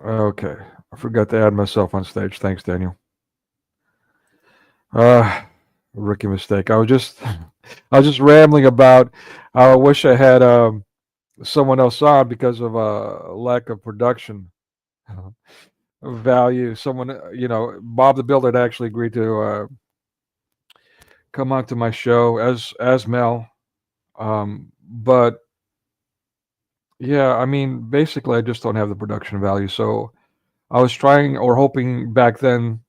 Okay. I forgot to add myself on stage. Thanks, Daniel. Uh, rookie mistake. I was just I was just rambling about. I wish I had someone else on because of lack of production value. Someone, Bob the Builder had actually agreed to come on to my show as Mel. But yeah, I mean, basically, I just don't have the production value. So I was trying or hoping back then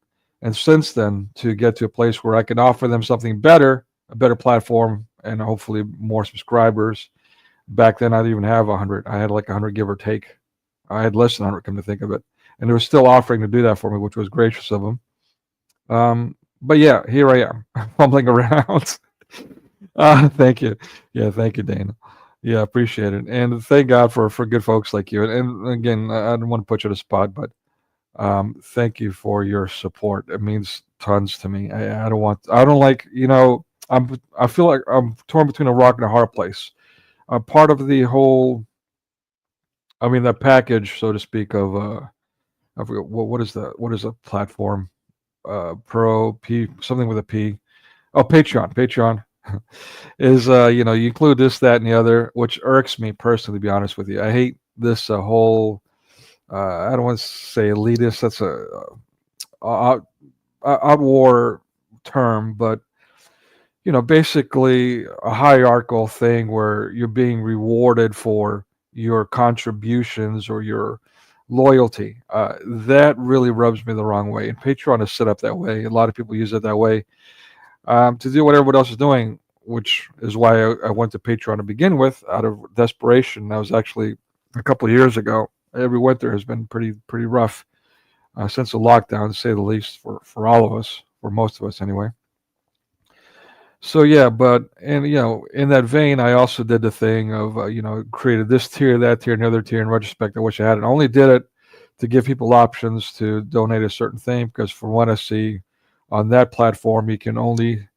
and since then to get to a place where I can offer them something better, a better platform, and hopefully more subscribers. Back then, I didn't even have 100. I had like 100, give or take. I had less than 100, come to think of it. And they were still offering to do that for me, which was gracious of them. But yeah, here I am, fumbling around. Thank you. Yeah, thank you, Dana. Yeah, appreciate it. And thank God for good folks like you. And again, I don't want to put you on the spot, but thank you for your support. It means tons to me. I don't like, I feel like I'm torn between a rock and a hard place. Part of the whole, I mean, the package, so to speak, of, I forget, what is a platform? Pro P, something with a P. Oh, Patreon. Patreon is, you include this, that, and the other, which irks me personally, to be honest with you. I hate this whole, I don't want to say elitist, that's a outwar term, but, basically a hierarchical thing where you're being rewarded for your contributions or your loyalty. That really rubs me the wrong way. And Patreon is set up that way. A lot of people use it that way to do what everyone else is doing, which is why I went to Patreon to begin with out of desperation. That was actually a couple of years ago. Every winter has been pretty rough since the lockdown, to say the least, for all of us, for most of us anyway. So yeah, but and in that vein, I also did the thing of created this tier, that tier, another tier. In retrospect, I wish I hadn't. I only did it to give people options to donate a certain thing, because from what I see on that platform, you can only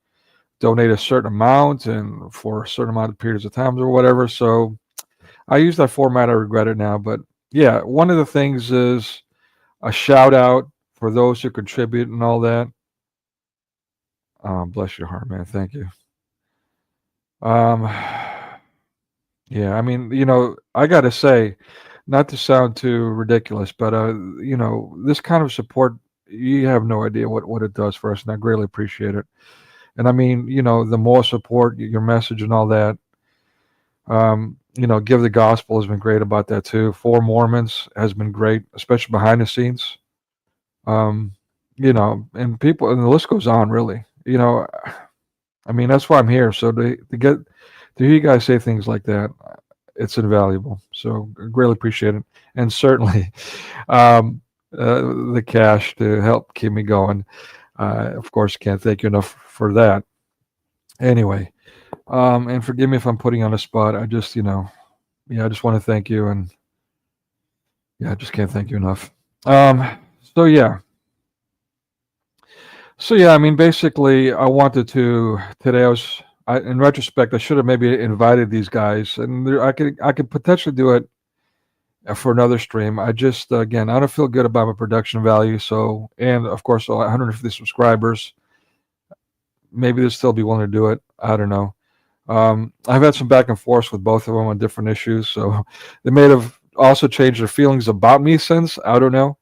donate a certain amount and for a certain amount of periods of times or whatever. So I use that format. I regret it now, but yeah, one of the things is a shout out for those who contribute and all that. Bless your heart, man. Thank you. Um, yeah, I mean, I got to say, not to sound too ridiculous, but this kind of support, you have no idea what it does for us, and I greatly appreciate it. And I mean, the more support, your message and all that, Give the Gospel has been great about that too. For Mormons has been great, especially behind the scenes. Um, and people, and the list goes on, really. I mean, that's why I'm here. So to hear you guys say things like that, it's invaluable. So I greatly appreciate it. And certainly the cash to help keep me going. Of course, can't thank you enough for that. Anyway, and forgive me if I'm putting you on the spot. I just, I just want to thank you, and yeah, I just can't thank you enough. So yeah. So yeah, I mean, basically, I wanted to today. In retrospect, I should have maybe invited these guys, and I could potentially do it for another stream. I just again, I don't feel good about my production value. So, and of course, 150 subscribers. Maybe they'll still be willing to do it. I don't know. I've had some back and forth with both of them on different issues, so they may have also changed their feelings about me since. I don't know.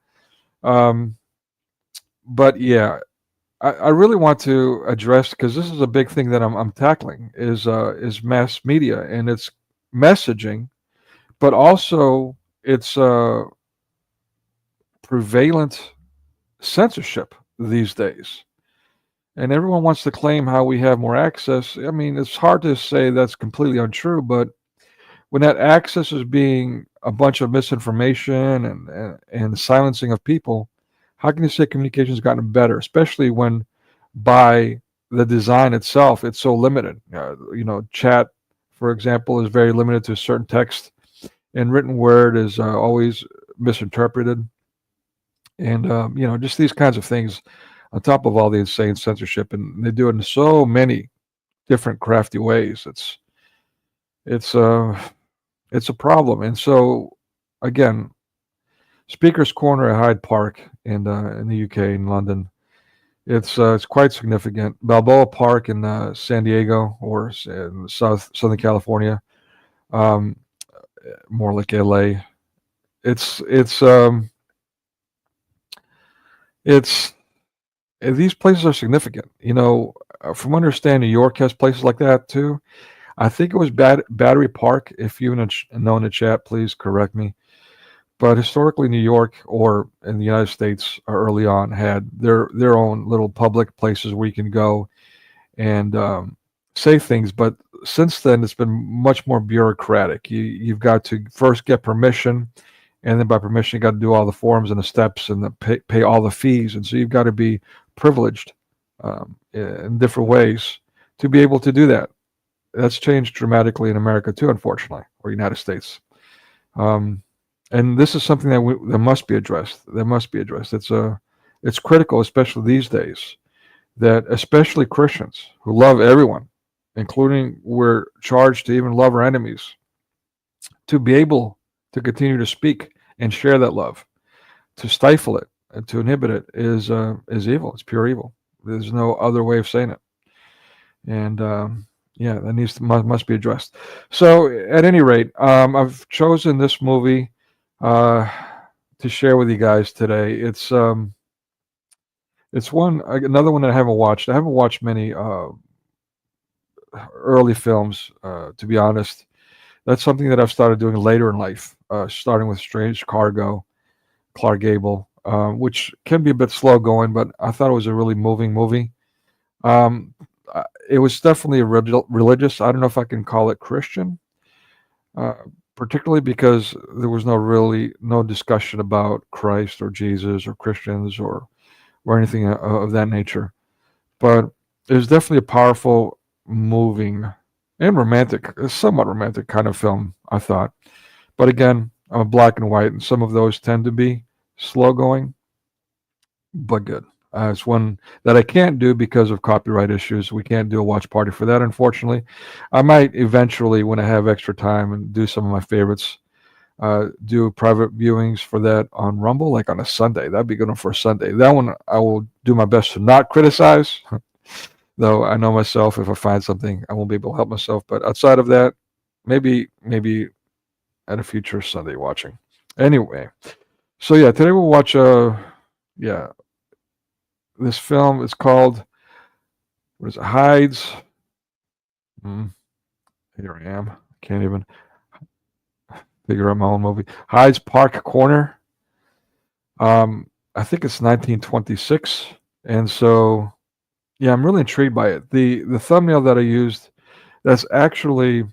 But yeah, I really want to address, because this is a big thing that I'm tackling, is mass media and its messaging, but also its prevalent censorship these days. And everyone wants to claim how we have more access. I mean, it's hard to say that's completely untrue, but when that access is being a bunch of misinformation and silencing of people, how can you say communication has gotten better, especially when by the design itself, it's so limited? Chat, for example, is very limited to certain text, and written word is always misinterpreted. And, just these kinds of things on top of all the insane censorship, and they do it in so many different crafty ways. It's a problem. And so, again, Speaker's Corner at Hyde Park in the UK, in London, It's quite significant. Balboa Park in San Diego or in Southern California, um, more like LA. It's it's these places are significant. From understanding, New York has places like that too. I think it was Battery Park. If you know in the chat, please correct me. But historically, New York or in the United States early on had their own little public places where you can go and say things. But since then, it's been much more bureaucratic. You've got to first get permission, and then by permission, you got to do all the forms and the steps and pay all the fees. And so you've got to be privileged in different ways to be able to do that. That's changed dramatically in America too, unfortunately, or United States. Um, and this is something that must be addressed. That must be addressed. It's critical, especially these days, that especially Christians who love everyone, including we're charged to even love our enemies, to be able to continue to speak and share that love. To stifle it and to inhibit it is evil. It's pure evil. There's no other way of saying it. And yeah, that must be addressed. So at any rate, I've chosen this movie to share with you guys today. It's another one that I haven't watched. I haven't watched many early films, to be honest. That's something that I've started doing later in life, starting with Strange Cargo, Clark Gable, which can be a bit slow going, but I thought it was a really moving movie. Um, it was definitely religious. I don't know if I can call it Christian, uh, particularly because there was no discussion about Christ or Jesus or Christians or anything of that nature. But it was definitely a powerful, moving, and romantic, somewhat romantic kind of film, I thought. But again, I'm a black and white, and some of those tend to be slow going, but good. It's one that I can't do because of copyright issues. We can't do a watch party for that, unfortunately. I might eventually, when I have extra time, and do some of my favorites. Do private viewings for that on Rumble, like on a Sunday. That'd be good one for a Sunday. That one I will do my best to not criticize, though I know myself. If I find something, I won't be able to help myself. But outside of that, maybe at a future Sunday watching. Anyway, so yeah, today we'll watch yeah, this film is called, what is it, Hyde's, here I am, can't even figure out my own movie, Hyde's Park Corner. I think it's 1926, and so yeah, I'm really intrigued by it. The thumbnail that I used, that's actually,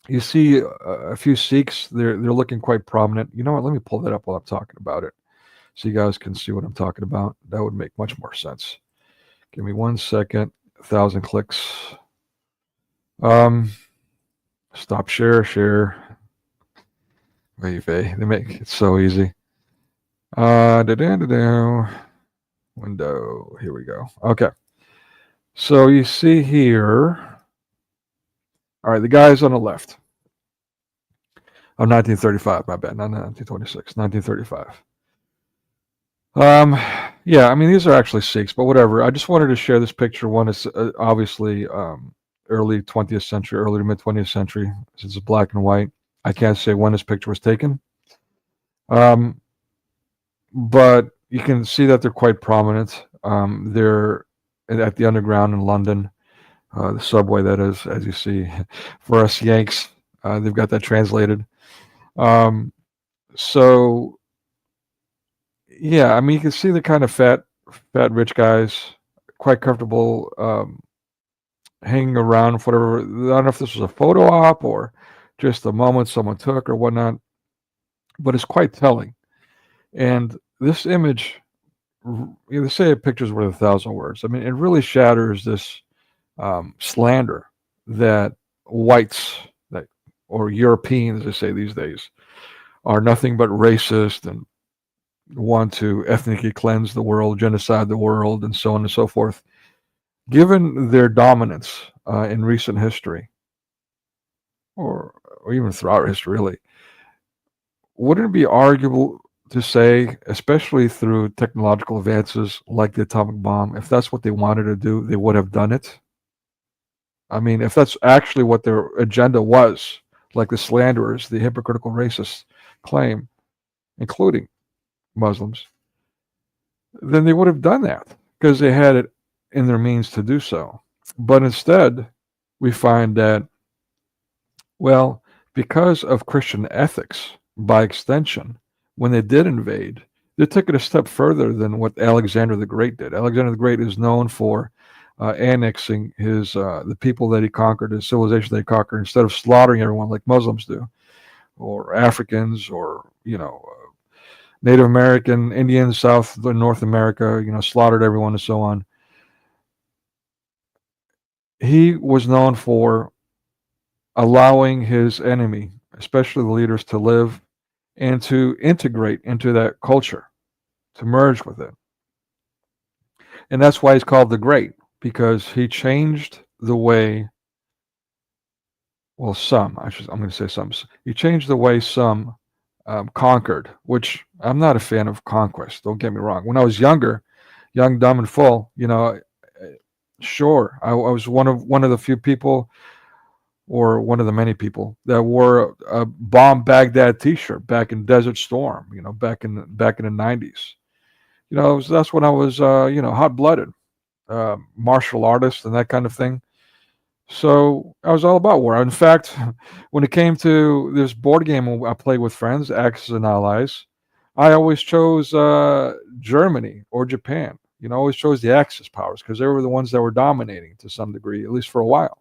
you see a few Sikhs. They're looking quite prominent. You know what? Let me pull that up while I'm talking about it, so you guys can see what I'm talking about. That would make much more sense. Give me 1 second. 1,000 clicks. Stop share. Wave. They make it so easy. Window. Here we go. Okay. So you see here. All right, the guy's on the left. Oh, 1935. My bad. Not 1926. 1935. Yeah, I mean, these are actually Sikhs, but whatever. I just wanted to share this picture. One is obviously early 20th century, early to mid 20th century, since it's black and white. I can't say when this picture was taken. But you can see that they're quite prominent. They're at the Underground in London, the subway, that is, as you see. For us Yanks, they've got that translated. So yeah, I mean, you can see the kind of fat rich guys, quite comfortable hanging around for whatever. I don't know if this was a photo op or just a moment someone took or whatnot, but it's quite telling. And this image, they say a picture's worth 1,000 words. I mean, it really shatters this slander that whites, that or Europeans, as they say these days, are nothing but racist and want to ethnically cleanse the world, genocide the world, and so on and so forth. Given their dominance in recent history, or even throughout history, really, wouldn't it be arguable to say, especially through technological advances like the atomic bomb, if that's what they wanted to do, they would have done it. I mean, if that's actually what their agenda was, like the slanderers, the hypocritical racists claim, including Muslims, then they would have done that because they had it in their means to do so. But instead, we find that, well, because of Christian ethics, by extension, when they did invade, they took it a step further than what Alexander the Great did. Alexander the Great is known for annexing the people that he conquered, his civilization that he conquered, instead of slaughtering everyone like Muslims do, or Africans, or Native American, Indians, South, North America, slaughtered everyone and so on. He was known for allowing his enemy, especially the leaders, to live and to integrate into that culture, to merge with it. And that's why he's called the Great, because he changed the way, well, I'm going to say some. He changed the way some conquered, which I'm not a fan of conquest. Don't get me wrong. When I was younger, young, dumb, and full, sure, I was one of the few people, or one of the many people, that wore a Bomb Baghdad T-shirt back in Desert Storm. Back in the 90s. That's when I was hot-blooded, martial artist and that kind of thing. So I was all about war. In fact, when it came to this board game I played with friends, Axis and Allies, I always chose Germany or Japan. Always chose the Axis powers because they were the ones that were dominating to some degree, at least for a while.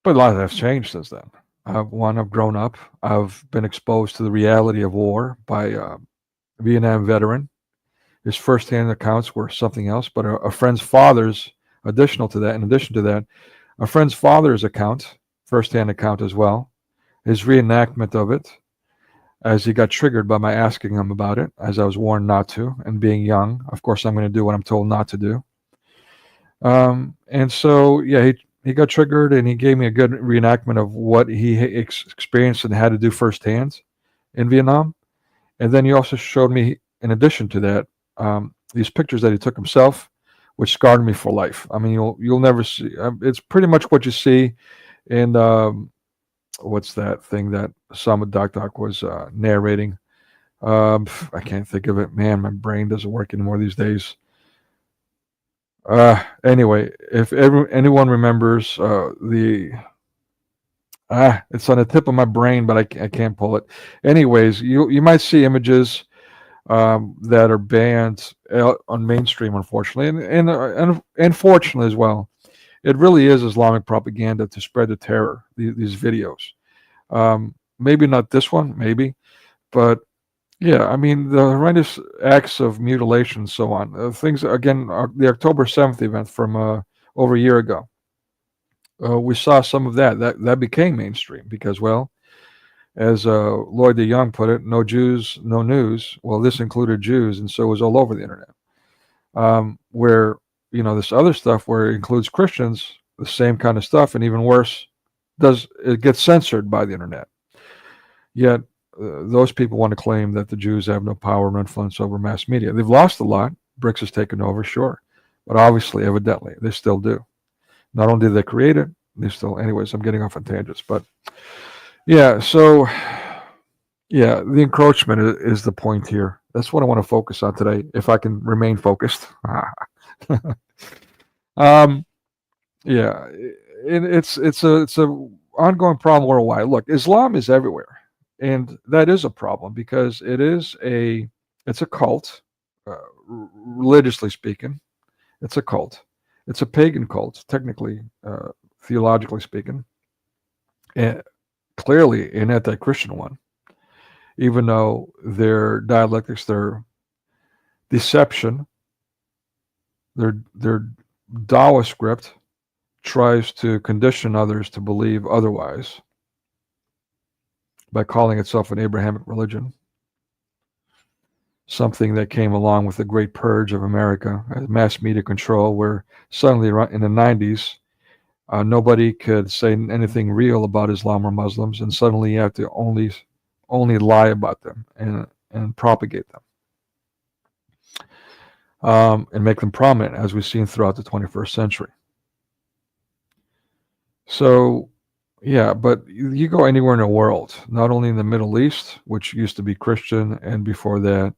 But a lot of that's changed since then. I've grown up. I've been exposed to the reality of war by a Vietnam veteran. His firsthand accounts were something else, but a friend's father's, in addition to that, a friend's father's account, firsthand account as well, his reenactment of it, as he got triggered by my asking him about it, as I was warned not to, and being young, of course I'm going to do what I'm told not to do. And so, yeah, he got triggered, and he gave me a good reenactment of what he experienced and had to do firsthand in Vietnam. And then he also showed me, in addition to that, these pictures that he took himself, which scarred me for life. I mean, you'll never see. It's pretty much what you see in what's that thing that Samad Doc was narrating? I can't think of it. Man, my brain doesn't work anymore these days. Anyway, if anyone remembers it's on the tip of my brain, but I can't pull it. Anyways, you might see images that are banned on mainstream, unfortunately, and unfortunately as well. It really is Islamic propaganda to spread the terror. These videos, maybe not this one, maybe, but yeah, I mean, the horrendous acts of mutilation and so on. Things, again, the October 7th event from over a year ago. We saw some of that became mainstream because, well, as Lloyd de Young put it, no Jews, no news. Well, this included Jews, and so it was all over the internet. Where, this other stuff where it includes Christians, the same kind of stuff, and even worse, it gets censored by the internet. Yet, those people want to claim that the Jews have no power and influence over mass media. They've lost a lot. BRICS has taken over, sure. But obviously, evidently, they still do. Not only did they create it, they still, anyways, I'm getting off on tangents. But yeah, so, yeah, the encroachment is the point here. That's what I want to focus on today, if I can remain focused. Yeah, it's a ongoing problem worldwide. Look, Islam is everywhere. And that is a problem because it's a cult, religiously speaking. It's a cult. It's a pagan cult, technically, theologically speaking. And clearly an anti-Christian one, even though their dialectics, their deception, their Dawa script tries to condition others to believe otherwise by calling itself an Abrahamic religion, something that came along with the Great Purge of America, mass media control, where suddenly in the 90s, nobody could say anything real about Islam or Muslims, and suddenly you have to only lie about them and propagate them, and make them prominent, as we've seen throughout the 21st century. So, yeah, but you go anywhere in the world, not only in the Middle East, which used to be Christian, and before that,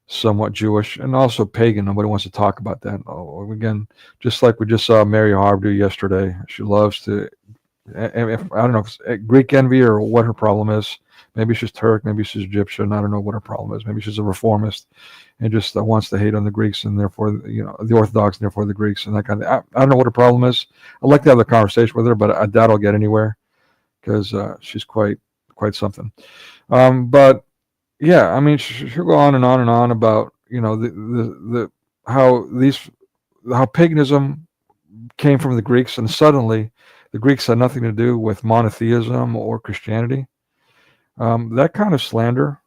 somewhat Jewish, and also pagan. Nobody wants to talk about that. Oh, again, just like we just saw Mary Harb do yesterday. She loves to, I don't know if it's Greek envy or what her problem is. Maybe she's Turk, maybe she's Egyptian. I don't know what her problem is. Maybe she's a reformist and just wants to hate on the Greeks and therefore, the Orthodox and therefore the Greeks and that kind of thing. I don't know what her problem is. I'd like to have the conversation with her, but I doubt I'll get anywhere because she's quite something. But yeah, I mean, she'll go on and on and on about the how paganism came from the Greeks, and suddenly the Greeks had nothing to do with monotheism or Christianity. That kind of slander,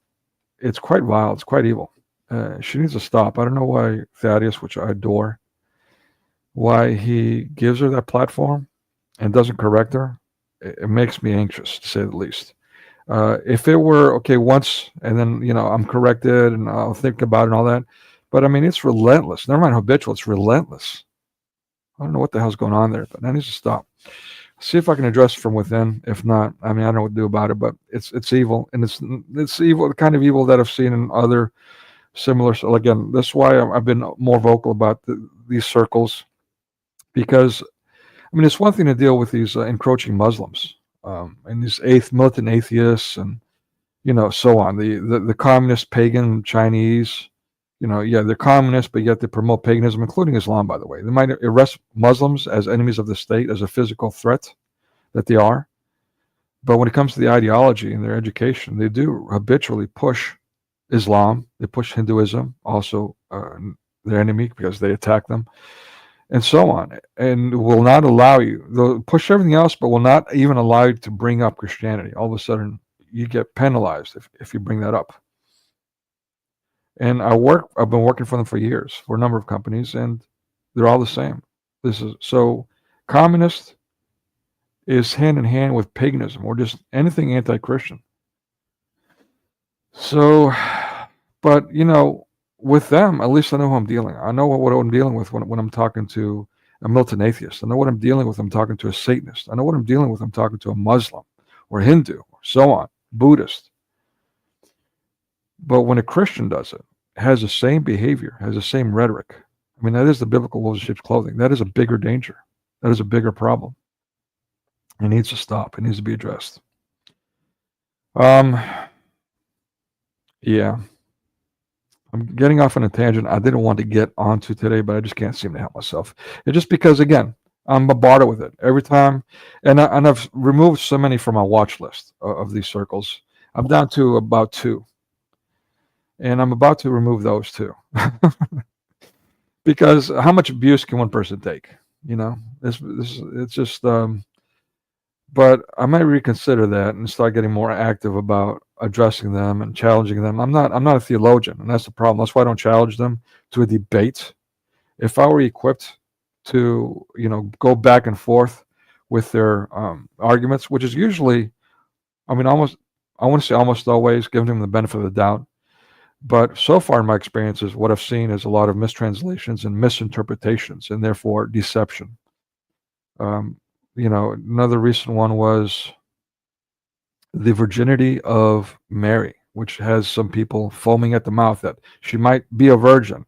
it's quite vile. It's quite evil. She needs to stop. I don't know why Thaddeus, which I adore, why he gives her that platform and doesn't correct her. It makes me anxious, to say the least. If it were okay once and then I'm corrected and I'll think about it and all that, but I mean it's relentless. Never mind habitual, it's relentless. I don't know what the hell's going on there, but that needs to stop. See if I can address it from within. If not, I mean I don't know what to do about it. But it's evil, and it's evil, the kind of evil that I've seen in other similar. So again, that's why I've been more vocal about these circles, because I mean it's one thing to deal with these encroaching Muslims. And these militant atheists and so on, the communist pagan Chinese, they're communists, but yet they promote paganism, including Islam, by the way. They might arrest Muslims as enemies of the state, as a physical threat that they are, but when it comes to the ideology and their education, they do habitually push Islam. They push Hinduism, also their enemy, because they attack them, and so on, and will not allow you. They'll push everything else, but will not even allow you to bring up Christianity. All of a sudden, you get penalized if you bring that up. And I've been working for them for years, for a number of companies, and they're all the same. So communist is hand in hand with paganism, or just anything anti-Christian. So, but with them, at least I know who I'm dealing. I know what I'm dealing with when I'm talking to a militant atheist. I know what I'm dealing with. I'm talking to a Satanist. I know what I'm dealing with. I'm talking to a Muslim or Hindu or so on, Buddhist. But when a Christian does it, has the same behavior, has the same rhetoric. I mean, that is the biblical wolves in sheep's clothing. That is a bigger danger. That is a bigger problem. It needs to stop. It needs to be addressed. Yeah. I'm getting off on a tangent I didn't want to get onto today, but I just can't seem to help myself. It's just because, again, I'm bombarded with it every time, and I've removed so many from my watch list of these circles. I'm down to about 2, and I'm about to remove those 2 because how much abuse can one person take? It's just. But I might reconsider that and start getting more active about addressing them and challenging them. I'm not a theologian, and that's the problem. That's why I don't challenge them to a debate. If I were equipped to, go back and forth with their arguments, which is usually, I want to say almost always, giving them the benefit of the doubt. But so far in my experiences, what I've seen is a lot of mistranslations and misinterpretations, and therefore deception. Another recent one was the virginity of Mary, which has some people foaming at the mouth that she might be a virgin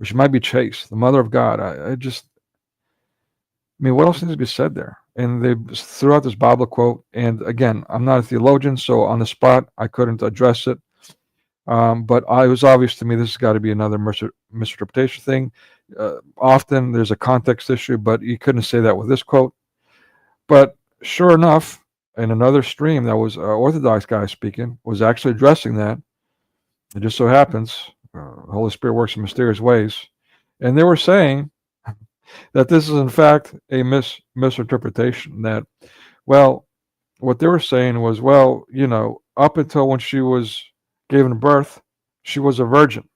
or she might be chaste, the mother of God. What else needs to be said there? And they threw out this Bible quote. And again, I'm not a theologian, so on the spot, I couldn't address it. But it was obvious to me this has got to be another misinterpretation thing. Often there's a context issue, but you couldn't say that with this quote. But sure enough, in another stream that was an Orthodox guy speaking, was actually addressing that. It just so happens, the Holy Spirit works in mysterious ways. And they were saying that this is in fact a misinterpretation. That, well, what they were saying was, up until when she was given birth, she was a virgin.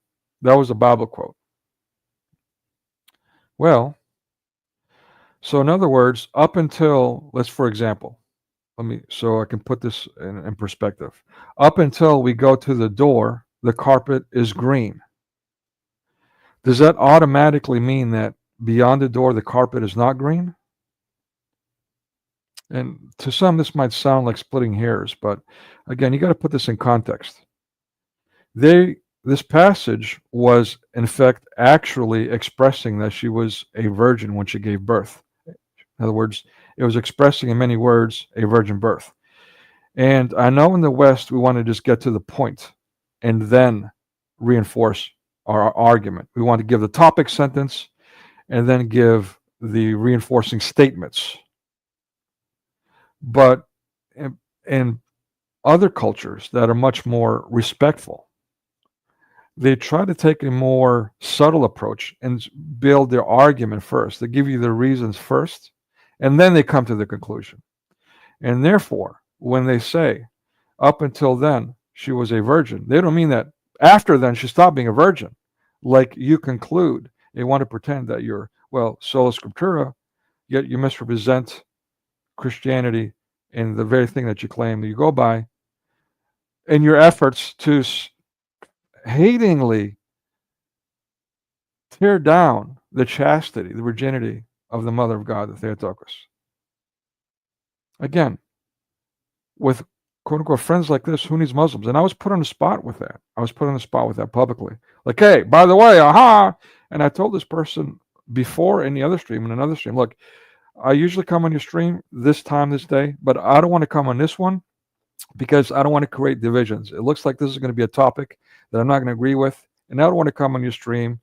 That was a Bible quote. Well, so in other words, up until, for example, so I can put this in perspective. Up until we go to the door, the carpet is green. Does that automatically mean that beyond the door, the carpet is not green? And to some, this might sound like splitting hairs, but again, you got to put this in context. This passage was, in fact, actually expressing that she was a virgin when she gave birth. In other words, it was expressing in many words a virgin birth. And I know in the West, we want to just get to the point and then reinforce our argument. We want to give the topic sentence and then give the reinforcing statements. But in other cultures that are much more respectful, they try to take a more subtle approach and build their argument first. They give you the reasons first, and then they come to the conclusion. And therefore, when they say, up until then, she was a virgin, they don't mean that after then she stopped being a virgin. Like you conclude, they want to pretend that you're, sola scriptura, yet you misrepresent Christianity and the very thing that you claim that you go by in your efforts to hatingly tear down the chastity, the virginity of the Mother of God, the Theotokos. Again, with quote-unquote friends like this, who needs Muslims? And I was put on the spot with that. I was put on the spot with that publicly. Like, hey, by the way, aha! And I told this person before in another stream, look, I usually come on your stream this time, this day, but I don't want to come on this one because I don't want to create divisions. It looks like this is going to be a topic that I'm not going to agree with, and I don't want to come on your stream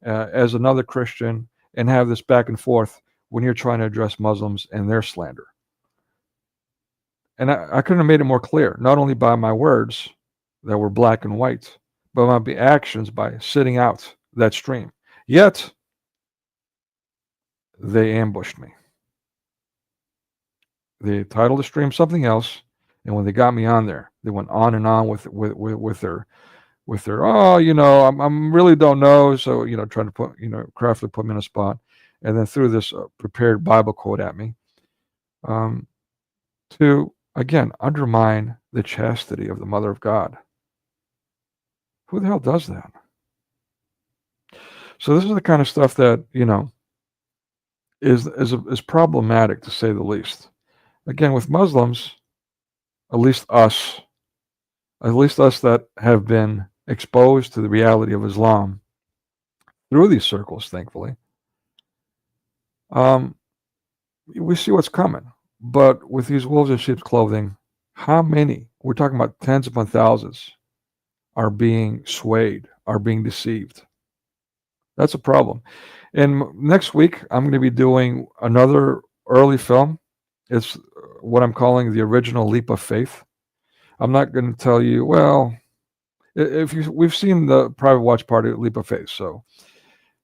as another Christian and have this back and forth when you're trying to address Muslims and their slander. And I couldn't have made it more clear, not only by my words that were black and white, but my actions by sitting out that stream. Yet, they ambushed me. They titled the stream something else, and when they got me on there, they went on and on with their I'm really don't know, so trying to put craftily put me in a spot, and then threw this prepared Bible quote at me, to again undermine the chastity of the Mother of God. Who the hell does that? So this is the kind of stuff that is problematic, to say the least. Again, with Muslims, at least us that have been exposed to the reality of Islam through these circles, thankfully, we see what's coming. But with these wolves in sheep's clothing, how many, we're talking about tens upon thousands, are being swayed, are being deceived? That's a problem. And next week, I'm going to be doing another early film. It's what I'm calling the original leap of faith. I'm not going to tell you, we've seen the Private Watch Party leap of faith, so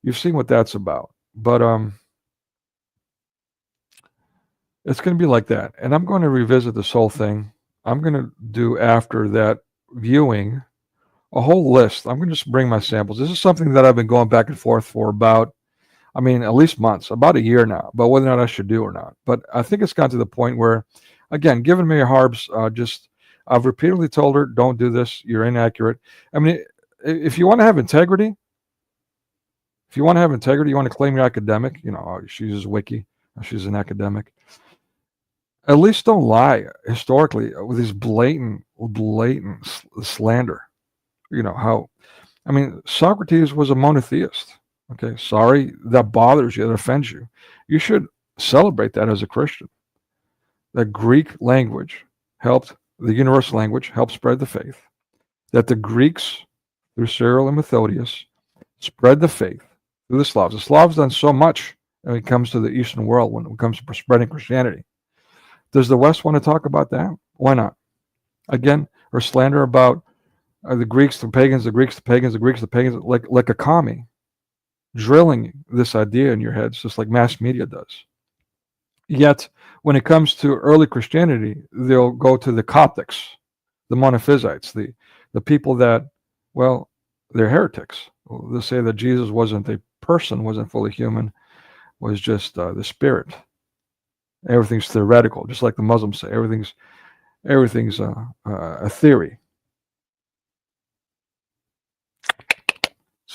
you've seen what that's about. But it's going to be like that. And I'm going to revisit this whole thing. I'm going to do, after that viewing, a whole list. I'm going to just bring my samples. This is something that I've been going back and forth for about, at least months, about a year now, about whether or not I should do or not. But I think it's gotten to the point where, again, given Mary Harb's, I've repeatedly told her, don't do this. You're inaccurate. If you want to have integrity, you want to claim you're academic, she uses Wiki, she's an academic. At least don't lie historically with these blatant slander. Socrates was a monotheist. Okay, sorry that bothers you, that offends you. You should celebrate that as a Christian. That Greek language the universal language helped spread the faith. That the Greeks, through Cyril and Methodius, spread the faith through the Slavs. The Slavs done so much when it comes to the Eastern world, when it comes to spreading Christianity. Does the West want to talk about that? Why not? Again, or slander about the Greeks, the pagans, the Greeks, the pagans, the Greeks, the pagans, like a commie, drilling this idea in your heads, just like mass media does. Yet, when it comes to early Christianity, they'll go to the Coptics, the Monophysites, the people that, they're heretics. They'll say that Jesus wasn't a person, wasn't fully human, was just the spirit. Everything's theoretical, just like the Muslims say. Everything's a theory.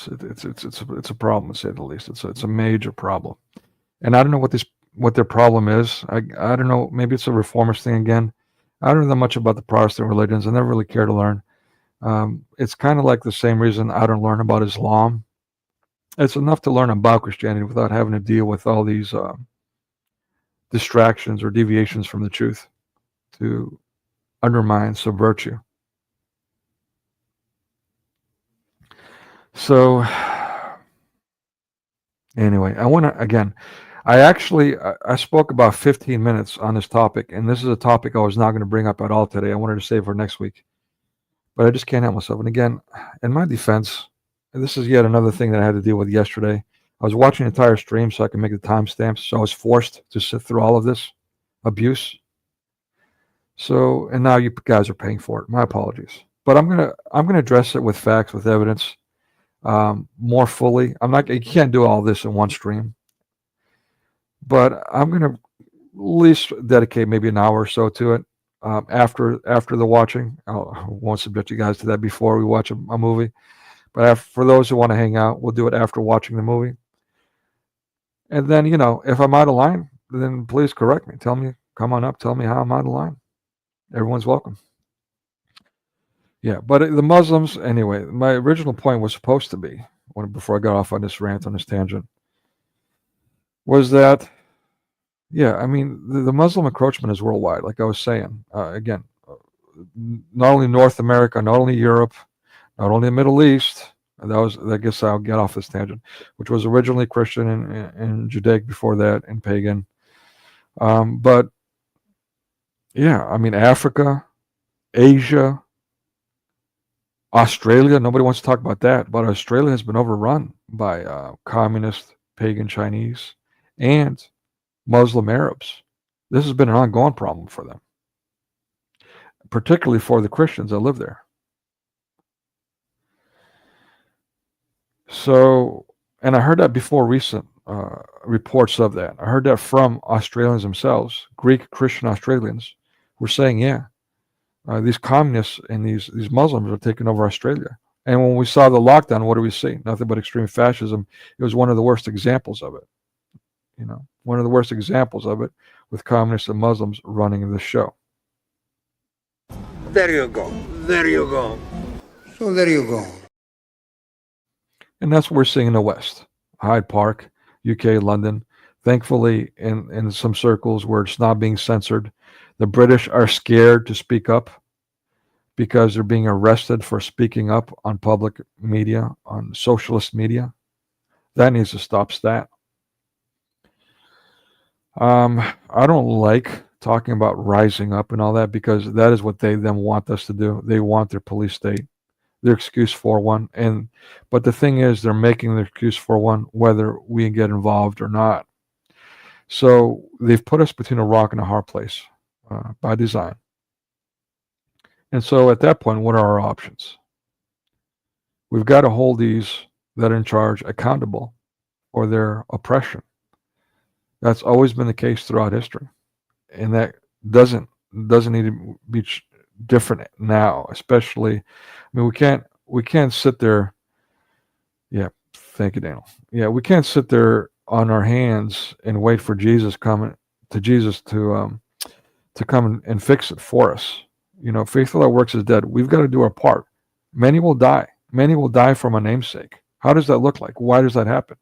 It's a problem, to say the least. It's a major problem, and I don't know what their problem is. I don't know. Maybe it's a reformist thing again. I don't know that much about the Protestant religions. I never really care to learn. It's kind of like the same reason I don't learn about Islam. It's enough to learn about Christianity without having to deal with all these distractions or deviations from the truth to undermine, subvert you. So anyway, I want to, again, I spoke about 15 minutes on this topic, and this is a topic I was not going to bring up at all today. I wanted to save for next week, but I just can't help myself. And again, in my defense, this is yet another thing that I had to deal with yesterday. I was watching the entire stream so I could make the timestamps, so I was forced to sit through all of this abuse. So, and now you guys are paying for it. My apologies. But I'm gonna address it with facts, with evidence, more fully. You can't do all this in one stream, but I'm gonna at least dedicate maybe an hour or so to it after the watching. I won't subject you guys to that before we watch a movie, but for those who want to hang out, we'll do it after watching the movie. And then, if I'm out of line, then please correct me. Tell me, come on up, tell me how I'm out of line. Everyone's welcome. Yeah, but the Muslims, anyway, my original point was supposed to be, before I got off on this rant, on this tangent, was that, yeah, I mean, the Muslim encroachment is worldwide, like I was saying. Again, not only North America, not only Europe, not only the Middle East. I guess I'll get off this tangent, which was originally Christian and Judaic before that, and pagan. But yeah, I mean, Africa, Asia, Australia, nobody wants to talk about that, but Australia has been overrun by communist, pagan Chinese, and Muslim Arabs. This has been an ongoing problem for them, particularly for the Christians that live there. So, and I heard that before recent reports of that. I heard that from Australians themselves, Greek Christian Australians, were saying, yeah, these communists and these Muslims are taking over Australia. And when we saw the lockdown, what do we see? Nothing but extreme fascism. It was one of the worst examples of it. One of the worst examples of it, with communists and Muslims running the show. There you go. There you go. So there you go. And that's what we're seeing in the West. Hyde Park, UK, London. Thankfully, in some circles where it's not being censored, the British are scared to speak up because they're being arrested for speaking up on public media, on socialist media. That needs to stop that. I don't like talking about rising up and all that, because that is what they then want us to do. They want their police state, their excuse for one. But the thing is, they're making their excuse for one whether we get involved or not. So they've put us between a rock and a hard place by design. And so at that point, what are our options? We've got to hold these that are in charge accountable for their oppression. That's always been the case throughout history, and that doesn't need to be different now. Especially, I mean, we can't sit there. Yeah, thank you, Daniel. Yeah, we can't sit there on our hands and wait for Jesus to come and fix it for us. Faith without works is dead. We've got to do our part. Many will die. Many will die for my namesake. How does that look like? Why does that happen?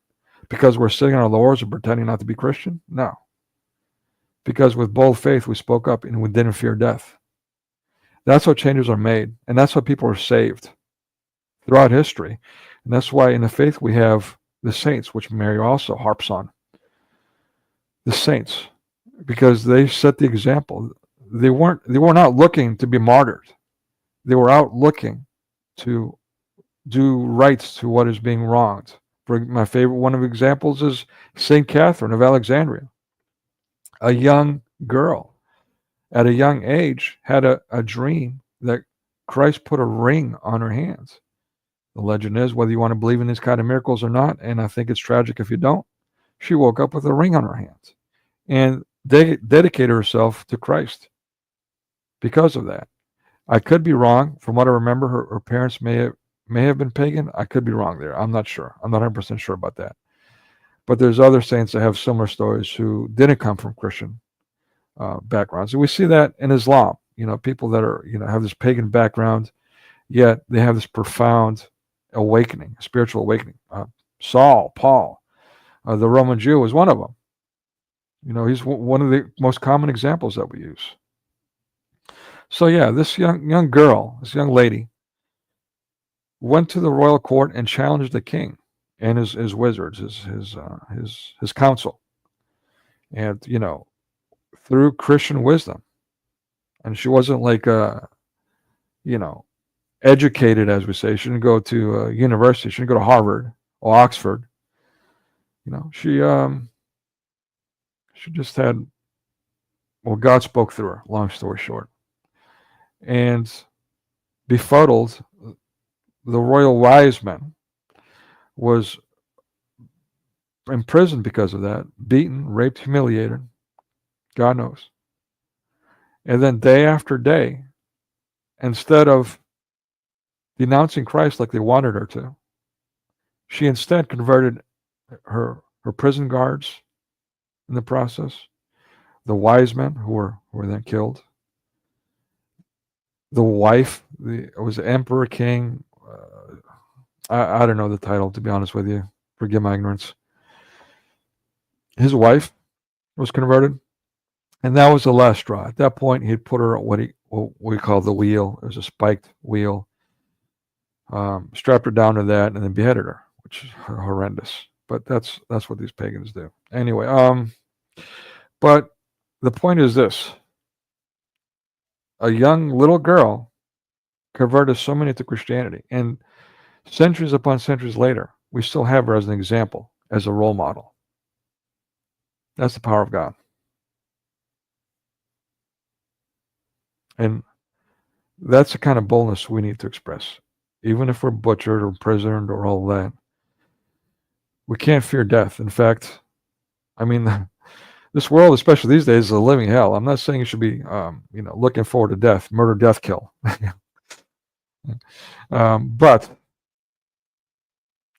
Because we're sitting on our laurels and pretending not to be Christian? No. Because with bold faith, we spoke up and we didn't fear death. That's how changes are made. And that's how people are saved throughout history. And that's why in the faith we have the saints, which Mary also harps on. The saints, because they set the example. They were not looking to be martyred. They were out looking to do right to what is being wronged. For my favorite one of the examples is St. Catherine of Alexandria. A young girl at a young age had a dream that Christ put a ring on her hands. The legend is, whether you want to believe in these kind of miracles or not, and I think it's tragic if you don't, she woke up with a ring on her hands. And dedicated herself to Christ because of that. I could be wrong. From what I remember, her parents may have been pagan. I could be wrong there. I'm not sure. I'm not 100% sure about that. But there's other saints that have similar stories who didn't come from Christian backgrounds. And we see that in Islam. People that are, have this pagan background, yet they have this profound awakening, spiritual awakening. Paul, the Roman Jew, was one of them. He's one of the most common examples that we use. So yeah, this young girl, this young lady, went to the royal court and challenged the king and his wizards, his council, and through Christian wisdom. And she wasn't like educated, as we say. She didn't go to university. She didn't go to Harvard or Oxford. She just had, well, God spoke through her. Long story short, and befuddled, the royal wise man was imprisoned because of that, beaten, raped, humiliated. God knows. And then day after day, instead of denouncing Christ like they wanted her to, she instead converted her prison guards in the process, the wise men who were then killed, the wife, was the emperor, king. I don't know the title, to be honest with you. Forgive my ignorance. His wife was converted, and that was the last straw. At that point, he'd put her on what we call the wheel. It was a spiked wheel. Strapped her down to that, and then beheaded her, which is horrendous. But that's what these pagans do. Anyway, but the point is this: a young little girl converted so many to Christianity, and centuries upon centuries later, we still have her as an example, as a role model. That's the power of God. And that's the kind of boldness we need to express. Even if we're butchered or imprisoned or all that, we can't fear death. In fact, I mean, this world, especially these days, is a living hell. I'm not saying you should be, looking forward to death, murder, death, kill. But,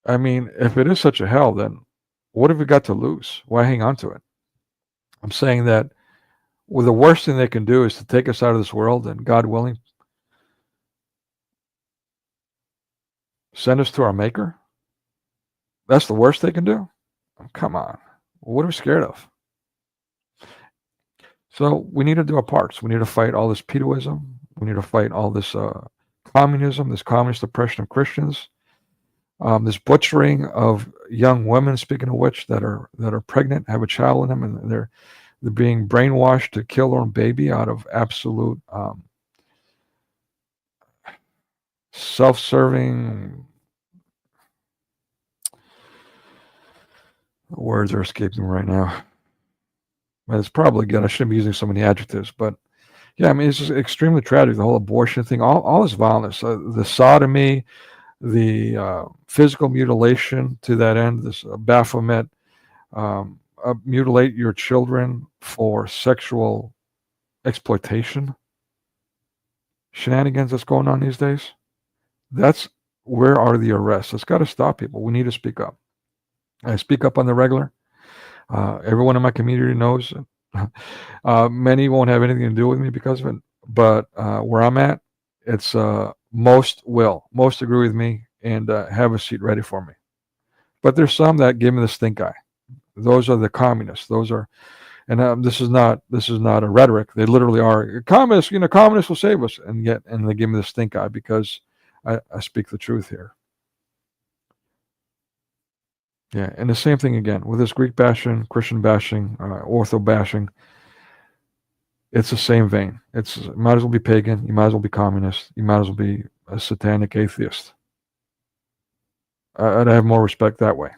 I mean, if it is such a hell, then what have we got to lose? Why hang on to it? I'm saying that the worst thing they can do is to take us out of this world, and God willing, send us to our Maker. That's the worst they can do? Oh, come on. What are we scared of? So we need to do our parts. We need to fight all this pedoism. We need to fight all this communism, this communist oppression of Christians, this butchering of young women, speaking of which, that are pregnant, have a child in them, and they're being brainwashed to kill their own baby out of absolute self-serving. Words are escaping me right now. But it's probably good. I shouldn't be using so many adjectives, but yeah, I mean, it's just extremely tragic. The whole abortion thing, all this violence, the sodomy, the physical mutilation to that end, this Baphomet, mutilate your children for sexual exploitation shenanigans that's going on these days. That's where are the arrests? It's got to stop, people. We need to speak up. I speak up on the regular. Everyone in my community knows. Many won't have anything to do with me because of it, but where I'm at, it's most agree with me and have a seat ready for me. But there's some that give me the stink eye. Those are the communists. Those are, and this is not a rhetoric. They literally are communists. Communists will save us, and they give me the stink eye because I speak the truth here. Yeah, and the same thing again with this Greek bashing, Christian bashing, ortho bashing. It's the same vein. You might as well be pagan. You might as well be communist. You might as well be a satanic atheist. I'd have more respect that way.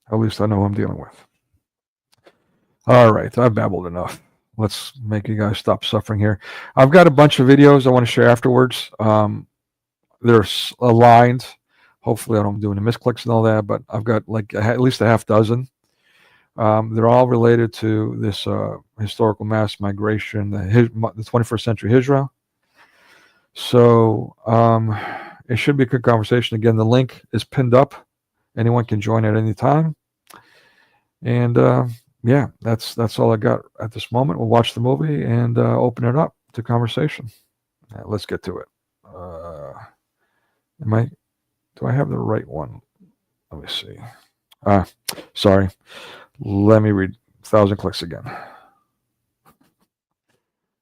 At least I know who I'm dealing with. All right, I've babbled enough. Let's make you guys stop suffering here. I've got a bunch of videos I want to share afterwards. They're aligned. Hopefully I don't do any misclicks and all that, but I've got like at least a half dozen They're all related to this historical mass migration, the 21st century Hijra. So it should be a good conversation. Again, the link is pinned up. Anyone can join at any time. And yeah, that's all I got at this moment. We'll watch the movie and open it up to conversation. Let's get to it. Do I have the right one? Let me see. Sorry. Let me read 1,000 clicks again.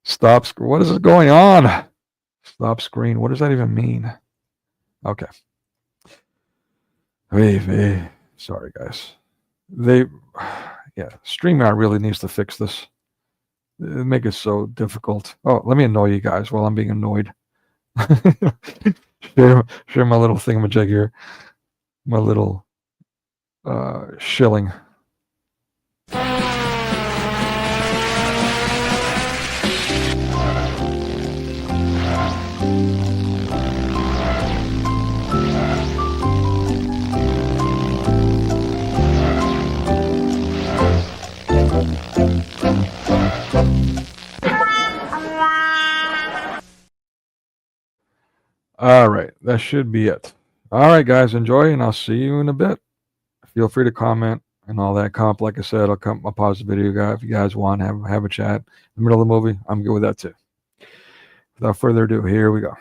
Stop. What is going on? Stop screen. What does that even mean? Okay. Sorry, guys. StreamYard really needs to fix this. It make it so difficult. Oh, let me annoy you guys while I'm being annoyed. share my little thingamajig here. My little shilling. All right, that should be it. All right, guys, enjoy, and I'll see you in a bit. Feel free to comment and all that. Like I said, I'll pause the video, guys. If you guys want to have a chat in the middle of the movie, I'm good with that too. Without further ado, here we go.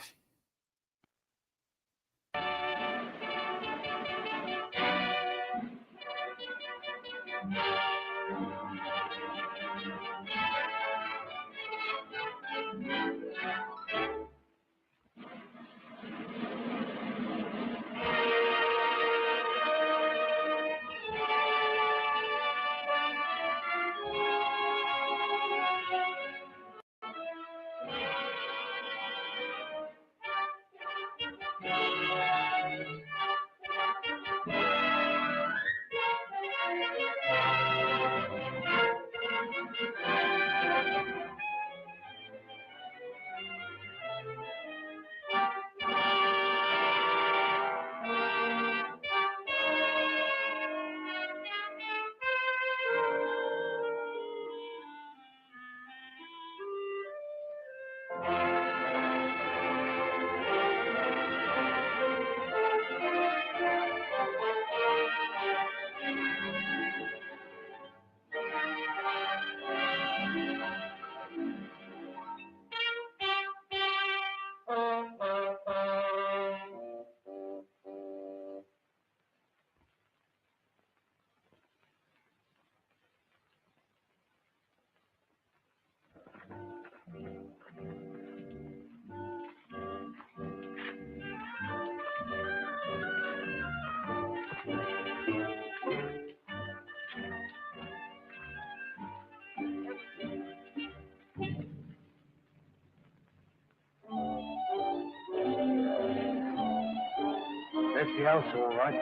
That's the house, all right.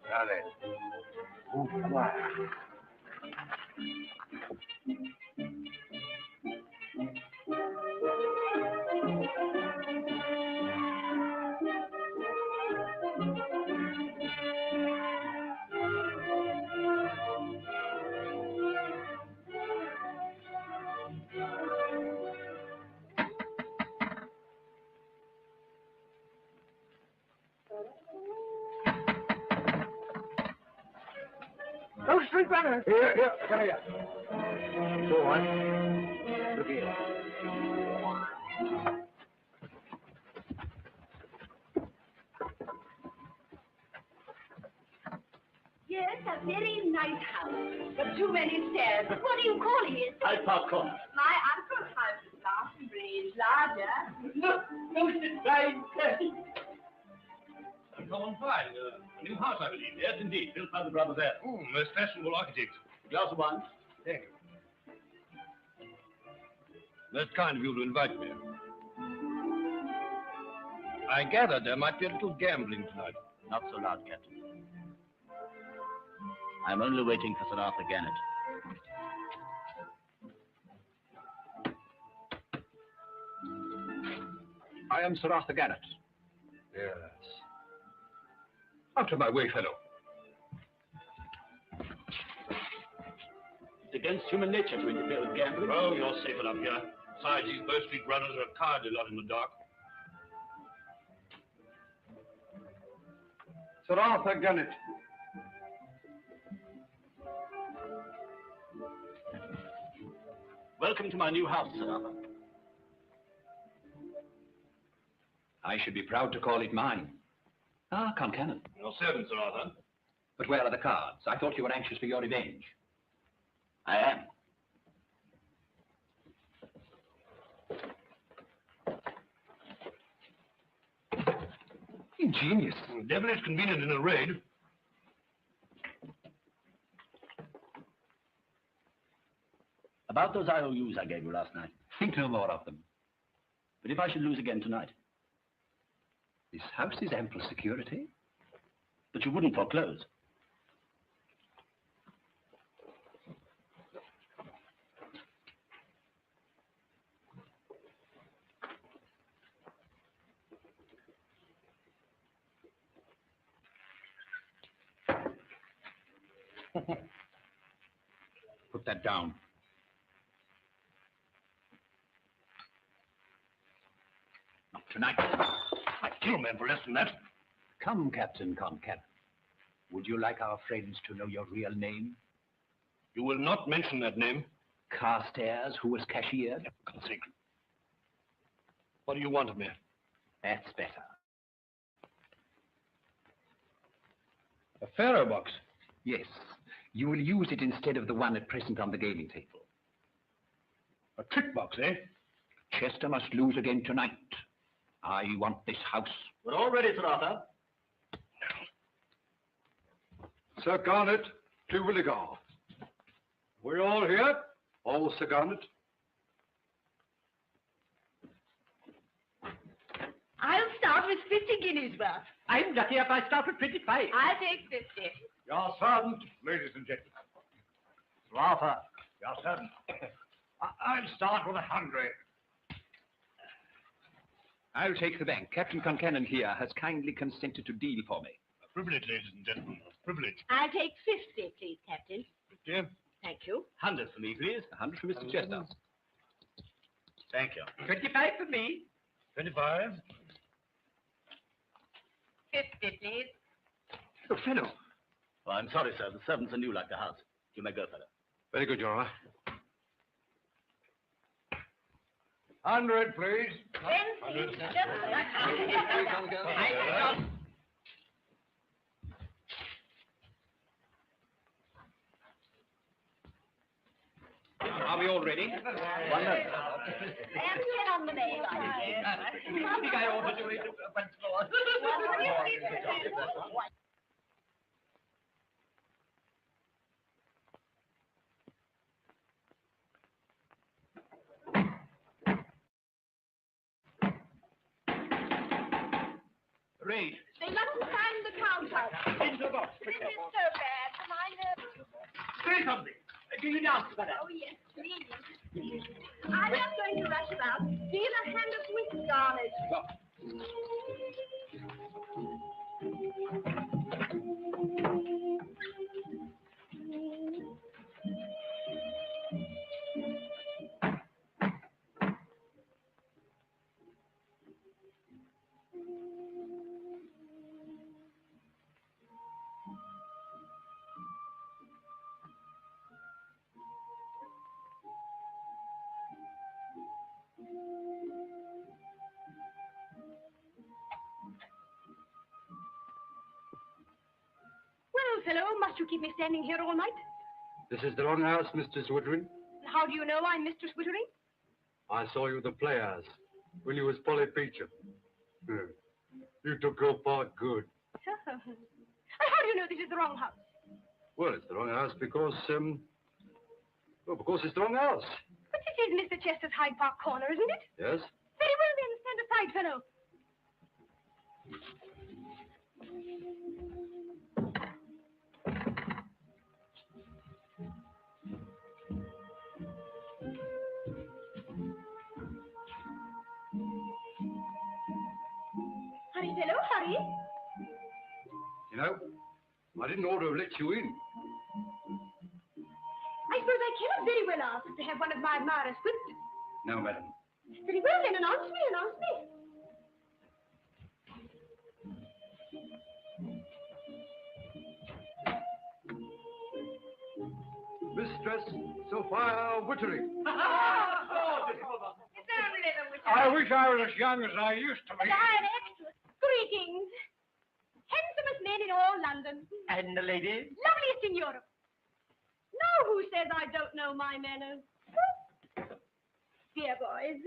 Now then, move quiet. No street runner! Here, come here. Go on. Look here. Yes, a very nice house, but too many stairs. What are you calling it? Hyde Park Corner. My uncle's house is large, larger. Look, it's fine. Come on, fine. New house, I believe. Yes, indeed. Built by the brothers there. Most fashionable architects. Glass of wine. Thank you. Most kind of you to invite me. I gathered there might be a little gambling tonight. Not so loud, Captain. I'm only waiting for Sir Arthur Gannett. I am Sir Arthur Gannett. Yes. Out of my way, fellow. It's against human nature to interfere with gambling. Oh, you're safe enough here. Besides, these Bow Street runners are a cowardly lot in the dark. Sir Arthur Gannett. Welcome to my new house, Sir Arthur. I should be proud to call it mine. Ah, Concannon. Your servant, Sir Arthur. But where are the cards? I thought you were anxious for your revenge. I am. Ingenious. Devilish convenient in a raid. About those IOUs I gave you last night. Think no more of them. But if I should lose again tonight? This house is ample security. But you wouldn't foreclose. Put that down. Not tonight. I kill men for less than that. Come, Captain Concannon. Would you like our friends to know your real name? You will not mention that name. Carstairs, who was cashiered? For God's sake. What do you want of me? That's better. A faro box. Yes. You will use it instead of the one at present on the gaming table. A trick box, eh? Chester must lose again tonight. I want this house. We're all ready, Sir Arthur. Sir Garnet to Willigar. We all here? All Sir Garnet? I'll start with 50 guineas worth. I'm lucky if I start with 25. I'll take 50. Your servant, ladies and gentlemen. Sir Arthur, your servant. I'll start with 100. I'll take the bank. Captain Concannon here has kindly consented to deal for me. A privilege, ladies and gentlemen. A privilege. I'll take 50, please, Captain. 50. Thank you. 100 for me, please. 100 for Mr. Chester. Thank you. 25 for me. 25. 50, please. Oh, fellow. Oh, I'm sorry, sir. The servants are new like the house. You may go, fellow. Very good, Your Honor. 100, please. 20. Just Are we all ready? and 10 on the nail. I think I ought to do it once more. Read. They mustn't find the counter. Into the box. This is so bad for my nerves. Say something. Do you dance for that? Oh, yes, please. I'm not going to rush about. Deal a hand of whiskey on it. Well, fellow, must you keep me standing here all night? This is the wrong house, Mr. Swittering. How do you know I'm Mistress Wittering? I saw you with the players when you was Polly Peachum. You took your part good. And how do you know this is the wrong house? Well, it's the wrong house because, because it's the wrong house. But this is Mr. Chester's Hyde Park Corner, isn't it? Yes? Very well then, stand aside, fellow. Hello, Harry. You know, I didn't ought to have let you in. I suppose I cannot very well ask to have one of my admirers whipped. No, madam. Very well, then announce me, announce me. Mistress Sophia Wittery. I wish I was as young as I used to be. And I am extra. Greetings. Handsomest men in all London. And the ladies? Loveliest in Europe. Now who says I don't know my manners? Dear boys.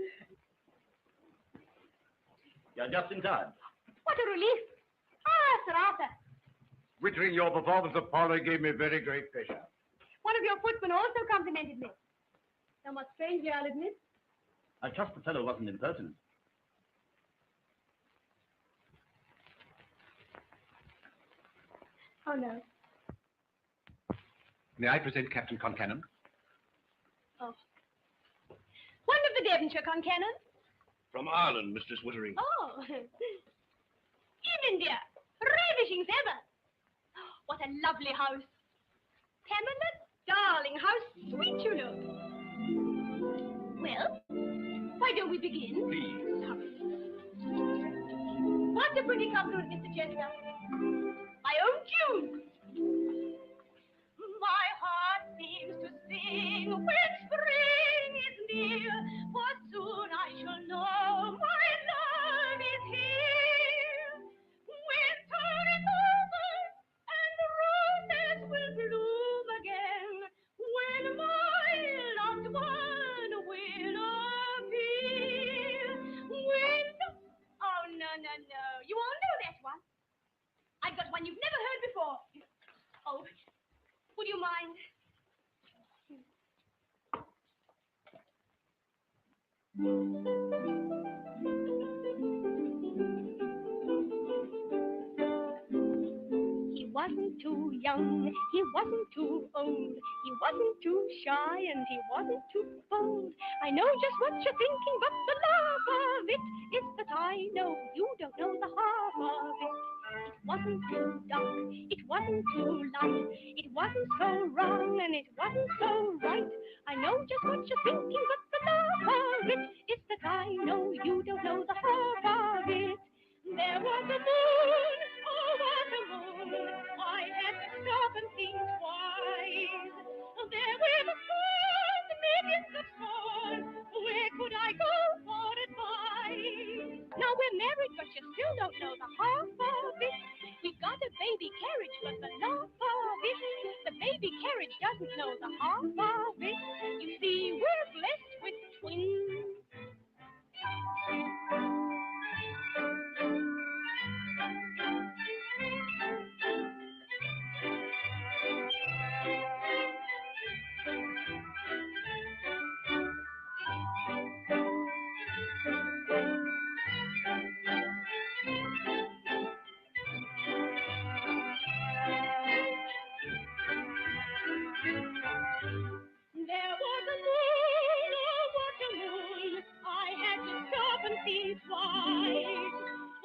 You're just in time. What a relief. Ah, Sir Arthur. Wittery, your performance of Polly gave me very great pleasure. One of your footmen also complimented me. Somewhat strangely, I'll admit. I trust the fellow wasn't impertinent. Oh, no. May I present Captain Concannon? Oh. One of the Devonshire Concannon. From Ireland, Mistress Wittery. Oh. Evening, dear. Ravishing as ever. What a lovely house. Pamela, darling, how sweet you look. Well, why don't we begin? Please. What a pretty compliment, Mr. Chestnut. My own tune. My heart seems to sing when spring is near, for soon I shall know my love is here. Winter is over and the roses will bloom again when my loved one will appear. Oh, no. You all know that one. I've got one you've never heard before. Oh, would you mind? He wasn't too young, he wasn't too old, he wasn't too shy, and he wasn't too bold. I know just what you're thinking, but the love of it is that I know you don't know the half of it. It wasn't too dark, it wasn't too light, it wasn't so wrong, and it wasn't so right. I know just what you're thinking, but the love of it is that I know you don't know the half of it. There was a moon, oh what a moon, I had to stop and think twice. There were the stars, millions of stars, where could I go for advice? Now we're married, but you still don't know the half of it. We got a baby carriage, but the love of it, the baby carriage doesn't know the half of it. You see, we're blessed with twins. There was a moon, oh what a moon, I had to stop and see twice.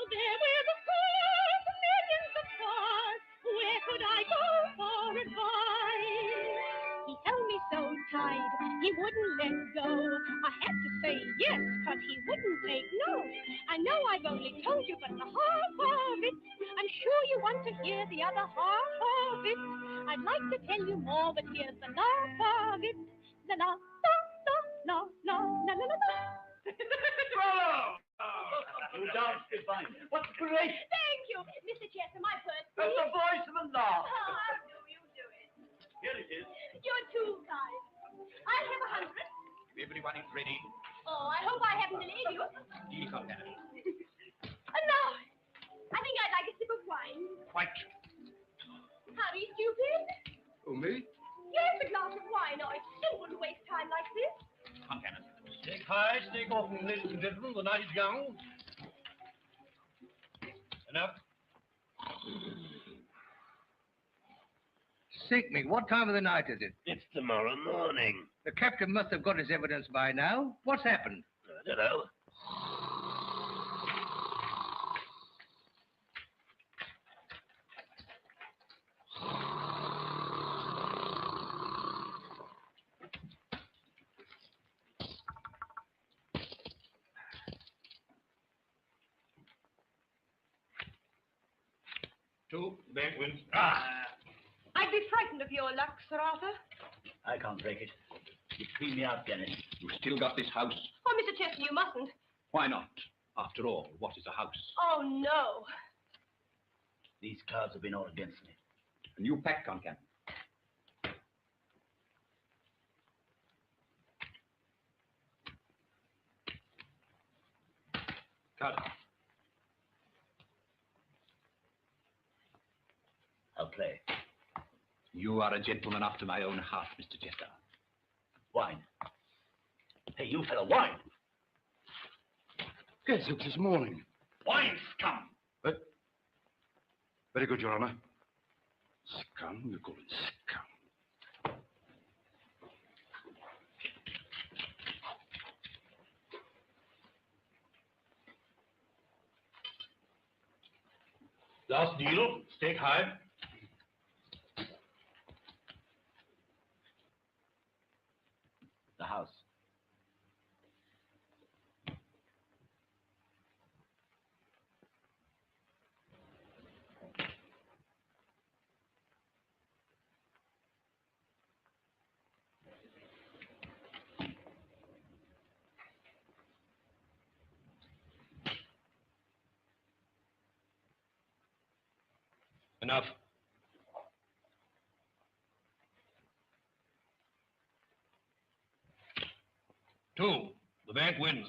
There were the stars, millions of stars, where could I go for advice? He held me so tight, he wouldn't let go. I had to say yes, but he wouldn't take no. I know I've only told you but the half of it. I'm sure you want to hear the other half of it. I'd like to tell you more, but here's the laugh of it. La la la la la la la la la. Bravo! You danced divine. What's great? Thank you, Mr. Chester, my purse. That's the voice of a laugh. Oh, how do you do it? Here it is. You're too kind. I'll have 100. Everyone is ready. Oh, I hope I haven't delayed you. Yes, Concannon. No, I think I'd like a sip of wine. Quite. Harry, stupid? Oh, me? Yes, a glass of wine. Oh, it's simple to waste time like this. Concannon. Stake high, stake often, ladies and gentlemen. The night is young. Enough. Sink me, what time of the night is it? It's tomorrow morning. The captain must have got his evidence by now. What's happened? I don't know. 2, the bank wins. I'd be frightened of your luck, Sir Arthur. I can't break it. You clean me out, Dennis. You still got this house? Oh, Mr. Chester, you mustn't. Why not? After all, what is a house? Oh, no. These cards have been all against me. A new pack, Concan. Cut. I'll play. You are a gentleman after my own heart, Mr. Chester. Wine. Hey, you fellow, wine! Yes, look, this morning. Wine, scum! Very good, Your Honor. Scum, you call it scum. Last deal, stake Hyde. The house. Enough. Two, the bank wins.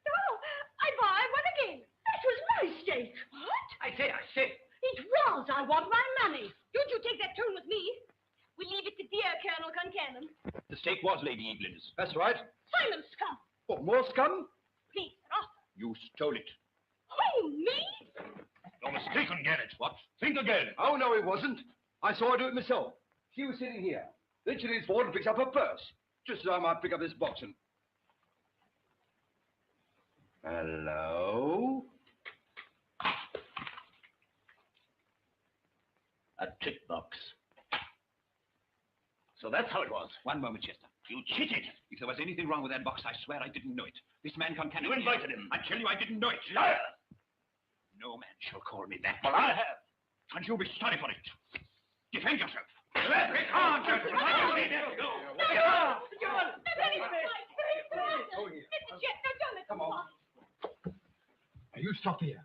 Oh, I won again. That was my stake. What? I say. It was. I want my money. Don't you take that tone with me. We leave it to dear Colonel Concannon. The stake was Lady Evelyn's. That's right. Simon Scum. What, more scum? Please, Sir Arthur. You stole it. Oh, me? You're mistaken, Garrett. What? Think again. Oh, no, it wasn't. I saw her do it myself. She was sitting here. Then she leans forward and picks up her purse. Just as I might pick up this box and... Hello? A trick box. So that's how it was. One moment, Chester. You cheated. If there was anything wrong with that box, I swear I didn't know it. This man Concannon... You invited him. I tell you I didn't know it. Liar! No man shall call me that. Well, I have. And you'll be sorry for it. Defend yourself. Let me on, gentlemen. John! Mr. Chester, don't let Come on. Now, you stop here.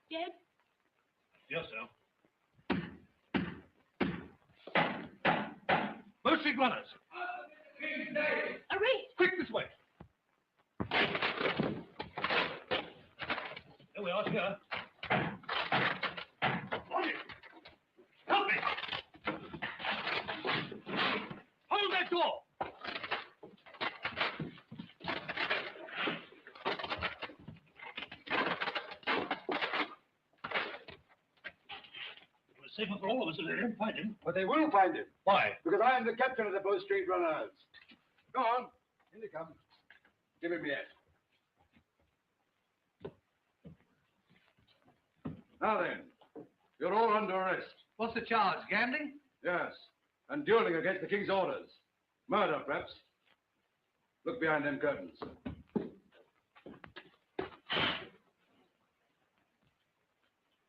Dead? Yes, sir. Bow Street runners. A race! Quick, this way. There we are, here. Ronnie! Help me! Hold that door! It was safer for all of us if they didn't find him. But they will find him, Why? because I am the captain of the Bow Street Runners. Go on. In they come. Give him yet. Now then, you're all under arrest. What's the charge? Gambling? Yes, and dueling against the king's orders. Murder, perhaps. Look behind them curtains.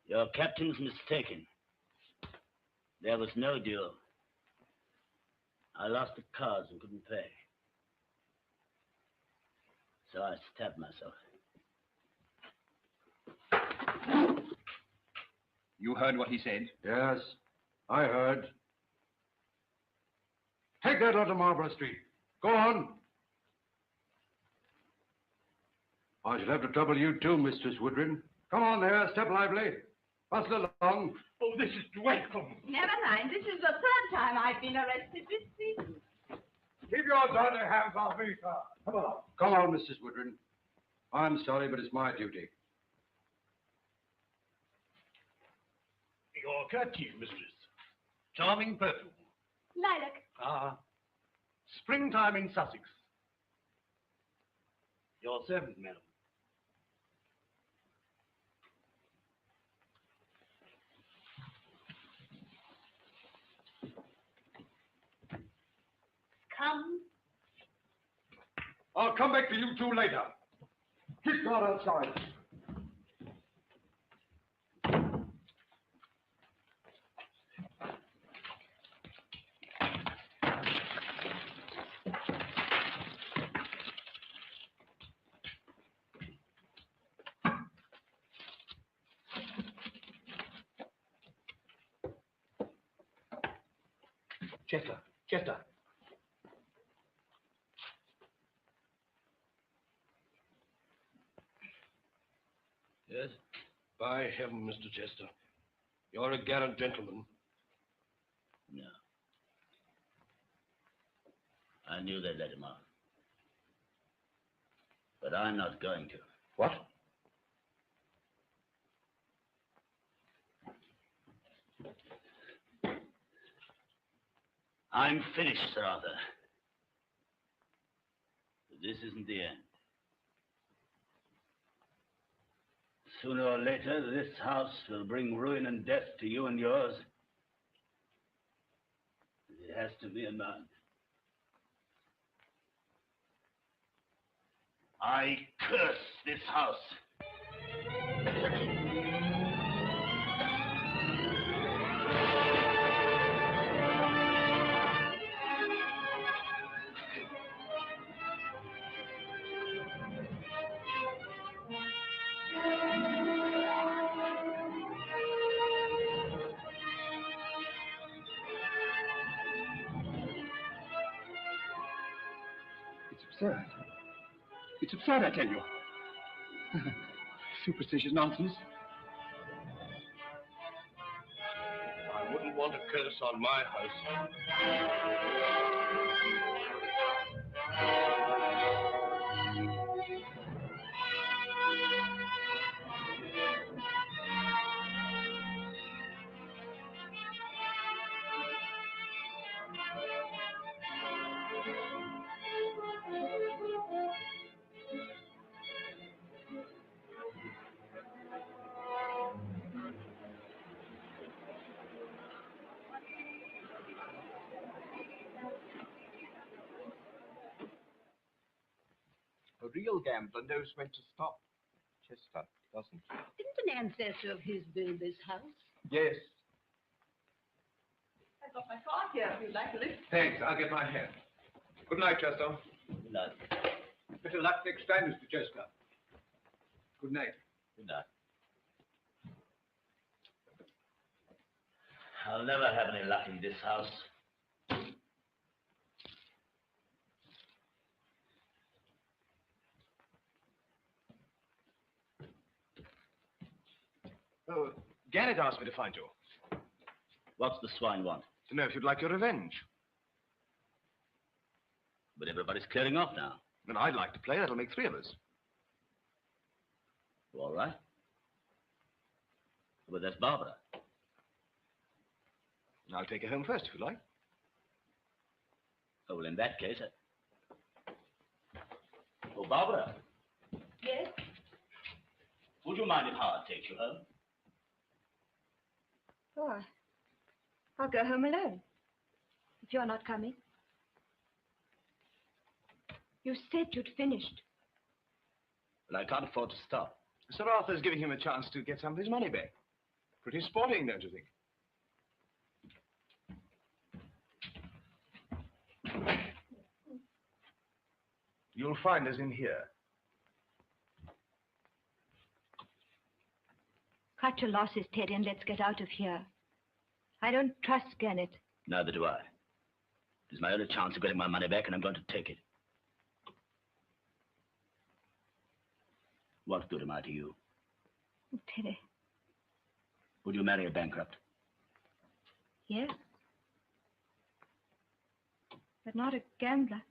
Your captain's mistaken. There was no duel. I lost the cards and couldn't pay. So I stabbed myself. You heard what he said? Yes, I heard. Take that lot to Marlborough Street. Go on. I shall have to trouble you too, Mistress Woodrin. Come on there, step lively. Bustle along. Oh, this is dreadful. Never mind. This is the third time I've been arrested this season. Keep your dirty hands off me, sir. Come on. Come on, Mrs. Woodrin. I'm sorry, but it's my duty. Your kerchief, mistress. Charming perfume. Lilac. Ah, springtime in Sussex. Your servant, madam. Come. I'll come back to you two later. Keep guard outside. Chester, Chester. Yes? By heaven, Mr. Chester. You're a gallant gentleman. No. I knew they'd let him off. But I'm not going to. What? I'm finished, Sir Arthur. But this isn't the end. Sooner or later, this house will bring ruin and death to you and yours. It has to be a man. I curse this house. It's absurd. It's absurd, I tell you. Superstitious nonsense. I wouldn't want a curse on my house. A real gambler knows when to stop. Chester doesn't. Didn't an ancestor of his build this house? Yes. I've got my card here if you'd like to lift. Thanks, I'll get my hat. Good night, Chester. Good night. Better luck next time, Mr. Chester. Good night. Good night. I'll never have any luck in this house. Oh, Garrett asked me to find you. What's the swine want? To know if you'd like your revenge. But everybody's clearing off now. Then I'd like to play. That'll make 3 of us. All right. But there's Barbara. I'll take her home first, if you like. Oh, well, in that case... Oh, Barbara. Yes? Would you mind if Howard takes you home? Oh, I'll go home alone. If you're not coming. You said you'd finished. Well, I can't afford to stop. Sir Arthur's giving him a chance to get some of his money back. Pretty sporting, don't you think? You'll find us in here. Cut your losses, Teddy, and let's get out of here. I don't trust Gannett. Neither do I. It's my only chance of getting my money back, and I'm going to take it. What good am I to you? Oh, Teddy. Would you marry a bankrupt? Yes. But not a gambler.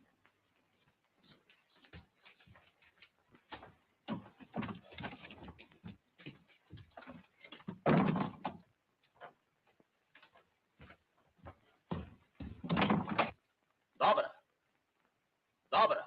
Barbara! Barbara!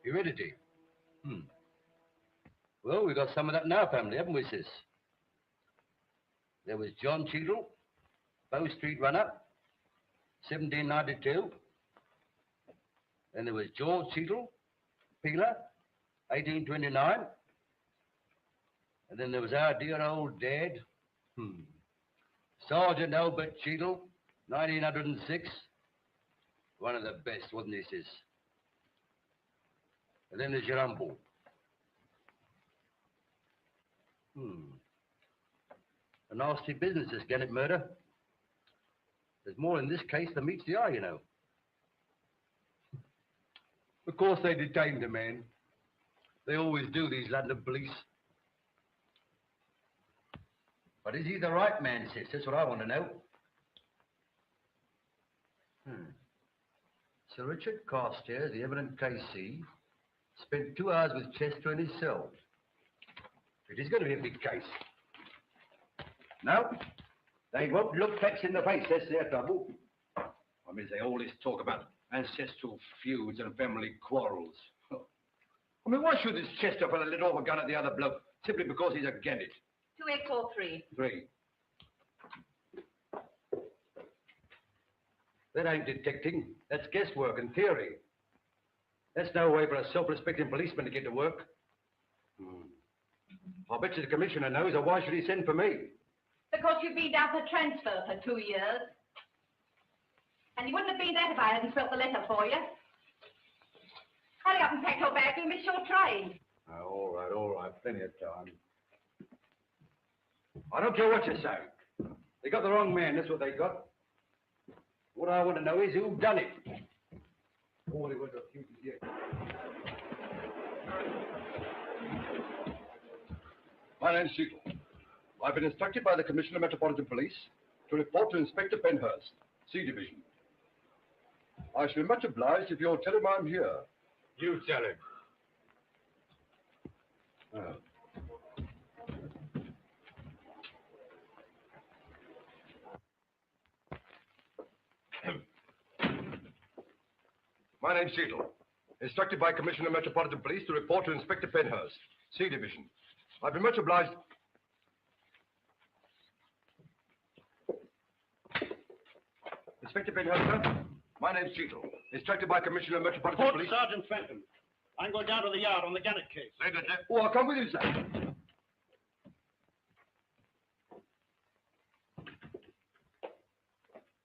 Heredity. Well, we've got some of that in our family, haven't we, sis? There was John Cheadle, Bow Street runner, 1792. Then there was George Cheadle, peeler, 1829. And then there was our dear old dad, Sergeant Albert Cheadle, 1906. One of the best, wasn't he, sis? And then there's your uncle. A nasty business, this Gannett murder. There's more in this case than meets the eye, you know. Of course they detained the man. They always do, these London police. But is he the right man, sis? That's what I want to know. Sir Richard Carstairs, the eminent KC, spent 2 hours with Chester in his cell. It is going to be a big case. No, they won't look facts in the face. That's their trouble. I mean, they always talk about ancestral feuds and family quarrels. I mean, why should this Chester fella let off a gun at the other bloke simply because he's a Gannett? 2X or 3? 3. That ain't detecting. That's guesswork and theory. That's no way for a self-respecting policeman to get to work. I bet you the commissioner knows, or why should he send for me? Because you've been down for transfer for 2 years. And you wouldn't have been that if I hadn't spelt the letter for you. Hurry up and pack your bag, you'll miss your train. Oh, all right, plenty of time. I don't care what you say. They got the wrong man, that's what they got. What I want to know is who done it. My name's Cheadle. I've been instructed by the Commissioner of Metropolitan Police to report to Inspector Penhurst, C Division. I shall be much obliged if you'll tell him I'm here. You tell him. Oh. My name's Cheadle. Instructed by Commissioner of Metropolitan Police to report to Inspector Penhurst, C Division. I've been much obliged. Inspector Penhurst, sir. My name's Cheadle. Instructed by Commissioner of Metropolitan Report Police. Sergeant Fenton. I'm going down to the yard on the Gannett case. Later, Jeff. Oh, I'll come with you, sir.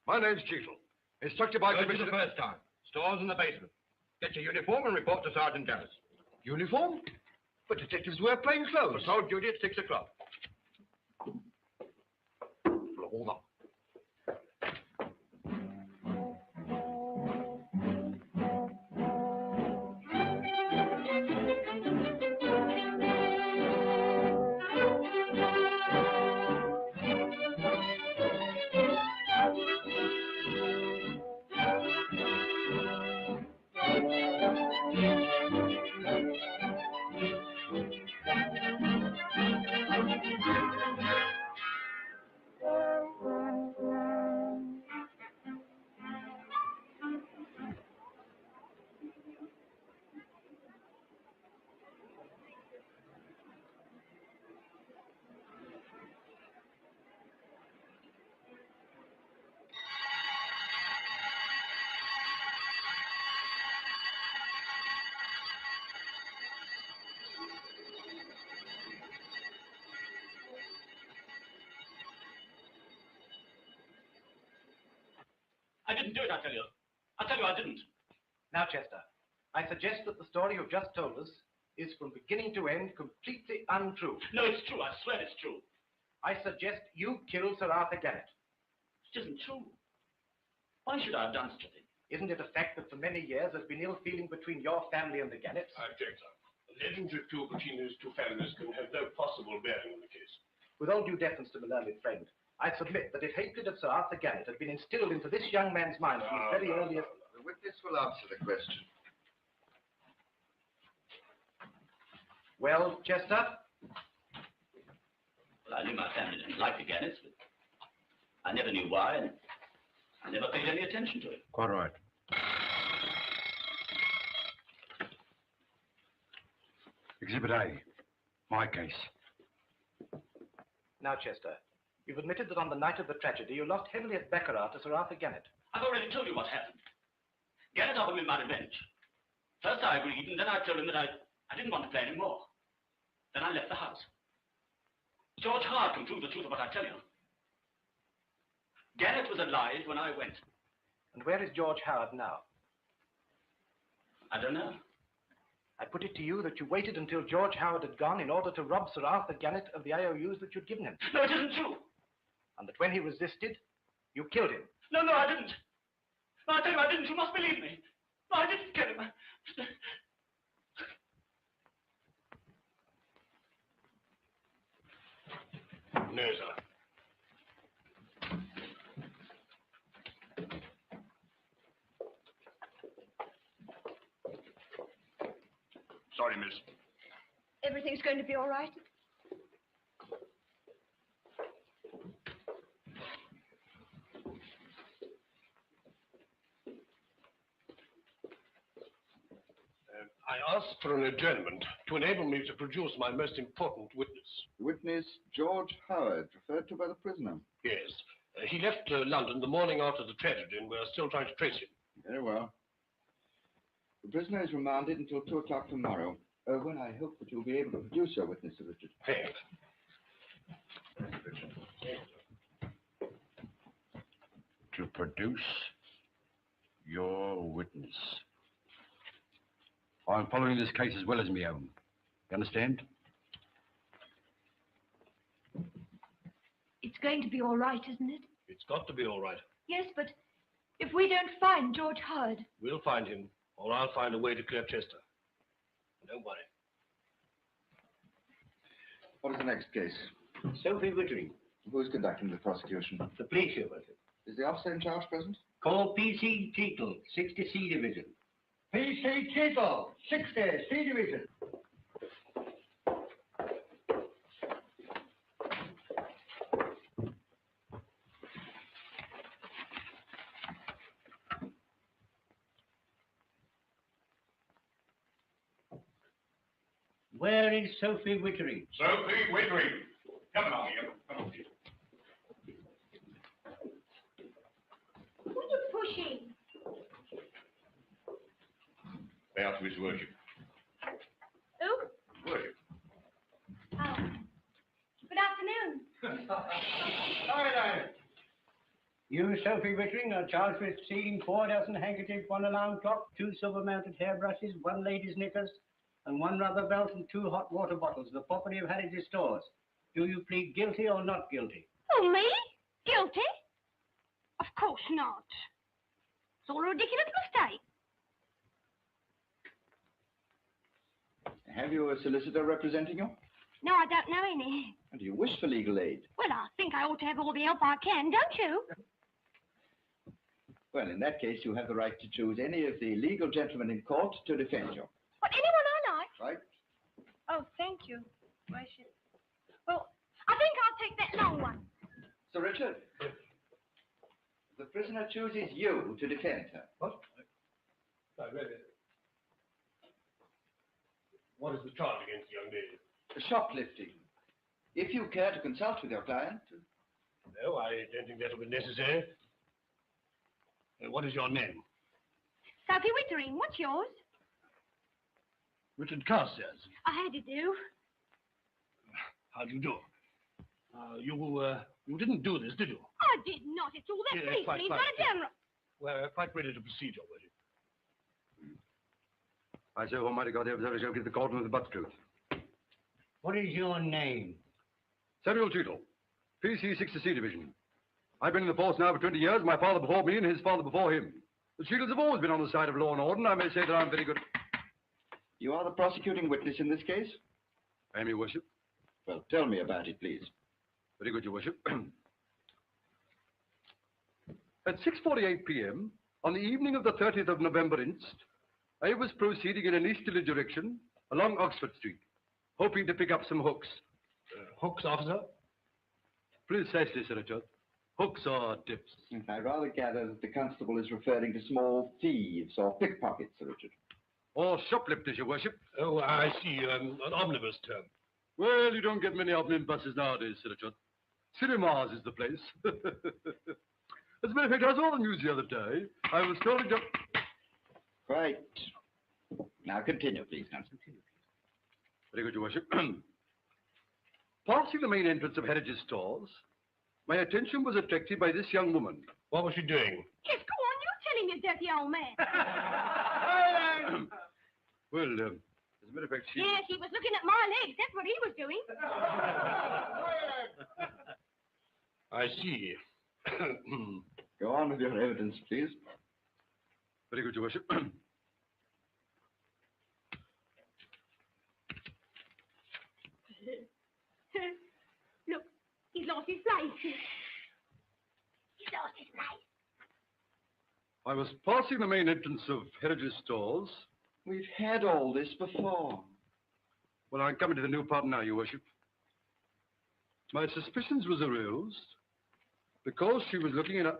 My name's Cheadle. Instructed by Go to Commissioner... the first time. Stores in the basement. Get your uniform and report to Sergeant Dallas. Uniform? But detectives wear plain clothes. Patrol duty at 6 o'clock. Hold on. I didn't do it, I tell you. I tell you I didn't. Now, Chester, I suggest that the story you've just told us is from beginning to end completely untrue. No, it's true. I swear it's true. I suggest you killed Sir Arthur Gannett. It isn't true. Why should I have done such a thing? Isn't it a fact that for many years there's been ill feeling between your family and the Gannets? I object, sir. The legends of two between those two families can have no possible bearing on the case. With all due deference to my learned friend, I submit that if hatred of Sir Arthur Gannett had been instilled into this young man's mind from his very earliest... The witness will answer the question. Well, Chester? Well, I knew my family didn't like the Gannets, but I never knew why, and I never paid any attention to it. Quite right. Exhibit A. My case. Now, Chester, you've admitted that on the night of the tragedy you lost heavily at baccarat to Sir Arthur Gannett. I've already told you what happened. Gannett offered me my revenge. First I agreed, and then I told him that I didn't want to play anymore. Then I left the house. George Howard can prove the truth of what I tell you. Gannett was alive when I went. And where is George Howard now? I don't know. I put it to you that you waited until George Howard had gone in order to rob Sir Arthur Gannett of the IOUs that you'd given him. No, it isn't true. And that when he resisted, you killed him. No, I didn't. No, I tell you I didn't. You must believe me. No, I didn't kill him. No, sir. Sorry, miss. Everything's going to be all right? I asked for an adjournment to enable me to produce my most important witness. Witness George Howard, referred to by the prisoner. Yes. He left London the morning after the tragedy, and we're still trying to trace him. Very well. The prisoner is remanded until 2 o'clock tomorrow, when I hope that you'll be able to produce your witness, Sir Richard. Thanks. To produce your witness. I'm following this case as well as my own. You understand? It's going to be all right, isn't it? It's got to be all right. Yes, but if we don't find George Howard... We'll find him or I'll find a way to clear Chester. Don't worry. What is the next case? Sophie Wittering. Who's conducting the prosecution? The police, Your Worship. Is the officer in charge present? Call P.C. Cheetle, 60C Division. P.C. Cheetle, 60C Division. Where is Sophie Wittering? Sophie Wittering. Come along here. Come on. Who are you pushing? They are to His Worship. Who? Worship. Oh. Good afternoon. You, Sophie Wittering, are charged with stealing 4 dozen handkerchiefs, 1 alarm clock, 2 silver-mounted hairbrushes, 1 lady's knickers, and 1 rubber belt and 2 hot water bottles, the property of Harridge's stores. Do you plead guilty or not guilty? Oh, me? Guilty? Of course not. It's all a ridiculous mistake. Have you a solicitor representing you? No, I don't know any. And do you wish for legal aid? Well, I think I ought to have all the help I can, don't you? Well, in that case, you have the right to choose any of the legal gentlemen in court to defend you. What, anyone I like? Right? Oh, thank you. Gracious. Well, I think I'll take that long one. Sir Richard, the prisoner chooses you to defend her. What? I read it. What is the charge against the young lady? Shoplifting. If you care to consult with your client. No, I don't think that'll be necessary. What is your name? Sophie Wittering, what's yours? Richard Carstairs. How do you do? How do you do? You didn't do this, did you? I did not. It's all that policeman. quite, He's quite. got it down. We're quite ready to proceed, Your Worship. I say, Almighty God, the observer shall give the court with the butt truth. What is your name? Samuel Cheetle, PC 60C Division. I've been in the force now for 20 years, my father before me and his father before him. The Cheetles have always been on the side of law and order, and I may say that I'm very good. You are the prosecuting witness in this case? I am, Your Worship. Well, tell me about it, please. Very good, Your Worship. At 6:48 p.m., on the evening of the 30th of November inst, I was proceeding in an easterly direction along Oxford Street, hoping to pick up some hooks. Hooks, officer? Precisely, Sir Richard. Hooks or tips. I rather gather that the constable is referring to small thieves or pickpockets, Sir Richard. Or shoplifters, Your Worship. Oh, I see. An omnibus term. Well, you don't get many omnibuses nowadays, Sir Richard. Cinemas is the place. As a matter of fact, I saw the news the other day. I was told to... Right. Now continue, please, Constable. Very good, Your Worship. Passing the main entrance of Harridge's stores, my attention was attracted by this young woman. What was she doing? Yes, go on. You tell him, you dirty old man. Well, as a matter of fact, she... Yes, he was looking at my legs. That's what he was doing. I see. Go on with your evidence, please. Very good, Your Worship. Look, he's lost his place. He's lost his place. I was passing the main entrance of Harridge's stores. We've had all this before. Well, I'm coming to the new part now, Your Worship. My suspicions was aroused because she was looking in a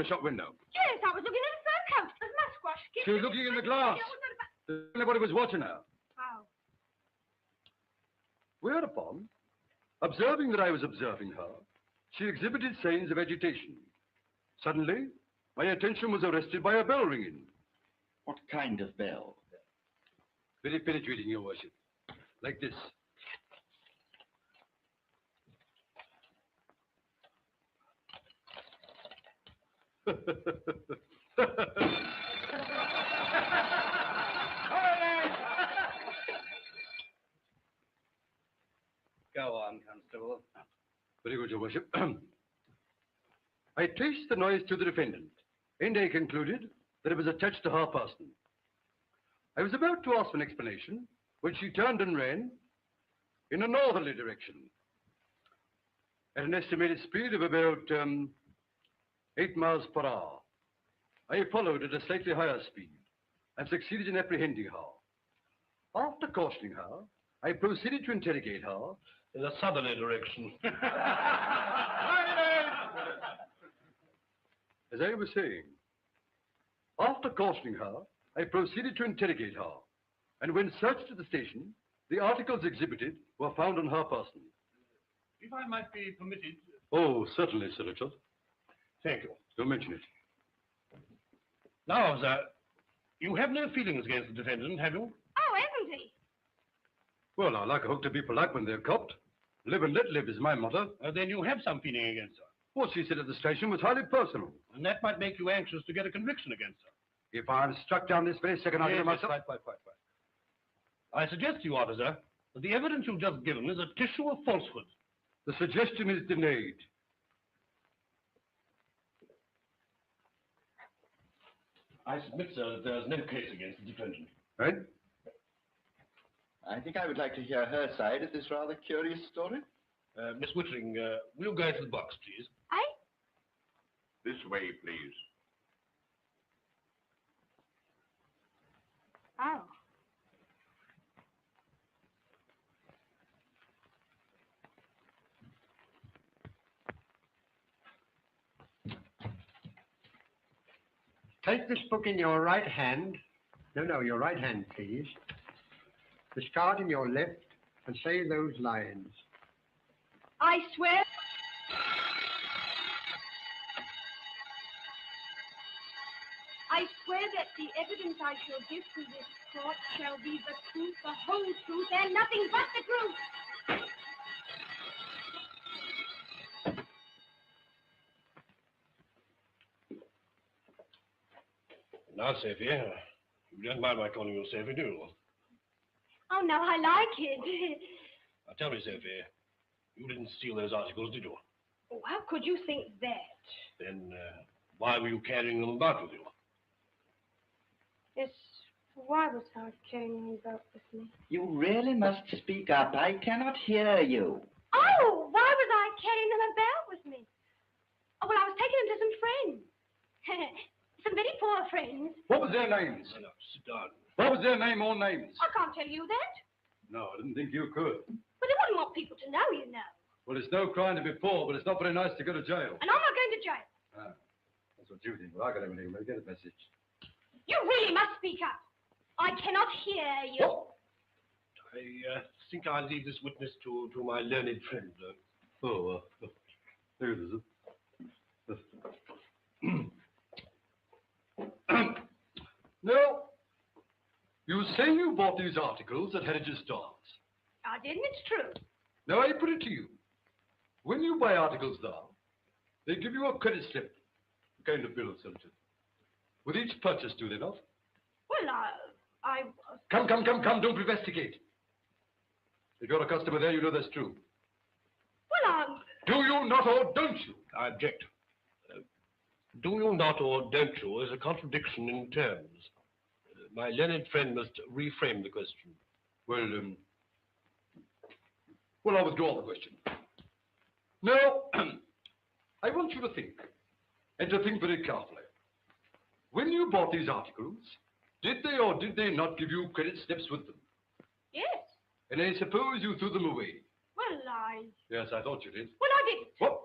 shop window. Yes, I was looking at a fur coat. A musquash. She was looking in the glass. Nobody was watching her. Oh. Whereupon, observing that I was observing her, she exhibited signs of agitation. Suddenly, my attention was arrested by a bell ringing. What kind of bell? Very penetrating, Your Worship. Like this. Go on, Constable. Very good, Your Worship. I traced the noise to the defendant, and I concluded that it was attached to her person. I was about to ask for an explanation when she turned and ran in a northerly direction at an estimated speed of about 8 miles per hour. I followed at a slightly higher speed and succeeded in apprehending her. After cautioning her, I proceeded to interrogate her In a southerly direction. As I was saying, after cautioning her, I proceeded to interrogate her, and when searched at the station, the articles exhibited were found on her person. If I might be permitted... Oh, certainly, Sir Richard. Thank you. Don't mention it. Now, sir, you have no feelings against the defendant, have you? Oh, hasn't he? Well, I like a hook to be polite when they're copped. Live and let live is my motto. Then you have some feeling against her. What she said at the station was highly personal. And that might make you anxious to get a conviction against her. If I'm struck down this very second, I'll Yes, give yes, myself... quite. I suggest to you, officer, that the evidence you've just given is a tissue of falsehood. The suggestion is denied. I submit, sir, that there is no case against the defendant. Right? I think I would like to hear her side of this rather curious story. Miss Whittering, will you go into the box, please? This way, please. Oh. Take this book in your right hand. No, your right hand, please. This card in your left, and say those lines. I swear. I swear that the evidence I shall give to this court shall be the truth, the whole truth, and nothing but the truth. Now, Sophie, you don't mind my calling you Sophie, do you? Oh, no, I like it. Now, tell me, Sophie, you didn't steal those articles, did you? Oh, how could you think that? Then, why were you carrying them about with you? Yes, why was I carrying them about with me? You really must speak up. I cannot hear you. Oh, why was I carrying them about with me? Oh, well, I was taking them to some friends. Some very poor friends. What was their names? No, sit down. What was their name or names? I can't tell you that. No, I didn't think you could. But I wouldn't want people to know, you know. Well, it's no crime to be poor, but it's not very nice to go to jail. And I'm not going to jail. Ah, that's what you think. Well, I got everything. We'll get a message. You really must speak up. I cannot hear you. What? I think I'll leave this witness to my learned friend. There it is. No. You say you bought these articles at Heritage Stores. I didn't, it's true. Now, I put it to you. When you buy articles there, they give you a credit slip, a kind of bill, something. With each purchase, do they not? Well, I... Come, don't investigate. If you're a customer there, you know that's true. Well, Do you not or don't you? I object. Do you not or don't you is a contradiction in terms. My learned friend must reframe the question. Well, I'll withdraw the question. Now, I want you to think, and to think very carefully. When you bought these articles, did they or did they not give you credit slips with them? Yes. And I suppose you threw them away. Well, I... Yes, I thought you did. Well, I didn't. What?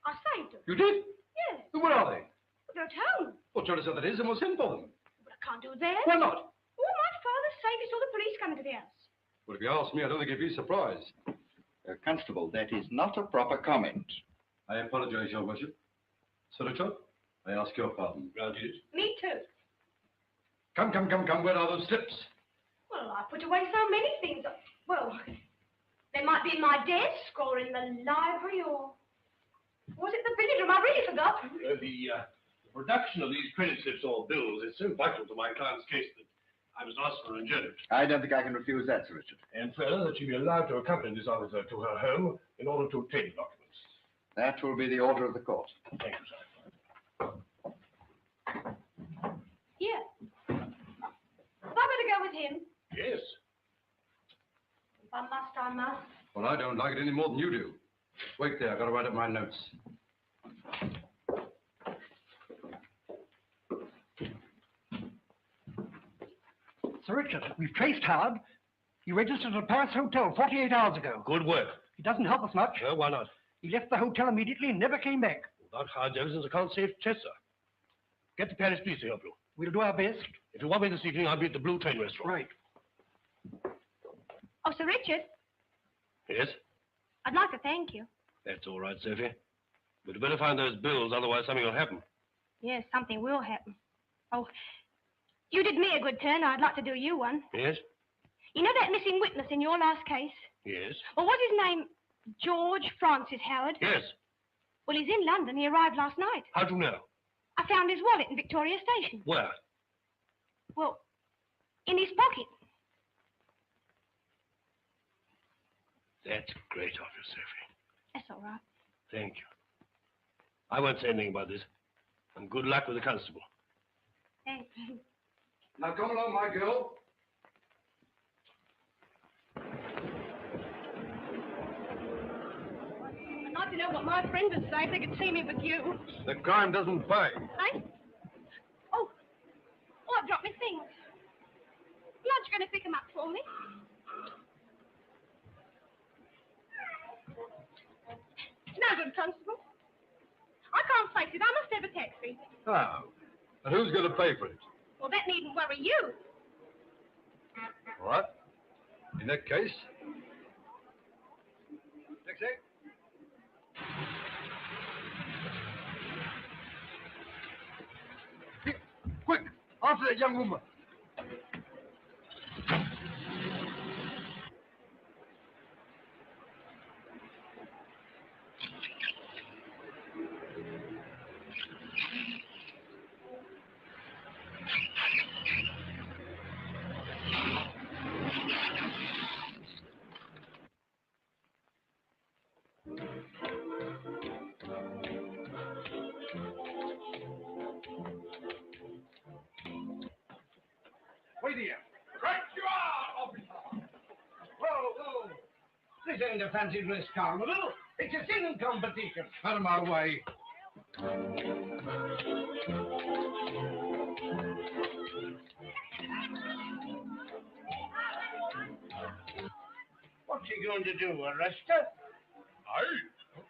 I saved them. You did? Yes. Where are they? They're at home. Well, tell us how that is and we'll send for them. But I can't do that. Why not? Oh, my father's safe. He saw the police coming to the house. Well, if you ask me, I don't think he'd be surprised. Constable, that is not a proper comment. I apologize, Your Worship. Sir Richard, I ask your pardon. Granted. Me too. Come. Where are those slips? Well, I put away so many things. Well, they might be in my desk or in the library or... Was it the billiard room? I really forgot. The production of these credit slips or bills is so vital to my client's case that I must ask for an adjournment. I don't think I can refuse that, Sir Richard. And further, that she be allowed to accompany this officer to her home in order to obtain the documents. That will be the order of the court. Thank you, sir. I must. Well, I don't like it any more than you do. Wait there, I've got to write up my notes. Sir Richard, we've traced Howard. He registered at a Paris hotel 48 hours ago. Good work. He doesn't help us much. No, why not? He left the hotel immediately and never came back. Without Hyde's evidence, I can't save Chester. Get the Paris police to help you. We'll do our best. If you want me this evening, I'll be at the Blue Train restaurant. Right. Oh, Sir Richard, Yes? I'd like to thank you. That's all right, Sophie. But you better find those bills, otherwise something will happen. Yes, something will happen. Oh, you did me a good turn. I'd like to do you one. Yes? You know that missing witness in your last case? Yes? Well, what's his name? George Francis Howard? Yes. Well, he's in London. He arrived last night. How'd you know? I found his wallet in Victoria Station. Where? Well, in his pocket. That's great of you, Sophie. That's all right. Thank you. I won't say anything about this. And good luck with the constable. Thanks. Now come along, my girl. I'd like to know what my friends would say if they could see me with you. The crime doesn't pay. Hey? Oh, I've dropped my things. Aren't you going to pick them up for me? No good, Constable. I can't face it. I must have a taxi. Ah. And who's going to pay for it? Well, that needn't worry you. All right. In that case... Taxi. Quick! After that young woman. Wait here. Right you are, officer! Whoa. This ain't a fancy dress carnival. It's a singing competition. Out of my way. What's he going to do, arrest her? Aye.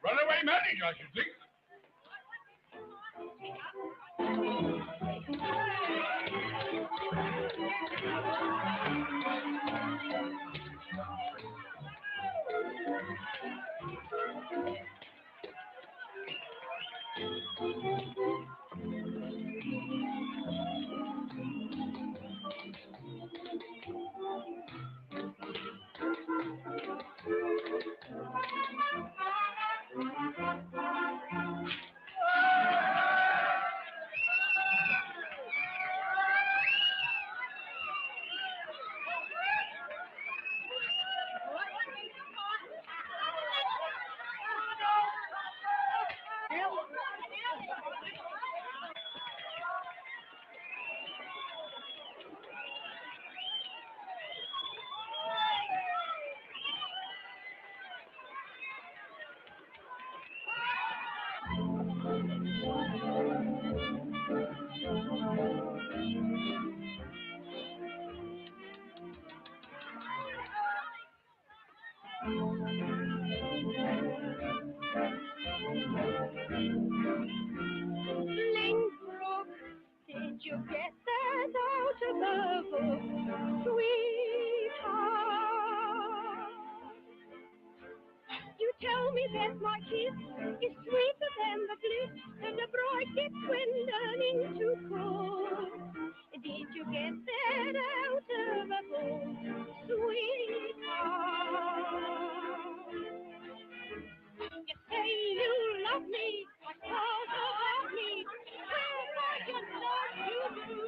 Runaway marriage, I should think. Lingbrook, did you get that out of the book, sweetheart? You tell me that my kiss is sweeter than the bliss that a bride gets when learning to cook. Did you get that out of the book, sweetheart? You say you love me, but talk about me. Well, I just love you do.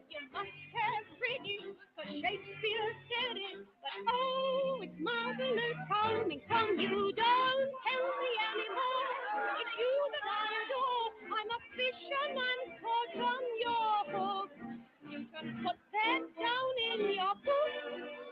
You must have read it, 'cause Shakespeare said it. But oh, it's marvelous, coming from you. Don't tell me anymore. It's you that I adore. I'm a fish and I'm caught on your hook. You can put that down in your book,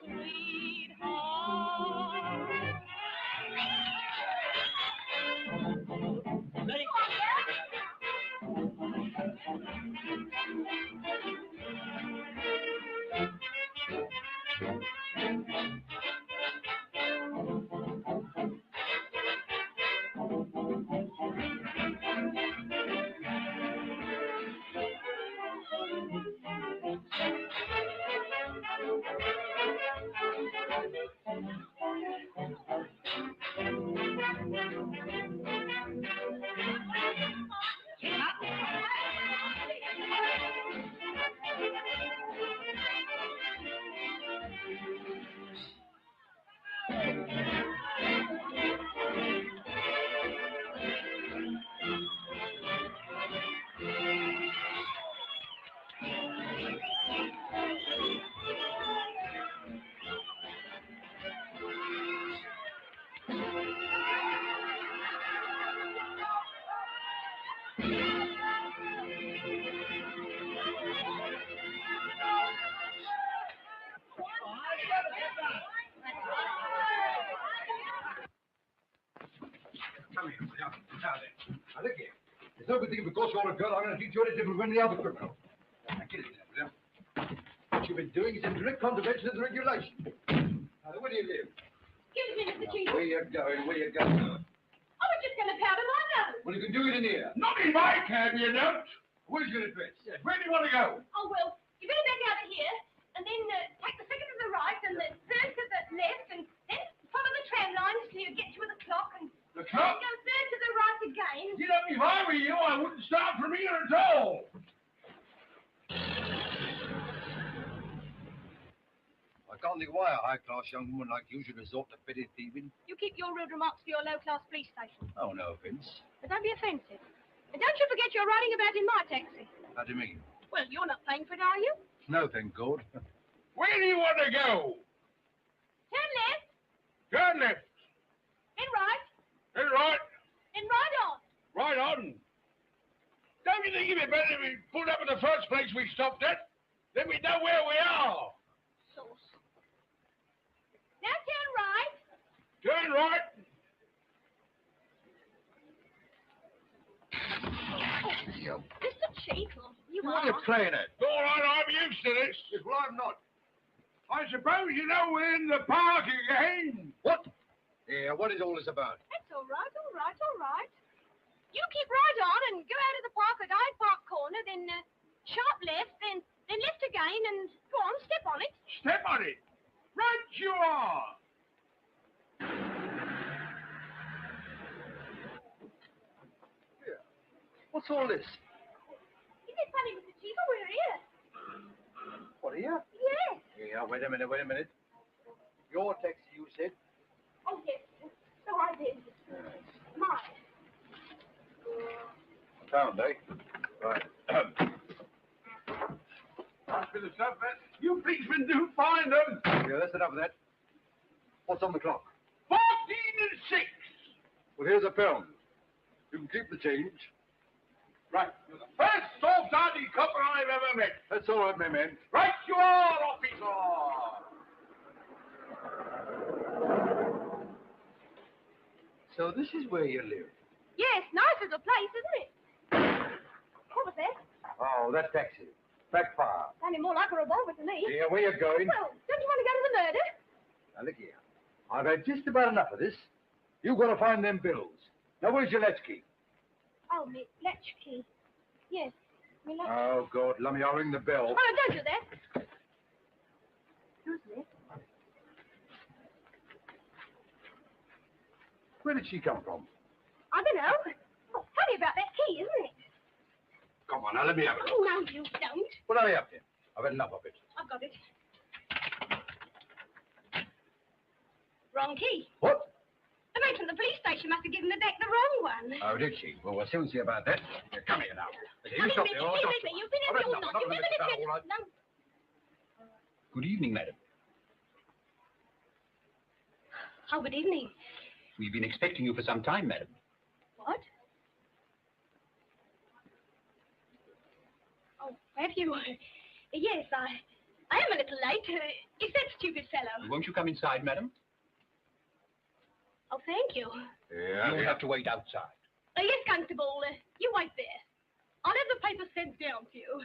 Come here. Now then. Now look here. It's no good thinking because you're a girl, I'm going to treat you any different from any other criminal. Now get it there, will you? What you've been doing is in direct contravention of the regulation. Now then, where do you live? Excuse me, Mr. Chief. Where you going? Where you going? I was just going to powder my nose. Well, you can do it in here. Not in my cab, you don't. Where's your address? Yes, where do you want to go? Oh, well, you better back out of here, and then take the second to the right, and the third to the left, and then follow the tram lines till you get to the clock, and The clock? go third to the right again. You know, if I were you, I wouldn't start from here at all. I can't think why a high-class young woman like you should resort to petty thieving. You keep your rude remarks for your low-class police station. Oh, no offence. But don't be offensive. And don't you forget you're riding about in my taxi. How do you mean? Well, you're not paying for it, are you? No, thank God. Where do you want to go? Turn left, Turn left. then right, Then right. then right on. Right on. Don't you think it'd be better if we pulled up at the first place we stopped at? Then we know where we are. Sauce. Now turn right. Turn right. Mr. Chief, you What are are. you playing at? All right, I'm used to this. Yes, well, I'm not. I suppose you know we're in the park again. What? Yeah, what is all this about? That's all right, all right, all right. You keep right on and go out of the park at Hyde Park Corner, then sharp left, then left again, and go on, step on it. Step on it. Right you are. What's all this? Isn't it funny, Mr. Chief? We're here. What are you? Yes. Yeah, wait a minute. Your taxi, you said? Oh, yes. So I did. Mine. Found, eh? Right. That's been the stuff that you policemen do find them. Yeah, that's enough of that. What's on the clock? 14 and 6. Well, here's a pound. You can keep the change. Right. You're the first soft-hearted copper I've ever met. That's all right, my man. Right you are, officer. So this is where you live? Yes, nice little place, isn't it? What was that? Oh, that taxi. Backfire. Sounded more like a revolver to me. Yeah, where you going? Well, don't you want to go to the murder? Now, look here. I've had just about enough of this. You've got to find them bills. Now, where's your latchkey? Oh, me latchkey. Yes, me latchkey. Oh, God, Lummy, I'll ring the bell. Oh, no, don't do that. Who's there? Where did she come from? I don't know. Oh, funny about that key, isn't it? Come on, now, let me have it. Oh, no, you don't. Well, hurry up, then. I've had enough of it. I've got it. Wrong key. What? The matron at the police station must have given the deck the wrong one. Oh, did she? Well, we'll soon see about that. Here, come here now. You Honey, stop Richie, there. Oh, please, stop. Richie, you've been I've had at your enough. knot. You've never All lived right. No. Good evening, madam. Oh, good evening. We've been expecting you for some time, madam. What? Oh, have you? Yes, I am a little late. It's that stupid fellow. Won't you come inside, madam? Oh, thank you. Yeah, You'll have to wait outside. Yes, Constable, you wait there. I'll have the paper sent down to you.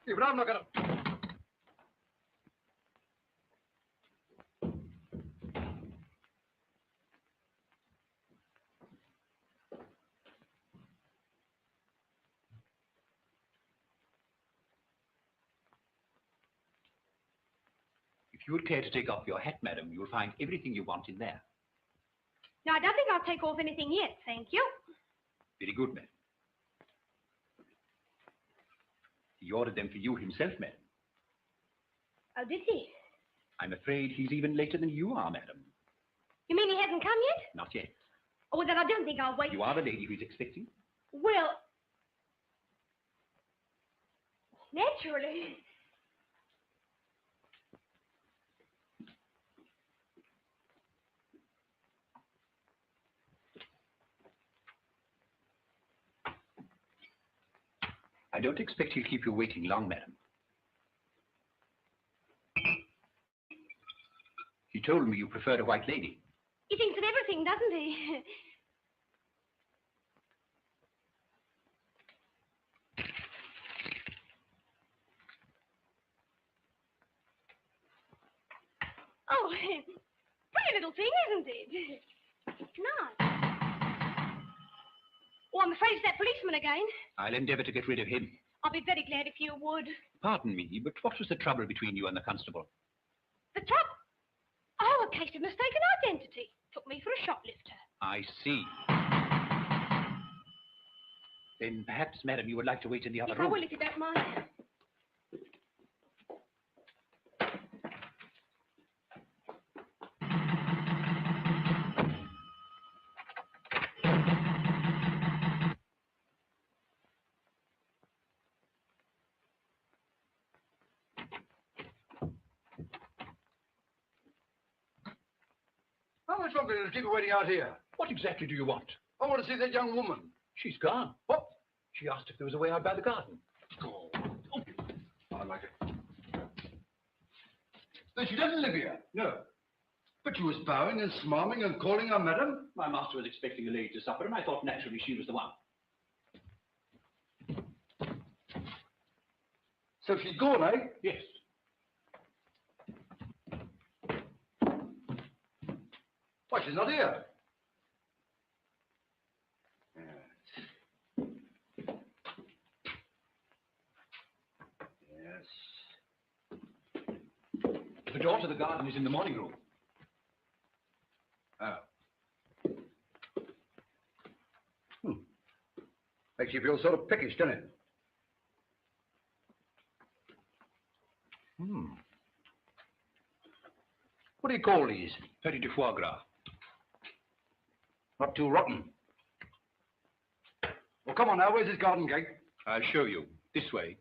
Yeah, but I'm not going to... If you would care to take off your hat, madam, you will find everything you want in there. No, I don't think I'll take off anything yet, thank you. Very good, madam. He ordered them for you himself, madam. Oh, did he? I'm afraid he's even later than you are, madam. You mean he hasn't come yet? Not yet. Oh, well, then I don't think I'll wait. You are the lady who's expecting? Well, naturally. I don't expect he'll keep you waiting long, madam. He told me you preferred a white lady. He thinks of everything, doesn't he? Oh, pretty little thing, isn't it? Nice. Oh, I'm afraid it's that policeman again. I'll endeavor to get rid of him. I'll be very glad if you would. Pardon me, but what was the trouble between you and the constable? The trouble? Oh, a case of mistaken identity. Took me for a shoplifter. I see. Then perhaps, madam, you would like to wait in the other Yes, I room. will, if you don't mind. How much longer will you keep her waiting out here? What exactly do you want? I want to see that young woman. She's gone. What? She asked if there was a way out by the garden. Oh. I like it. Then she doesn't live here? No. But you was bowing and smarming and calling her madam? My master was expecting a lady to supper, and I thought naturally she was the one. So she's gone, eh? Yes. Why, she's not here. Yes. The door to the garden is in the morning room. Oh. Makes you feel sort of peckish, doesn't it? What do you call these? Petit de foie gras. Not too rotten. Well, come on now, where's this garden gate? I'll show you. This way.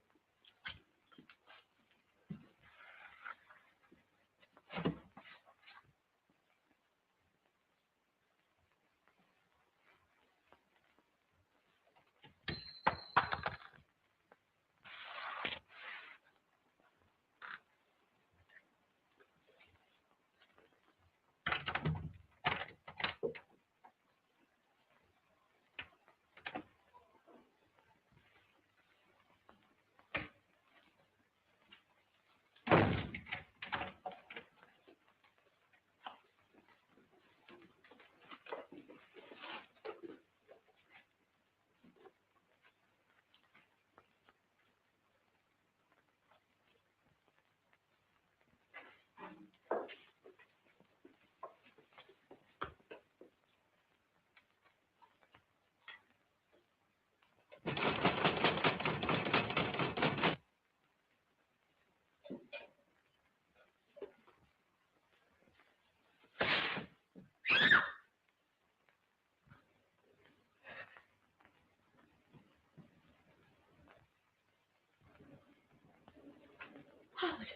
Howard.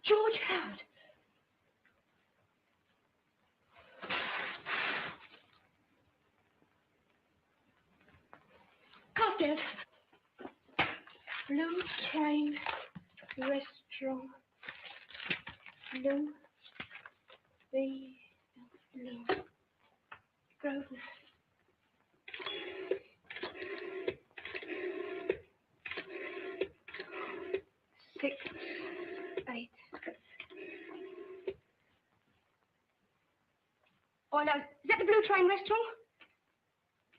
George Howard. Carstairs. Blue Train Restaurant. Blue. Blue. Grosvenor. 6, 8. Oh, no, is that the Blue Train restaurant?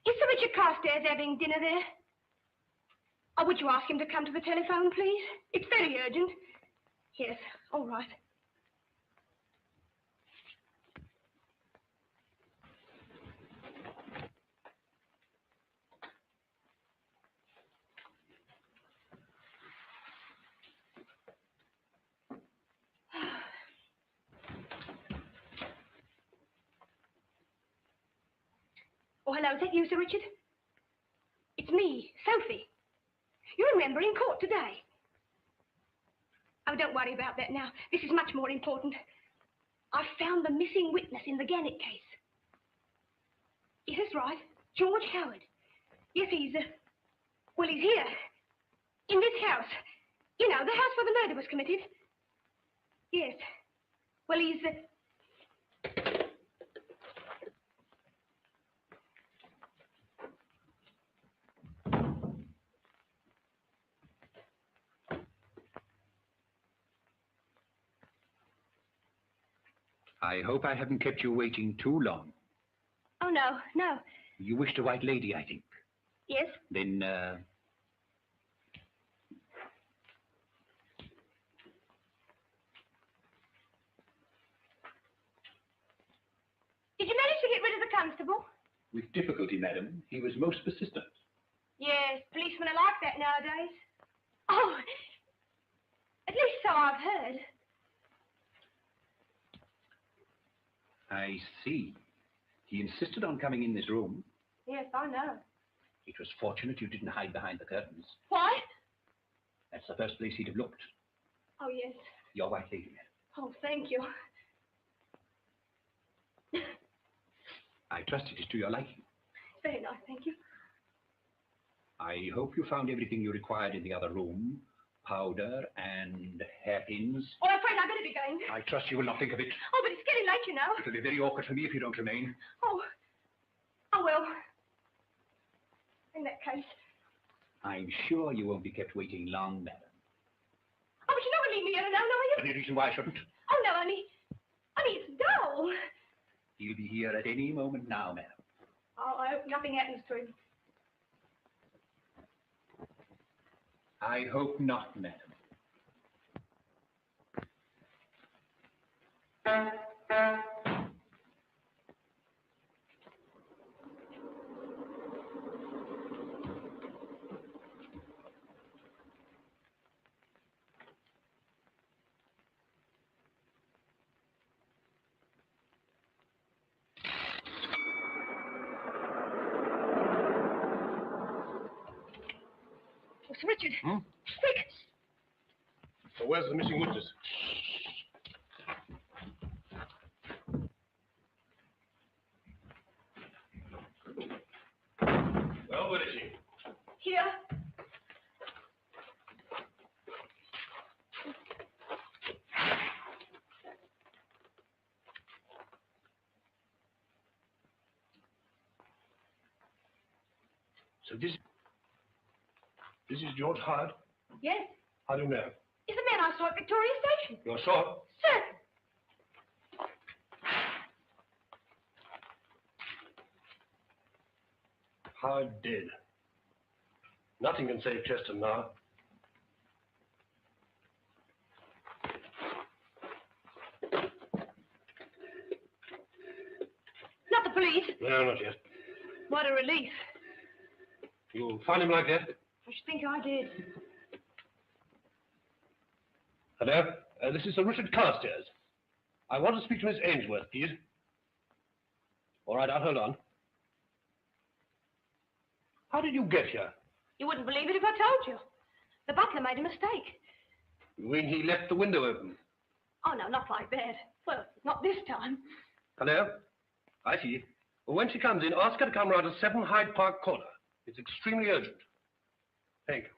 Is Sir Richard Carstairs having dinner there? Oh, would you ask him to come to the telephone, please? It's very urgent. Yes, all right. Oh, hello, is that you, Sir Richard? It's me, Sophie. You remember in court today. Oh, don't worry about that now. This is much more important. I've found the missing witness in the Gannett case. Yes, that's right. George Howard. Yes, he's here. In this house. You know, the house where the murder was committed. Yes. Well, he's... I hope I haven't kept you waiting too long. Oh, no, no. You wished a white lady, I think. Yes? Then, Did you manage to get rid of the constable? with difficulty, madam. He was most persistent. Yes, policemen are like that nowadays. Oh, at least so I've heard. I see. He insisted on coming in this room. Yes, I know. It was fortunate you didn't hide behind the curtains. Why? That's the first place he'd have looked. Oh, yes. Your white lady, madam. Oh, thank you. I trust it is to your liking. Very nice, thank you. I hope you found everything you required in the other room. Powder and hairpins. Oh, I'm afraid I'd better be going. I trust you will not think of it. Oh, but it's getting late, you know. It'll be very awkward for me if you don't remain. Oh, well. In that case. I'm sure you won't be kept waiting long, madam. Oh, but you're not going to leave me here alone, are you? Any reason why I shouldn't? Oh, no, only it's dull. He'll be here at any moment now, madam. Oh, I hope nothing happens to him. I hope not, madam. Oh, Sir Richard. Hmm? Quick. So where's the missing witness? Well, where is she? Here. So this is George Hyde? Yes. How do you know? It's the man I saw at Victoria Station. You saw? Sir. Hyde dead. Nothing can save Chester now. Not the police. No, not yet. What a relief. You'll find him like that? I should think I did. Hello? This is Sir Richard Carstairs. I want to speak to Miss Ainsworth, please. All right, I'll hold on. How did you get here? You wouldn't believe it if I told you. The butler made a mistake. You mean he left the window open? Oh, no, not like that. Well, not this time. Hello? I see. Well, when she comes in, ask her to come round to 7 Hyde Park Corner. It's extremely urgent. Thank you.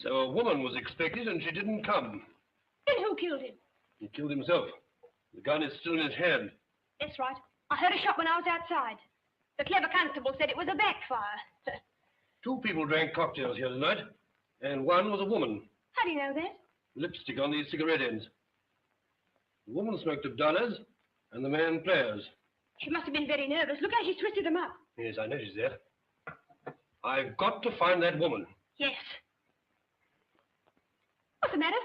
So a woman was expected and she didn't come. Then who killed him? He killed himself. The gun is still in his hand. That's right. I heard a shot when I was outside. The clever constable said it was a backfire. 2 people drank cocktails here tonight, and one was a woman. How do you know that? Lipstick on these cigarette ends. The woman smoked Abdallahs, and the man Players. She must have been very nervous. Look how she twisted them up. Yes, I noticed that. I've got to find that woman. Yes. What's the matter?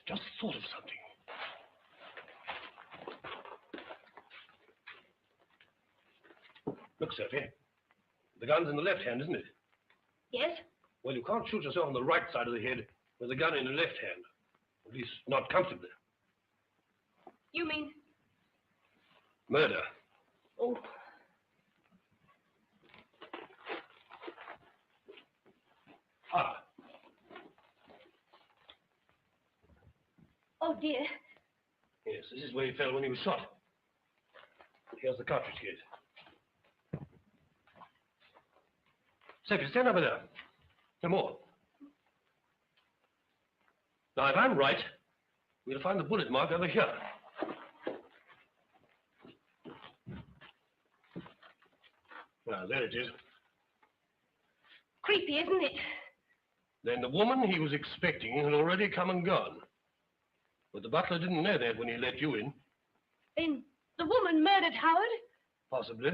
Just thought of something. Look, Sophie. The gun's in the left hand, isn't it? Yes? Well, you can't shoot yourself on the right side of the head with the gun in the left hand. At least, not comfortably. You mean? Murder. Oh. Ah. Oh, dear. Yes, this is where he fell when he was shot. Here's the cartridge case. Sophie, stand over there. No more. Now, if I'm right, we'll find the bullet mark over here. Now, there it is. Creepy, isn't it? Then the woman he was expecting had already come and gone. But the butler didn't know that when he let you in. Then the woman murdered Howard? Possibly.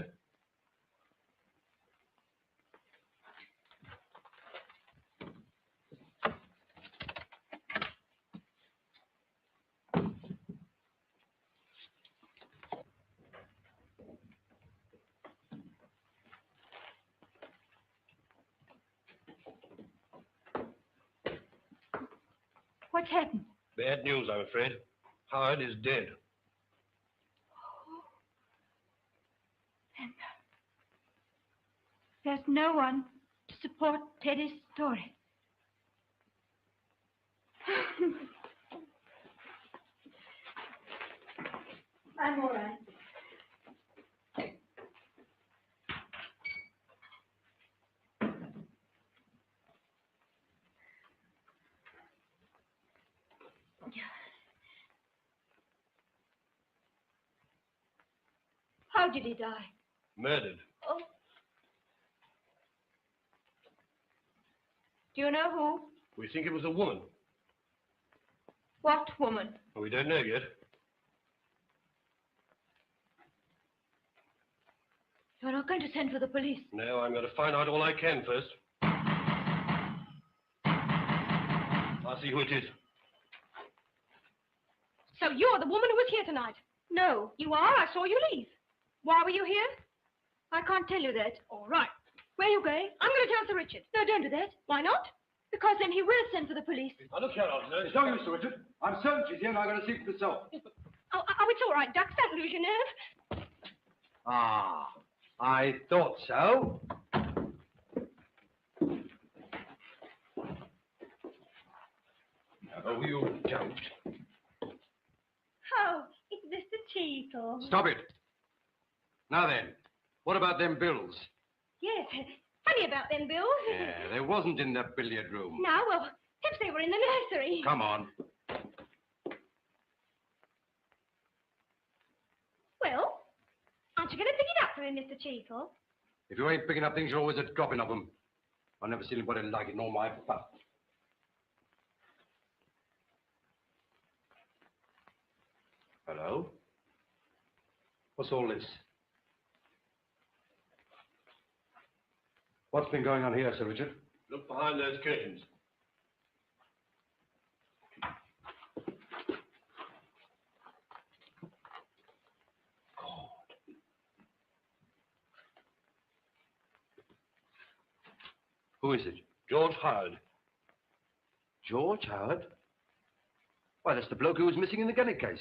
What's happened? Bad news, I'm afraid. Howard is dead. And there's no one to support Teddy's story. I'm all right. How did he die? Murdered. Oh. Do you know who? We think it was a woman. What woman? We don't know yet. You're not going to send for the police? No, I'm going to find out all I can first. I'll see who it is. So you're the woman who was here tonight? No. You are? I saw you leave. Why were you here? I can't tell you that. All right. Where are you going? I'm going to tell Sir Richard. No, don't do that. Why not? Because then he will send for the police. Now, look here, officer. It's no use, Sir Richard. I'm certain she's here and I'm going to see for myself. Oh, it's all right, Ducks. Don't lose your nerve. Ah, I thought so. No, you don't. Oh, it's Mr. Cheadle. Stop it. Now then, what about them bills? Yes. Funny about them bills. Yeah, they wasn't in the billiard room. No, well, perhaps they were in the nursery. Come on. Well, aren't you going to pick it up for him, Mr. Cheadle? If you ain't picking up things, you're always a dropping of them. I've never seen anybody like it in all my fuss. Hello? What's all this? What's been going on here, Sir Richard? Look behind those curtains. Who is it? George Howard. George Howard? Why, that's the bloke who was missing in the gunning case.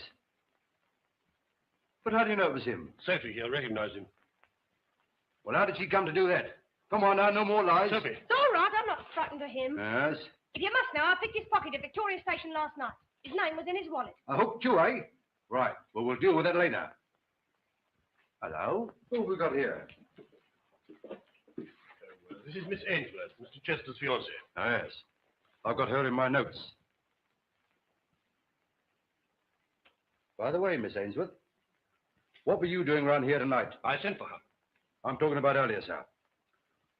But how do you know it was him? Sophie here recognized him. Well, how did she come to do that? Come on now, no more lies. Sophie. It's all right. I'm not frightened of him. Yes? If you must know, I picked his pocket at Victoria Station last night. His name was in his wallet. I hooked you, eh? Right. Well, we'll deal with that later. Hello? Who have we got here? This is Miss Ainsworth, Mr. Chester's fiancée. Oh, yes. I've got her in my notes. By the way, Miss Ainsworth, what were you doing around here tonight? I sent for her. I'm talking about earlier, sir.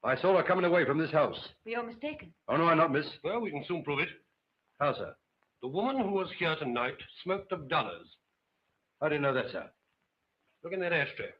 I saw her coming away from this house. You're mistaken. Oh, no, I'm not, miss. Well, we can soon prove it. How, sir? The woman who was here tonight smoked $1. How do you know that, sir? Look in that ashtray.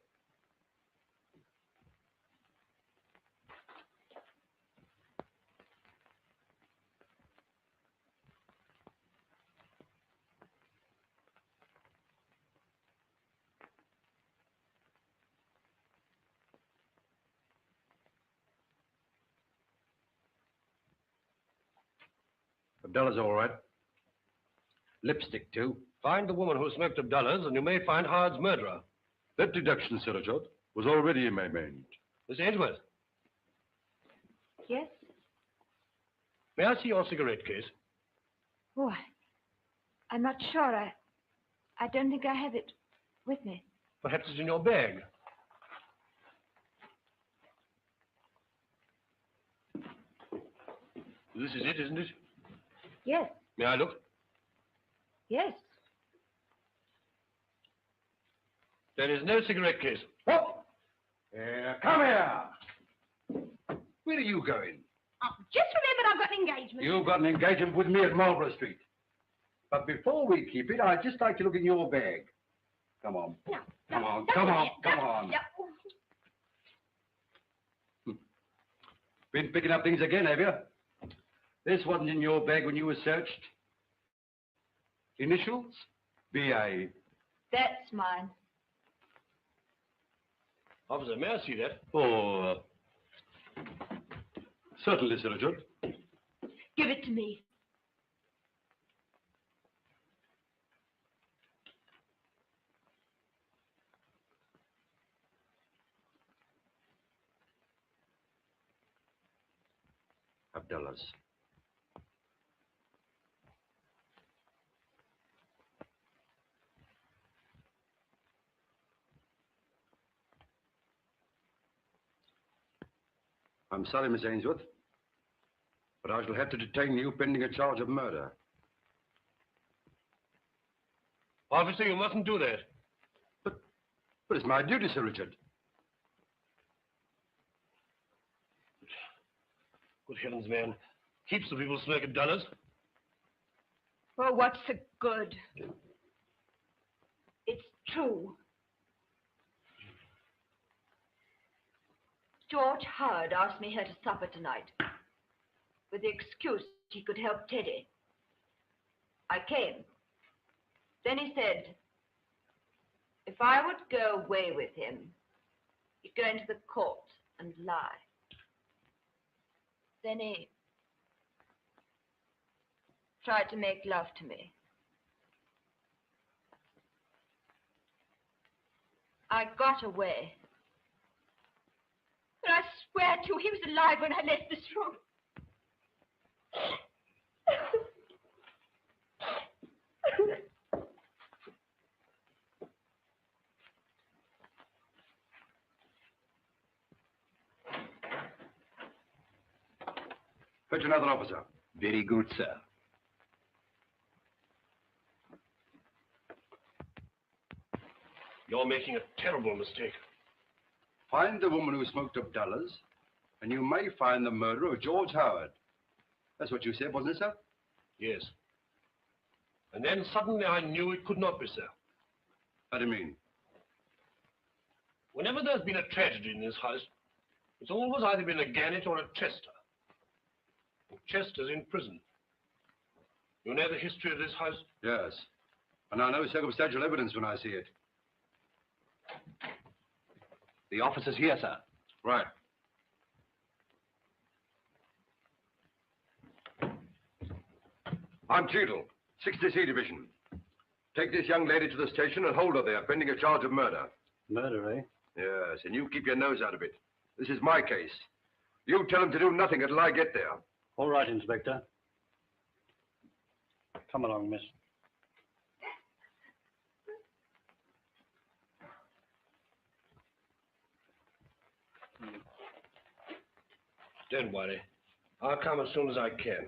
$1 all right. Lipstick, too. Find the woman who smoked $1, and you may find Hyde's murderer. That deduction, Sir Richard, was already in my mind. Miss Ainsworth, Yes? may I see your cigarette case? Oh, I'm not sure. I don't think I have it with me. Perhaps it's in your bag. This is it, isn't it? Yes, May I look? yes. There is no cigarette case. What? Come here. Where are you going? Just remembered I've got an engagement. You've got an engagement with me at Marlborough Street. But before we keep it, I'd just like to look in your bag. Come on. No, Come on, don't come do on, that. come No, on. no. Been picking up things again, have you? This wasn't in your bag when you were searched. Initials? B.A. That's mine. Officer, may I see that? Oh, certainly, Sir Richard. Give it to me. $1. I'm sorry, Miss Ainsworth, but I shall have to detain you pending a charge of murder. Officer, you mustn't do that. But it's my duty, Sir Richard. Good heavens, man. Heaps of people smoke $1. Well, what's the good? It's true. George Howard asked me here to supper tonight, with the excuse he could help Teddy. I came. Then he said, if I would go away with him, he'd go into the court and lie. Then he tried to make love to me. I got away. But I swear to you, he was alive when I left this room. Fetch another officer. Very good, sir. You're making a terrible mistake. Find the woman who smoked $1, and you may find the murderer of George Howard. That's what you said, wasn't it, sir? Yes. And then suddenly I knew it could not be so. How do you mean? Whenever there's been a tragedy in this house, it's always either been a Gannett or a Chester. And Chester's in prison. You know the history of this house? Yes. And I know circumstantial evidence when I see it. The officer's here, sir. Right. I'm Cheadle, 60C Division. Take this young lady to the station and hold her there, pending a charge of murder. Murder, eh? Yes, and you keep your nose out of it. This is my case. You tell him to do nothing until I get there. All right, Inspector. Come along, miss. Don't worry. I'll come as soon as I can.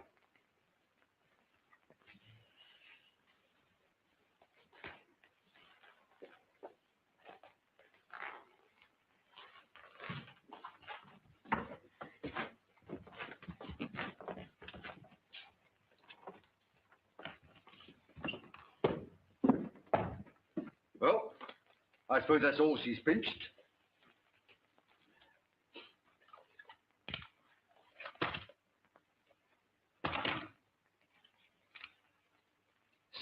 I suppose that's all she's pinched.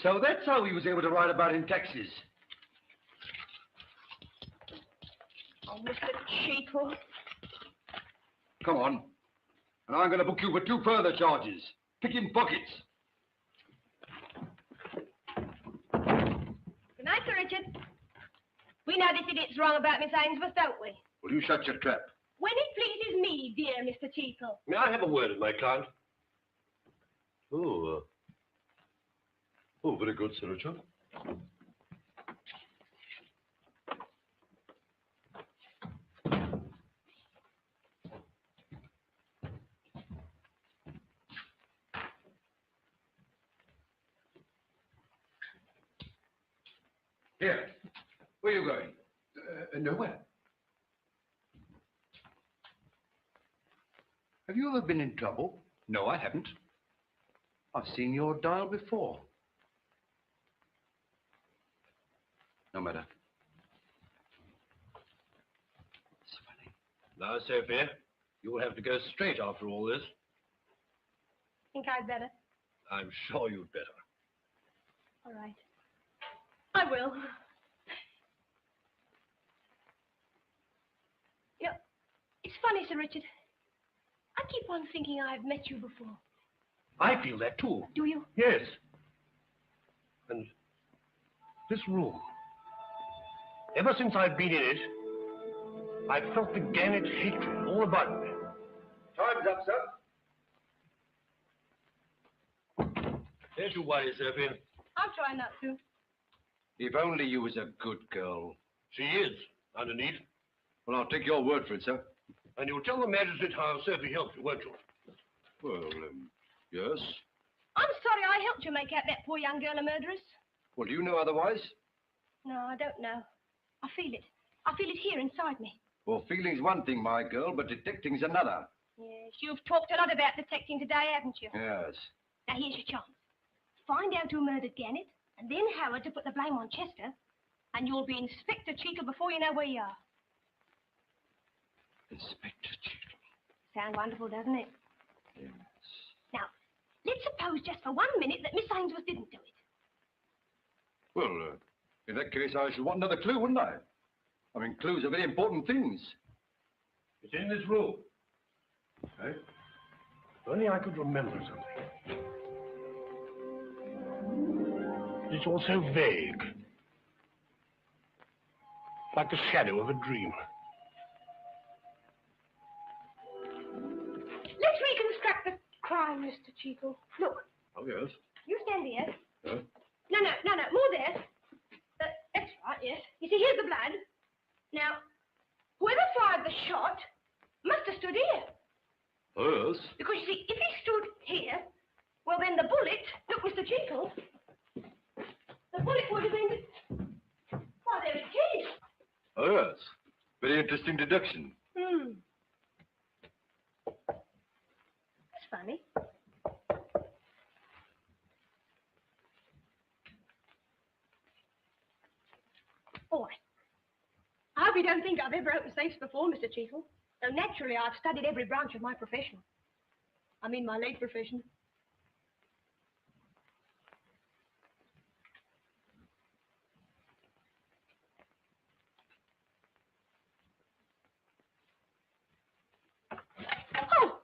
So that's how he was able to write about in Texas. Oh, Mr. Cheekle. Come on. And I'm going to book you for 2 further charges. Picking pockets. Good night, Sir Richard. We know this idiot's wrong about Miss Ainsworth, don't we? Will you shut your trap? When it pleases me, dear Mr. Cheekle. May I have a word with my client? Oh, very good, Sir Richard. Here. Where are you going? Nowhere. Have you ever been in trouble? No, I haven't. I've seen your dial before. No matter. It's funny. Now, Sophia, you'll have to go straight after all this. Think I'd better? I'm sure you'd better. All right. I will. You know, it's funny, Sir Richard. I keep on thinking I've met you before. I feel that too. Do you? Yes. And this room, ever since I've been in it, I've felt the Gannett hatred all about me. Time's up, sir. Don't you worry, Sophia. I'll try not to. If only you was a good girl. She is, underneath. Well, I'll take your word for it, sir. And you'll tell the magistrate how Sophie helped you, won't you? Well, yes. I'm sorry I helped you make out that poor young girl a murderess. Well, do you know otherwise? No, I don't know. I feel it. I feel it here inside me. Well, feeling's one thing, my girl, but detecting's another. Yes, you've talked a lot about detecting today, haven't you? Yes. Now, here's your chance. Find out who murdered Gannett, and then Howard to put the blame on Chester, and you'll be Inspector Cheekle before you know where you are. Inspector Cheekle. Sound wonderful, doesn't it? Yes. Now, let's suppose just for 1 minute that Miss Ainsworth didn't do it. Well, in that case, I should want another clue, wouldn't I? I mean, clues are very important things. It's in this room. Eh? If only I could remember something. It's all so vague. Like the shadow of a dream. Let's reconstruct the crime, Mr. Cheekle. Look, Oh, yes. you stand here. Huh? No, more there. That's right, yes. You see, here's the blood. Now, whoever fired the shot must have stood here. Oh, yes. Because, you see, if he stood here, well, then the bullet, look, Mr. Cheekle, the bullet would have been... Why, there it is. Oh, yes. Very interesting deduction. That's funny. All right. I hope you don't think I've ever opened safes before, Mr. Cheekle. Though naturally, I've studied every branch of my profession. I mean, my late profession. Oh!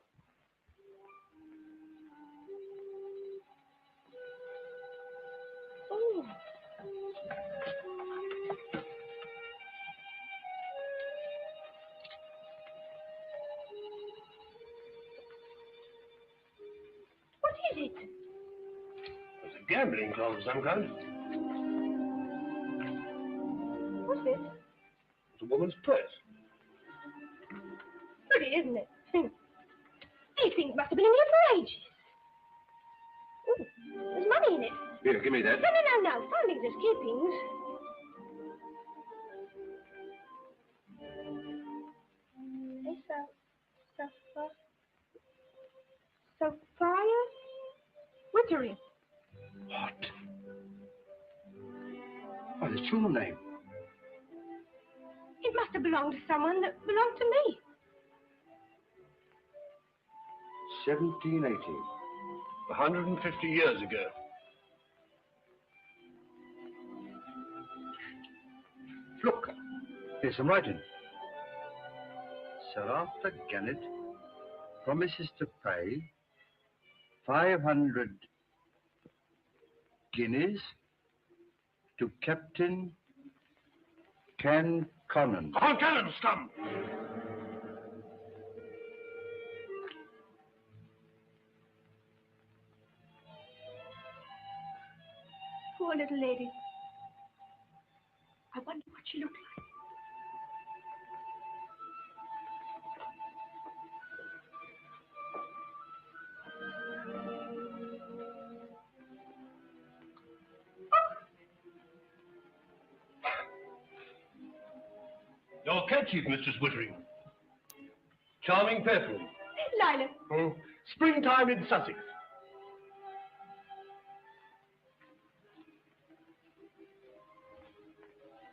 Oh. What is it? It's a gambling club of some kind. What's this? It's a woman's purse. Pretty, isn't it? These things must have been in here for ages. Ooh, there's money in it. Here, give me that. No. Findings are skippings. Sophia Wittery. What? Why, that's your name. It must have belonged to someone that belonged to me. 1780. 150 years ago. Look, here's some writing. Sir Arthur Gannett promises to pay 500 guineas to Captain Cannon. Cannon, scum! Poor little lady. I wonder what she looked like. Your kerchief, Mistress Wittering. Charming perfume. Lilac. Springtime in Sussex.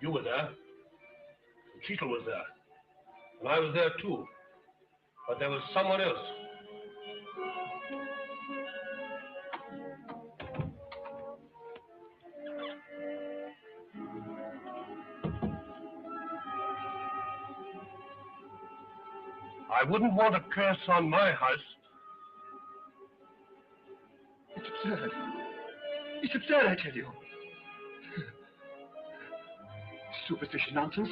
You were there. And Cheetle was there. And I was there too. But there was someone else. I wouldn't want a curse on my house. It's absurd. It's absurd, I tell you. Superstitious nonsense.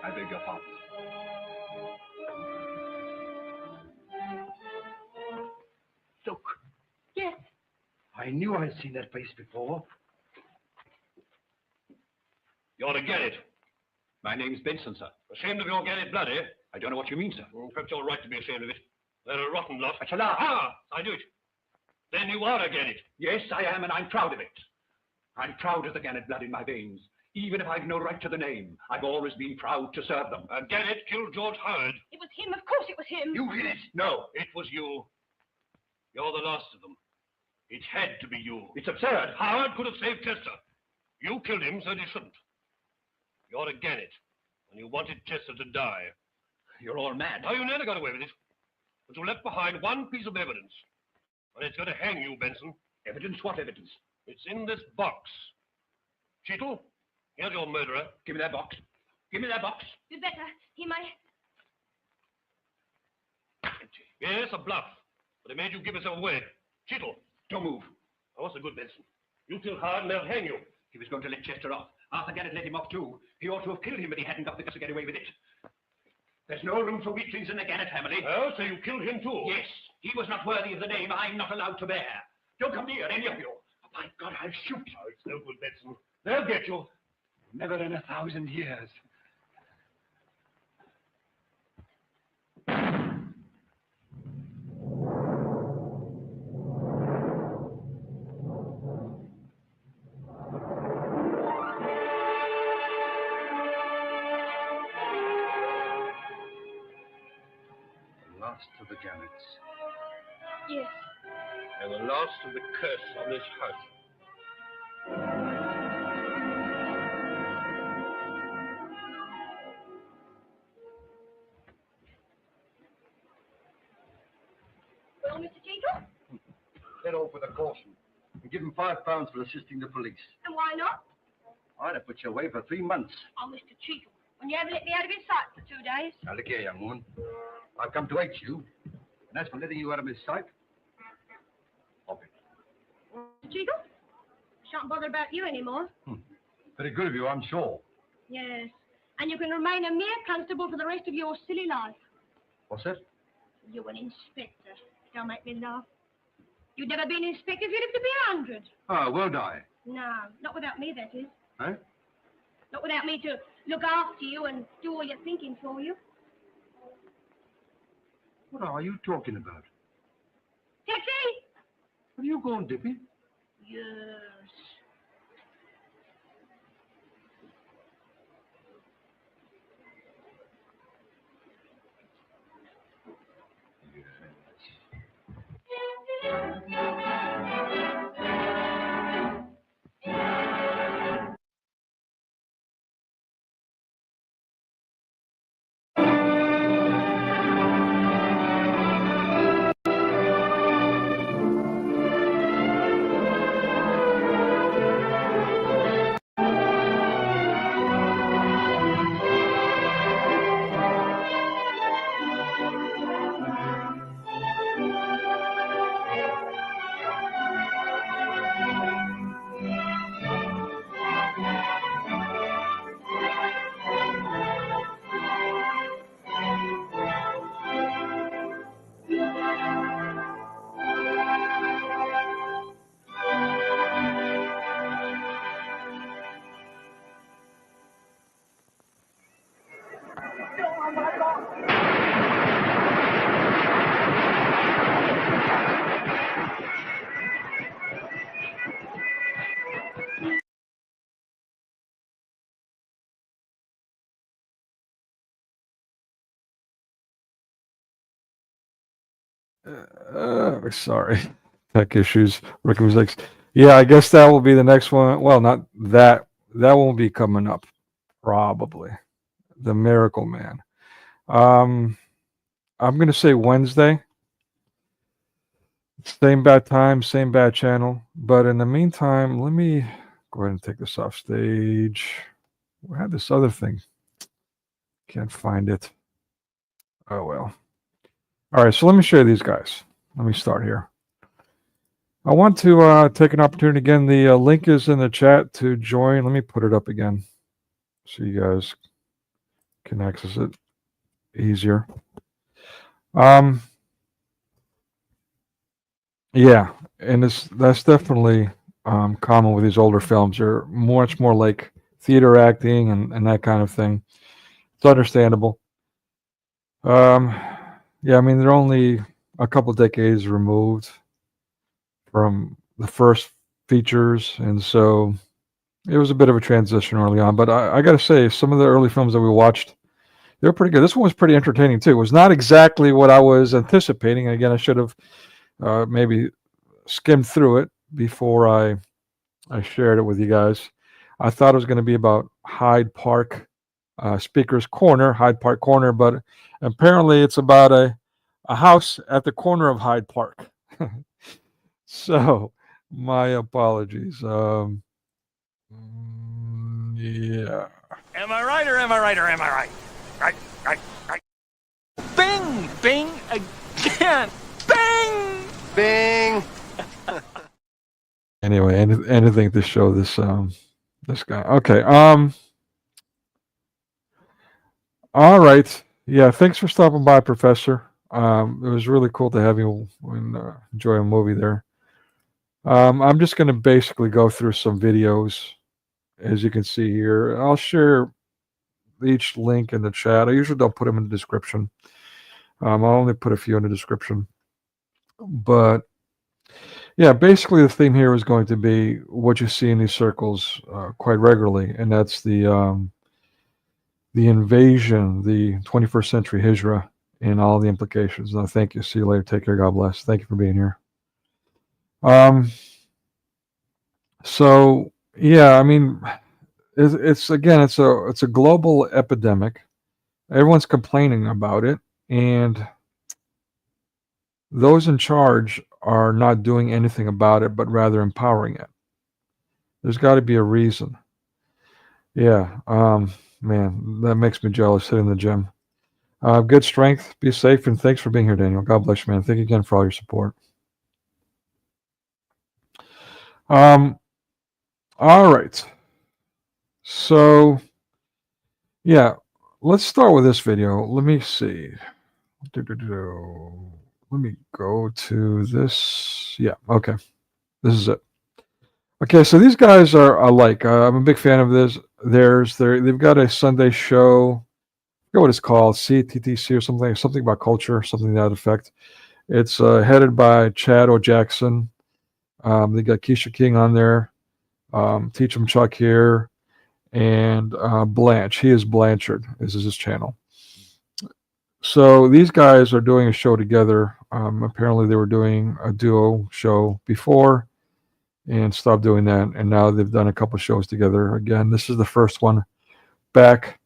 I beg your pardon. Look. Yes. I knew I'd seen that face before. You ought to get it. My name's Benson, sir. Ashamed of your Gannett blood, eh? I don't know what you mean, sir. Perhaps you're right to be ashamed of it. They're a rotten lot. That's a lie. Ah, I do it. Then you are a Gannett. Yes, I am, and I'm proud of it. I'm proud of the Gannett blood in my veins. Even if I've no right to the name, I've always been proud to serve them. Gannett killed George Howard. It was him, of course it was him. You did it? No, it was you. You're the last of them. It had to be you. It's absurd. Howard could have saved Chester. You killed him, so he shouldn't. You're a Gannett, and you wanted Chester to die. You're all mad. No, you never got away with it. But you left behind one piece of evidence. And it's going to hang you, Benson. Evidence? What evidence? It's in this box. Cheetle, here's your murderer. Give me that box. Give me that box. You'd better. He might... Yes, a bluff. But it made you give yourself away. Cheetle. Don't move. Oh, what's the good, Benson? You kill Howard and they'll hang you. He was going to let Chester off. Arthur Gannett let him off too. He ought to have killed him, but he hadn't got the guts to get away with it. There's no room for weaklings in the Gannett family. Oh, so you killed him too? Yes. He was not worthy of the name I'm not allowed to bear. Don't come near, any of you. Oh, by God, I'll shoot. Oh, it's no good, Benson. They'll get you. Never in 1,000 years. Last of the Gannets. Yes. And the last of the curse on this house. Well, Mr. Cheetle? Let off with a caution and give him £5 for assisting the police. And why not? I'd have put you away for 3 months. Oh, Mr. Cheetle, when you ever let me out of his sight for 2 days? Now look here, young woman. I've come to hate you. And as for letting you out of his sight, hop it. Mr. Cheetle? I shan't bother about you anymore. Very good of you, I'm sure. Yes. And you can remain a mere constable for the rest of your silly life. What's that? You an inspector. Don't make me laugh. You'd never be an inspector if you lived to be 100. Ah, won't I? No, not without me, that is. Eh? Not without me to look after you and do all your thinking for you. What are you talking about? Taxi! Have you gone dippy? Yes. Sorry. Tech issues, rookie mistakes. Yeah, I guess that will be the next one. Well, not that. That won't be coming up, probably. The Miracle Man. I'm going to say Wednesday. Same bad time, same bad channel. But in the meantime, let me go ahead and take this off stage. We had this other thing. Can't find it. Oh, well. All right, so let me show you these guys. Let me start here. I want to take an opportunity again. The link is in the chat to join. Let me put it up again so you guys can access it easier. Yeah, and that's definitely common with these older films. They're much more like theater acting and that kind of thing. It's understandable. Yeah, I mean, they're only a couple decades removed from the first features, and so it was a bit of a transition early on. But I got to say, some of the early films that we watched, they were pretty good. This one was pretty entertaining too. It was not exactly what I was anticipating. And again, I should have maybe skimmed through it before I shared it with you guys. I thought it was going to be about Hyde Park Speaker's Corner, Hyde Park Corner, but apparently it's about a house at the corner of Hyde Park. So, my apologies. Yeah. Am I right or am I right or am I right? Right. Bing! Bing! Again! Bing! Bing! Anyway, anything to show this guy. Okay. All right. Yeah. Thanks for stopping by, Professor. It was really cool to have you enjoy a movie there. I'm just going to basically go through some videos, as you can see here. I'll share each link in the chat. I usually don't put them in the description. I'll only put a few in the description. But yeah, basically the theme here is going to be what you see in these circles quite regularly, and that's the invasion, the 21st century Hijra, and all the implications. No, thank you. See you later. Take care. God bless. Thank you for being here. So yeah, I mean, it's a global epidemic. Everyone's complaining about it, and those in charge are not doing anything about it, but rather empowering it. There's got to be a reason. Yeah, man, that makes me jealous sitting in the gym. Good strength, be safe, and thanks for being here, Daniel. God bless you, man. Thank you again for all your support. All right. So, yeah, let's start with this video. Let me see. Let me go to this. Yeah, okay. This is it. Okay, so these guys are alike. I'm a big fan of this. They've got a Sunday show. I forget what it's called, CTTC or something about culture, something to that effect. It's headed by Chad O. Jackson. They got Keisha King on there. Teach 'em Chuck here, and Blanche. He is Blanchard. This is his channel. So these guys are doing a show together. Apparently they were doing a duo show before and stopped doing that, and now they've done a couple shows together again. This is the first one back,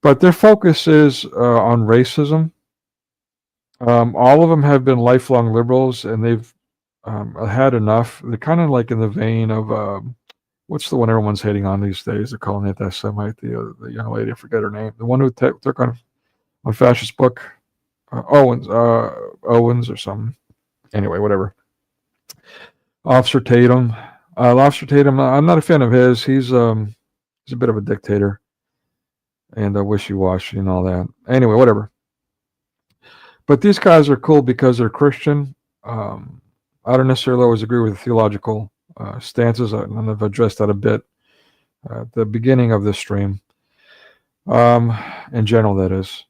but their focus is on racism. All of them have been lifelong liberals, and they've had enough. They're kind of like in the vein of what's the one everyone's hating on these days? They're calling it that Semite, the young lady, I forget her name, the one who took on fascist book, Owens or something. Anyway, whatever. Officer Tatum. Officer Tatum, I'm not a fan of his. He's a bit of a dictator and wishy-washy and all that. Anyway, whatever. But these guys are cool because they're Christian. I don't necessarily always agree with the theological stances, and I've addressed that a bit at the beginning of this stream. In general, that is.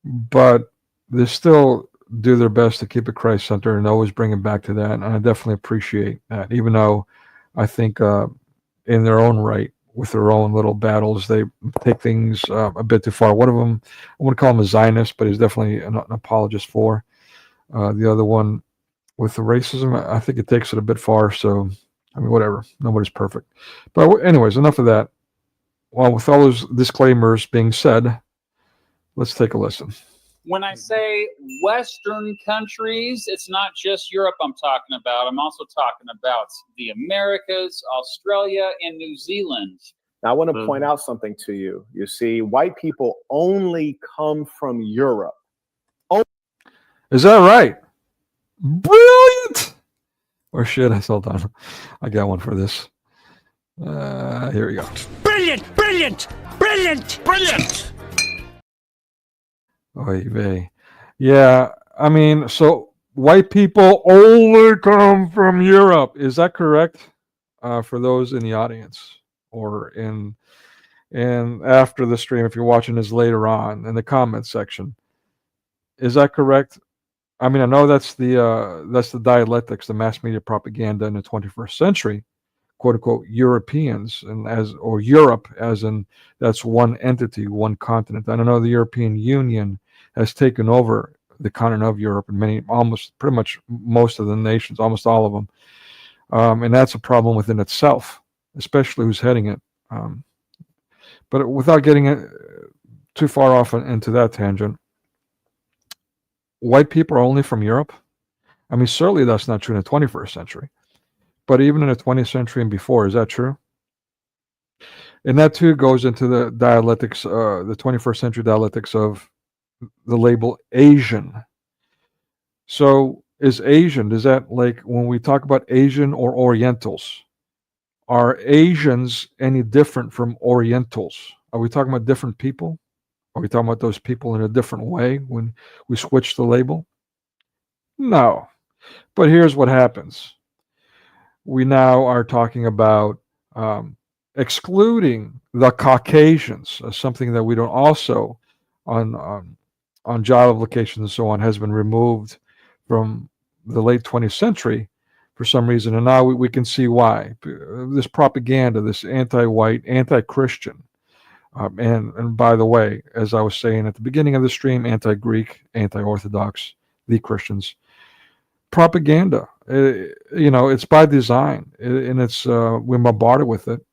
But they still do their best to keep it Christ-centered and always bring it back to that, and I definitely appreciate that, even though I think in their own right, with their own little battles, they take things a bit too far. One of them, I wouldn't call him a Zionist, but he's definitely an apologist for The other one with the racism, I think it takes it a bit far. So, I mean, whatever. Nobody's perfect. But anyways, enough of that. Well, with all those disclaimers being said, let's take a listen. When I say Western countries, it's not just Europe I'm talking about. I'm also talking about the Americas, Australia, and New Zealand. Now, I want to point out something to you. You see, white people only come from Europe. Is that right? Brilliant! Or shit, hold on. I got one for this. Here we go. Brilliant! Brilliant! Brilliant! Brilliant! Oy vey. Yeah, I mean, so white people only come from Europe. Is that correct? For those in the audience or in after the stream, if you're watching this later on in the comments section, is that correct? I mean, I know that's the dialectics, the mass media propaganda in the 21st century, quote unquote Europeans, and or Europe as in that's one entity, one continent. I don't know the European Union has taken over the continent of Europe and pretty much most of the nations, almost all of them. And that's a problem within itself, especially who's heading it. But without getting too far off into that tangent, white people are only from Europe? I mean, certainly that's not true in the 21st century. But even in the 20th century and before, is that true? And that too goes into the dialectics, the 21st century dialectics of the label Asian. So is Asian, does that, like when we talk about Asian or Orientals, are Asians any different from Orientals? Are we talking about different people? Are we talking about those people in a different way when we switch the label? No. But here's what happens. We now are talking about excluding the Caucasians as something that we don't also on job applications and so on has been removed from the late 20th century for some reason. And now we can see why. This propaganda, this anti-white, anti-Christian, and by the way, as I was saying at the beginning of the stream, anti-Greek, anti-Orthodox, the Christians, propaganda, it's by design, and it's we're bombarded with it,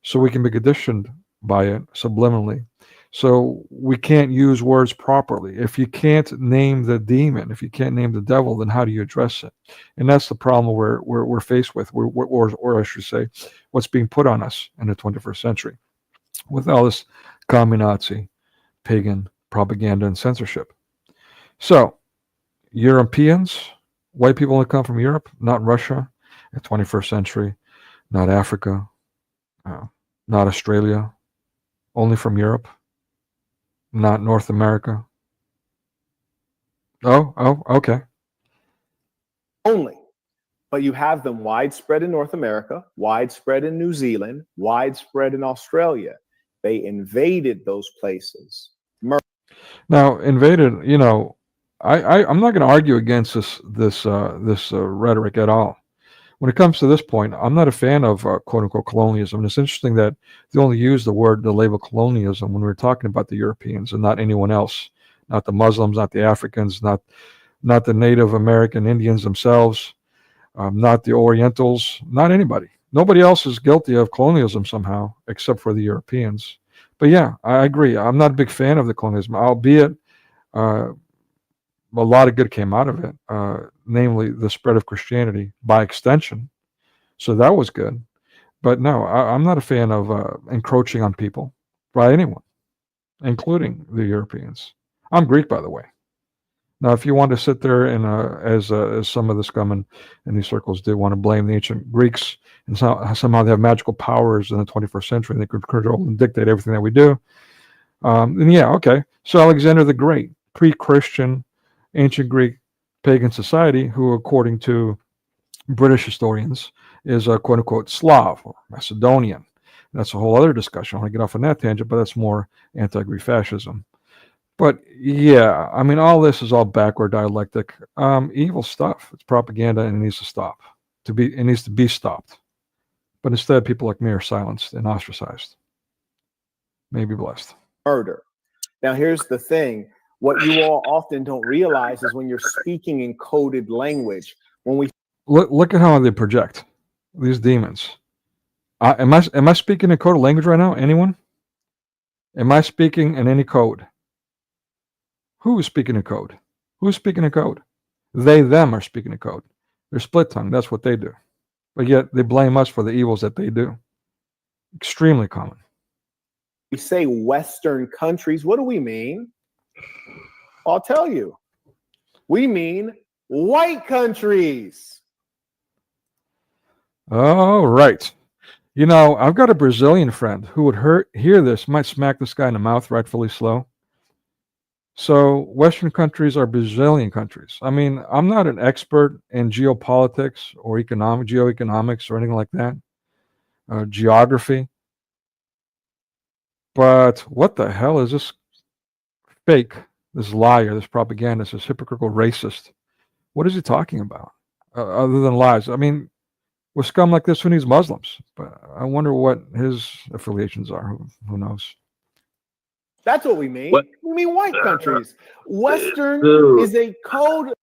so we can be conditioned by it subliminally. So we can't use words properly. If you can't name the demon, if you can't name the devil, then how do you address it? And that's the problem we're faced with, or I should say, what's being put on us in the 21st century with all this Commie-Nazi-pagan propaganda and censorship. So Europeans, white people only come from Europe, not Russia in the 21st century, not Africa, not Australia, only from Europe, not North America. Oh, okay. Only. But you have them widespread in North America, widespread in New Zealand, widespread in Australia. They invaded those places. Now, invaded, I'm not going to argue against this rhetoric at all. When it comes to this point, I'm not a fan of quote-unquote colonialism. And it's interesting that they only use the label colonialism when we're talking about the Europeans and not anyone else, not the Muslims, not the Africans, not the Native American Indians themselves, not the Orientals, not anybody. Nobody else is guilty of colonialism somehow, except for the Europeans. But yeah, I agree. I'm not a big fan of the colonialism, albeit a lot of good came out of it, namely the spread of Christianity by extension. So that was good. But no, I'm not a fan of encroaching on people by anyone, including the Europeans. I'm Greek, by the way. Now, if you want to sit there and, as some of the scum in these circles did, want to blame the ancient Greeks and somehow they have magical powers in the 21st century and they could control and dictate everything that we do, then yeah, okay. So Alexander the Great, pre-Christian, ancient Greek pagan society, who according to British historians is a quote-unquote Slav or Macedonian. That's a whole other discussion. I want to get off on that tangent, but that's more anti-Greek fascism. But yeah, I mean, all this is all backward dialectic, evil stuff. It's propaganda, and it needs to stop. It needs to be stopped. But instead, people like me are silenced and ostracized. May be blessed. Murder. Now, here's the thing. What you all often don't realize is when you're speaking in coded language, when we Look at how they project these demons. Am I speaking in coded language right now? Anyone? Am I speaking in any code? Who is speaking in code? Who's speaking in code? They, them are speaking in code. They're split tongue. That's what they do. But yet they blame us for the evils that they do. Extremely common. we say Western countries, what do we mean? I'll tell you. We mean white countries. Oh, right. You know, I've got a Brazilian friend who would hear this, might smack this guy in the mouth rightfully slow. So Western countries are Brazilian countries. I mean, I'm not an expert in geopolitics or geoeconomics or anything like that, geography. But what the hell is this fake, this liar, this propagandist, this hypocritical racist? What is he talking about other than lies? I mean, with scum like this, who needs Muslims? But I wonder what his affiliations are. Who knows? That's what we mean. What? We mean white countries. Western Dude. is a code.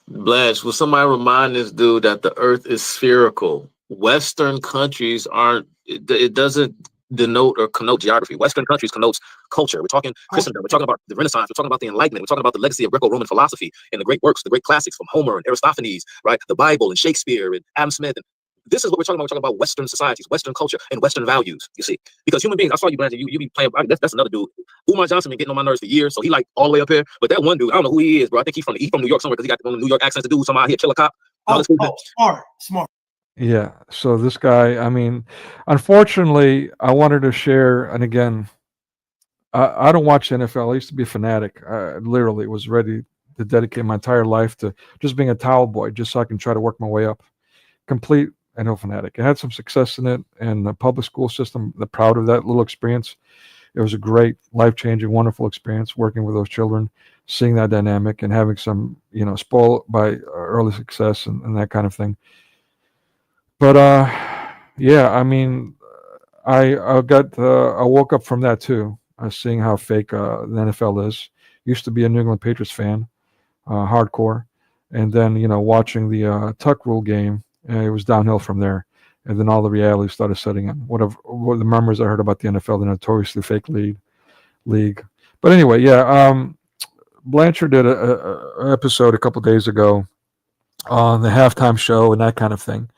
Blanche, will somebody remind this dude that the earth is spherical? Western countries aren't, it doesn't denote or connote geography. Western countries connotes culture. We're talking Christendom. We're talking about the Renaissance. We're talking about the Enlightenment. We're talking about the legacy of Greco-Roman philosophy and the great works, the great classics from Homer and Aristophanes, right? The Bible and Shakespeare and Adam Smith. And this is what we're talking about. We're talking about Western societies, Western culture, and Western values, you see. Because human beings, I saw you, Blanche, you be playing, that's another dude. Umar Johnson been getting on my nerves for years, so he like all the way up here. But that one dude, I don't know who he is, bro. I think he's from New York somewhere because he got one of the New York accents to do something out here, Chiller Cop. Smart. Yeah. So this guy, I mean, unfortunately, I wanted to share, and again, I don't watch the NFL. I used to be a fanatic. I literally was ready to dedicate my entire life to just being a towel boy, just so I can try to work my way up. Complete NFL fanatic. I had some success in it, and the public school system, I'm proud of that little experience. It was a great, life-changing, wonderful experience working with those children, seeing that dynamic and having some, spoiled by early success and that kind of thing. But yeah, I mean, I woke up from that too, seeing how fake the NFL is. Used to be a New England Patriots fan, hardcore, and then watching the Tuck Rule game, it was downhill from there. And then all the reality started setting in. What the murmurs I heard about the NFL, the notoriously fake league. But anyway, yeah, Blanchard did a episode a couple days ago on the halftime show and that kind of thing.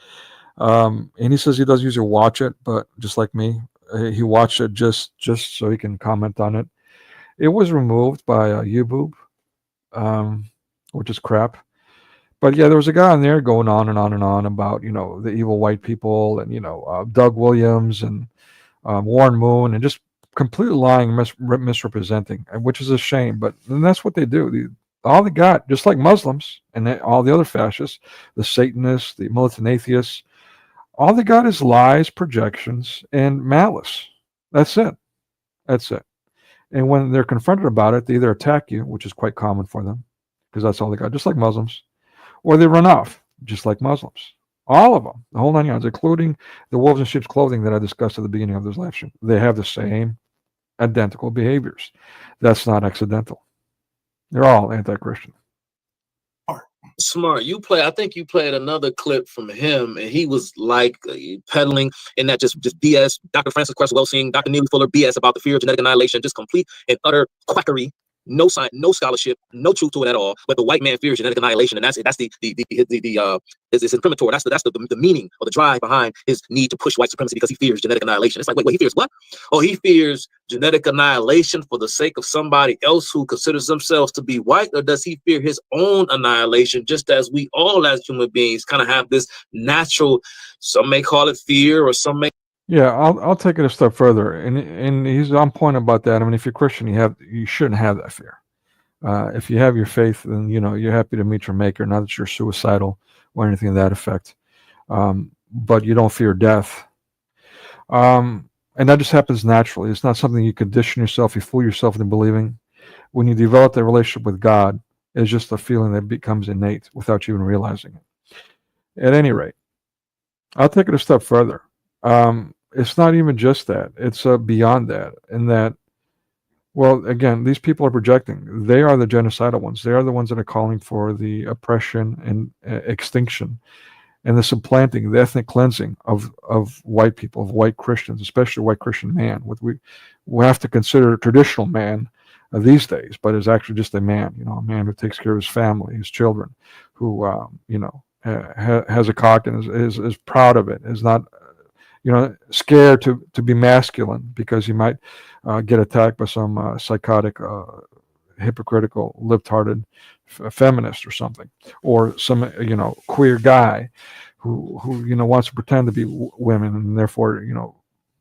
And he says he does usually watch it, but just like me, he watched it just so he can comment on it. It was removed by YouTube, which is crap. But yeah, there was a guy on there going on and on and on about, the evil white people and, Doug Williams and Warren Moon and just completely lying, misrepresenting, which is a shame. But that's what they do. All they got, just like Muslims and all the other fascists, the Satanists, the militant atheists, all they got is lies, projections, and malice. That's it. And when they're confronted about it, they either attack you, which is quite common for them, because that's all they got, just like Muslims, or they run off, just like Muslims. All of them, the whole 9 yards, including the wolves in sheep's clothing that I discussed at the beginning of this live stream. They have the same identical behaviors. That's not accidental. They're all anti-Christian. Smart. I think you played another clip from him, and he was like peddling in that just BS. Dr. Francis Cress Welsing, Dr. Neely Fuller BS about the fear of genetic annihilation, just complete and utter quackery. No science, no scholarship, no truth to it at all. But the white man fears genetic annihilation, and that's the it's inflammatory. That's the meaning or the drive behind his need to push white supremacy because he fears genetic annihilation. It's like, wait, he fears what? Oh, he fears genetic annihilation for the sake of somebody else who considers themselves to be white, or does he fear his own annihilation? Just as we all, as human beings, kind of have this natural. Some may call it fear, or some may. Yeah, I'll take it a step further, and he's on point about that. I mean, if you're Christian, you shouldn't have that fear. If you have your faith, then you're happy to meet your Maker. Not that you're suicidal or anything of that effect, but you don't fear death, and that just happens naturally. It's not something you condition yourself, you fool yourself into believing. When you develop that relationship with God, it's just a feeling that becomes innate without you even realizing it. At any rate, I'll take it a step further. It's not even just that. It's beyond that, in that Well, again, these people are projecting. They are the genocidal ones. They are the ones that are calling for the oppression and extinction and the supplanting, the ethnic cleansing of white people, of white Christians, especially white Christian man. What we have to consider a traditional man these days, but is actually just a man, a man who takes care of his family, his children, who, has a cock and is proud of it, is not, scared to be masculine because he might get attacked by some psychotic, hypocritical, libtarded feminist or something, or some queer guy who wants to pretend to be women and therefore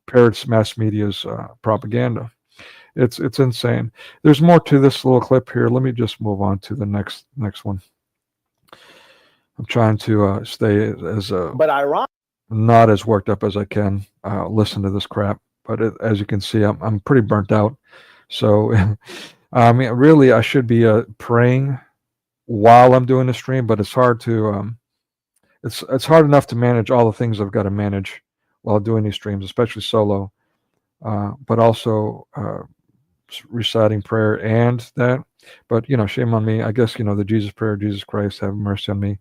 parrots mass media's propaganda. It's insane. There's more to this little clip here. Let me just move on to the next one. I'm trying to stay as but ironic. Not as worked up as I can listen to this crap, but as you can see, I'm pretty burnt out. So I mean, really, I should be praying while I'm doing the stream, but it's hard to it's hard enough to manage all the things I've got to manage while doing these streams, especially solo, but also reciting prayer and that. But shame on me. I guess the Jesus prayer, Jesus Christ, have mercy on me.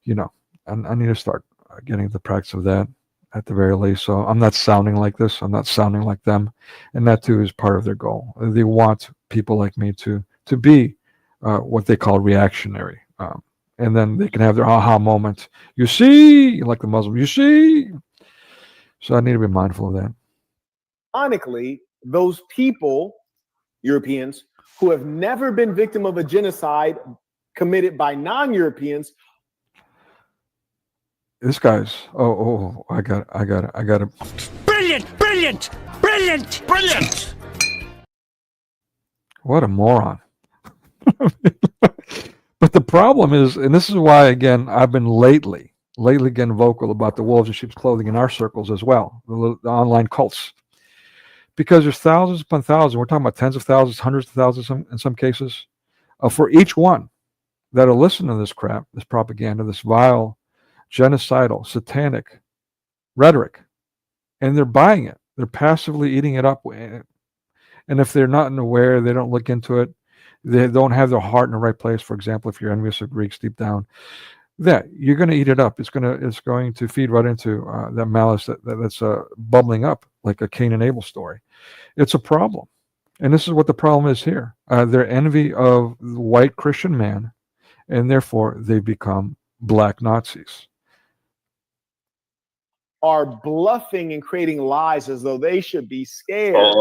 I need to start getting the practice of that at the very least. So I'm not sounding like this. I'm not sounding like them, and that too is part of their goal. They want people like me to be what they call reactionary, and then they can have their aha moment. You see, like the Muslim, you see. So I need to be mindful of that. Ironically, those people, Europeans, who have never been victim of a genocide committed by non-Europeans. This guy's I got it. Brilliant. What a moron. But the problem is, and this is why, again, I've been lately getting vocal about the wolves in sheep's clothing in our circles as well, the online cults. Because there's thousands upon thousands, we're talking about tens of thousands, hundreds of thousands in some cases, for each one that'll listen to this crap, this propaganda, this vile, genocidal, satanic rhetoric. And they're buying it. They're passively eating it up. And if they're not aware, they don't look into it, they don't have their heart in the right place. For example, if you're envious of Greeks deep down, that you're going to eat it up. It's going to feed right into that malice that's bubbling up like a Cain and Abel story. It's a problem, and this is what the problem is here. They're envy of the white Christian man, and therefore they become black Nazis. Are bluffing and creating lies as though they should be scared.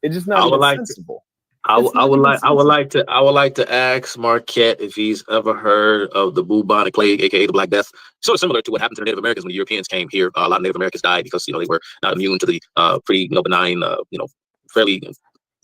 It's just not sensible. I would like to ask Marquette if he's ever heard of the bubonic plague, aka the Black Death. Sort of similar to what happened to the Native Americans when the Europeans came here. A lot of Native Americans died because they were not immune to the pretty benign, fairly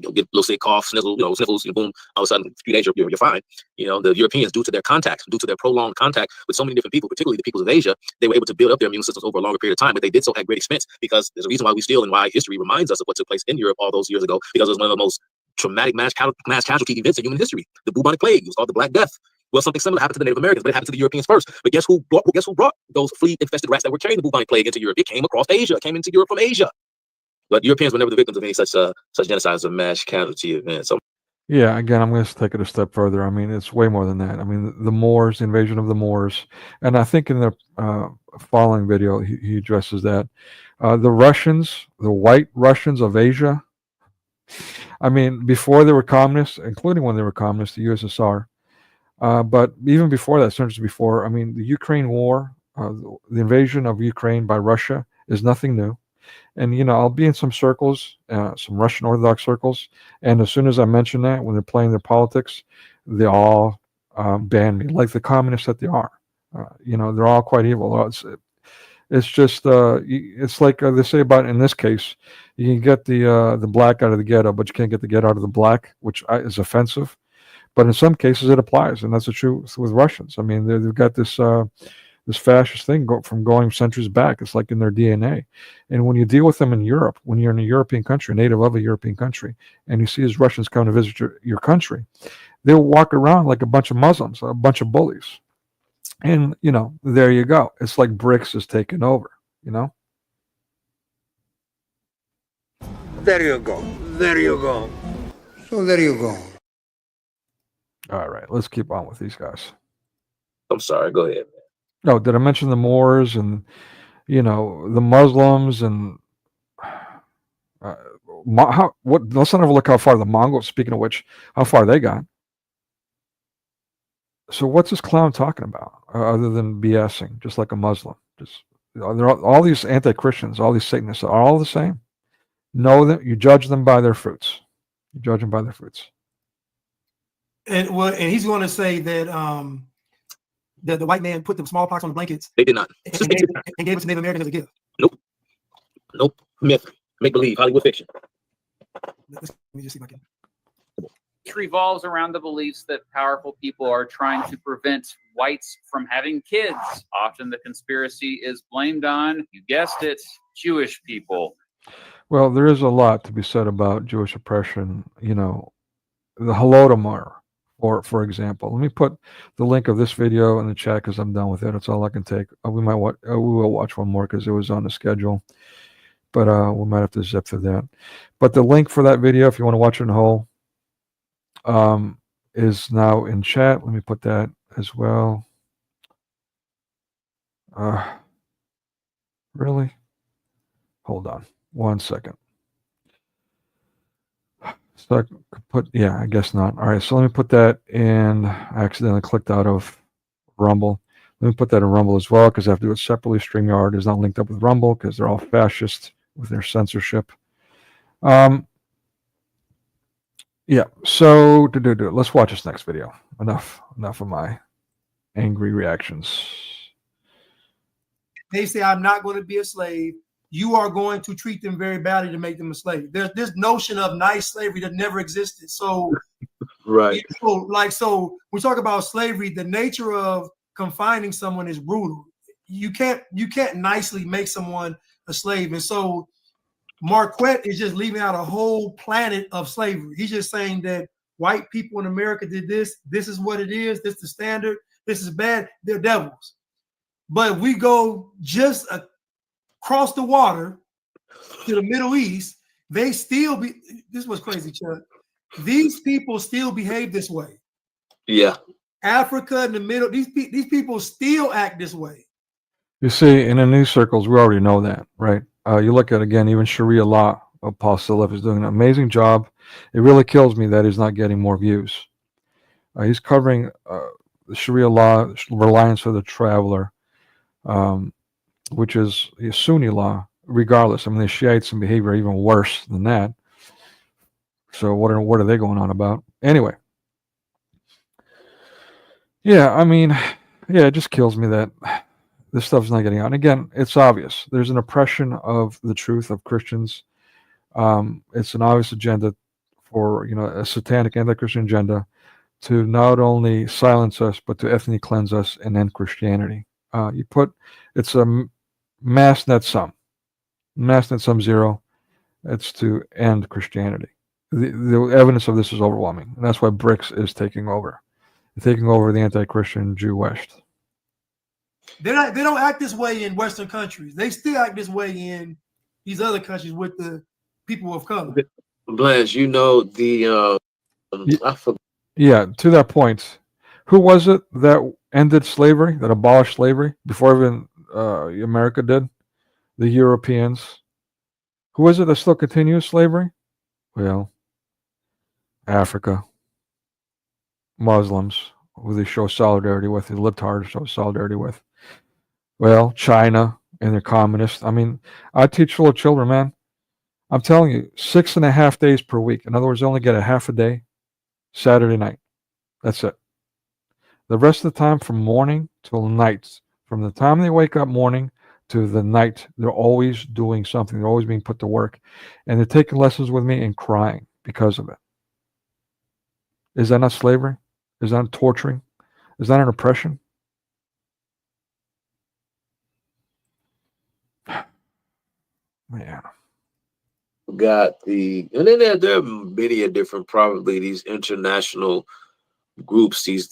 get a little sick, cough, sniffles, boom, all of a sudden, a few days you're fine. The Europeans, due to their contacts, due to their prolonged contact with so many different people, particularly the peoples of Asia, they were able to build up their immune systems over a longer period of time, but they did so at great expense, because there's a reason why we still, and why history reminds us of what took place in Europe all those years ago, because it was one of the most traumatic mass casualty events in human history. The bubonic plague was called the Black Death. Well, something similar happened to the Native Americans, but it happened to the Europeans first. But guess who brought those flea-infested rats that were carrying the bubonic plague into Europe? It came across Asia. It came into Europe from Asia. But Europeans were never the victims of any such genocide as a mass casualty event. So, yeah, again, I'm going to take it a step further. I mean, it's way more than that. I mean, the Moors, the invasion of the Moors, and I think in the following video he addresses that. The Russians, the white Russians of Asia. I mean, before they were communists, including when they were communists, the USSR, but even before that, centuries before, I mean, the Ukraine war, the invasion of Ukraine by Russia is nothing new. And, I'll be in some circles, some Russian Orthodox circles, and as soon as I mention that, when they're playing their politics, they all ban me, like the communists that they are. They're all quite evil. It's just, it's like they say about, in this case, you can get the black out of the ghetto, but you can't get the ghetto out of the black, which is offensive. But in some cases, it applies, and that's the truth with Russians. I mean, they've got this this fascist thing from going centuries back. It's like in their DNA. And when you deal with them in Europe, when you're in a European country, native of a European country, and you see these Russians come to visit your country, they'll walk around like a bunch of Muslims, a bunch of bullies. And, there you go. It's like BRICS is taking over, There you go. There you go. So there you go. All right, let's keep on with these guys. I'm sorry. Go ahead. No, did I mention the Moors and, the Muslims and let's not overlook how far the Mongols, speaking of which, how far they got. So what's this clown talking about other than BSing, just like a Muslim? All these anti-Christians, all these Satanists are all the same. Know that you judge them by their fruits. You judge them by their fruits. And he's going to say that that the white man put the smallpox on the blankets. They did not. And gave it to Native Americans as a gift. Nope. Myth. Make believe. Hollywood fiction. Let me just see if I can. It revolves around the beliefs that powerful people are trying to prevent whites from having kids. Often the conspiracy is blamed on, you guessed it, Jewish people. Well, there is a lot to be said about Jewish oppression. The Holodomor, for example. Let me put the link of this video in the chat because I'm done with it. That's all I can take. We will watch one more because it was on the schedule, but we might have to zip through that. But the link for that video, if you want to watch it in whole, is now in chat. Let me put that as well. Really? Hold on 1 second. So I could put, I guess not. All right, so let me put that in. I accidentally clicked out of Rumble. Let me put that in Rumble as well because I have to do it separately. StreamYard is not linked up with Rumble because they're all fascist with their censorship. Yeah, so let's watch this next video. Enough of my angry reactions. They say, I'm not going to be a slave. You are going to treat them very badly to make them a slave. There's this notion of nice slavery that never existed. So, right. So we talk about slavery. The nature of confining someone is brutal. You can't nicely make someone a slave. And so Marquette is just leaving out a whole planet of slavery. He's just saying that white people in America did this. This is what it is. This is the standard. This is bad. They're devils. But we go just across the water to the Middle East. They still be. This was crazy, Chuck. These people still behave this way. Yeah. Africa in the middle. These people still act this way. You see, in the news circles, we already know that, right? You look at, again, even Sharia law. Paul Silliff is doing an amazing job. It really kills me that he's not getting more views. He's covering the Sharia law, reliance of the traveler, which is Sunni law, regardless. I mean, the Shiites in behavior are even worse than that. So what are they going on about? Anyway. Yeah, I mean, it just kills me that this stuff's not getting out. And again, it's obvious. There's an oppression of the truth of Christians. It's an obvious agenda for, a satanic anti-Christian agenda to not only silence us, but to ethnically cleanse us and end Christianity. It's a mass net sum zero. It's to end Christianity. The evidence of this is overwhelming. And that's why BRICS is taking over. They're taking over the anti-Christian Jew West. They don't act this way in Western countries. They still act this way in these other countries with the people of color. Blanche, I forgot. Yeah, to that point, who was it that ended slavery, that abolished slavery before even America did? The Europeans. Who is it that still continues slavery? Well, Africa. Muslims, who they show solidarity with, the libtards show solidarity with. Well, China and their communists. I mean, I teach little children, man. I'm telling you, 6.5 days per week. In other words, they only get a half a day, Saturday night. That's it. The rest of the time from morning till night, from the time they wake up morning to the night, they're always doing something. They're always being put to work. And they're taking lessons with me and crying because of it. Is that not slavery? Is that not torturing? Is that an oppression? Man. Got and then there are many different, probably these international groups, these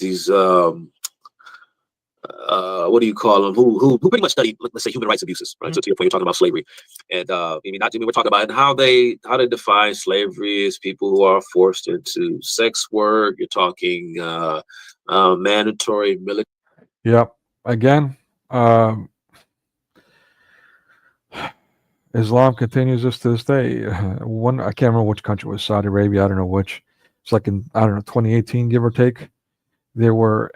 what do you call them? Who pretty much studied, let's say, human rights abuses, right? So to your point, you're talking about slavery, and we're talking about how they define slavery as people who are forced into sex work. You're talking mandatory military. Yep. Again, Islam continues this to this day. I can't remember which country it was, Saudi Arabia. I don't know which. It's like in 2018, give or take. They were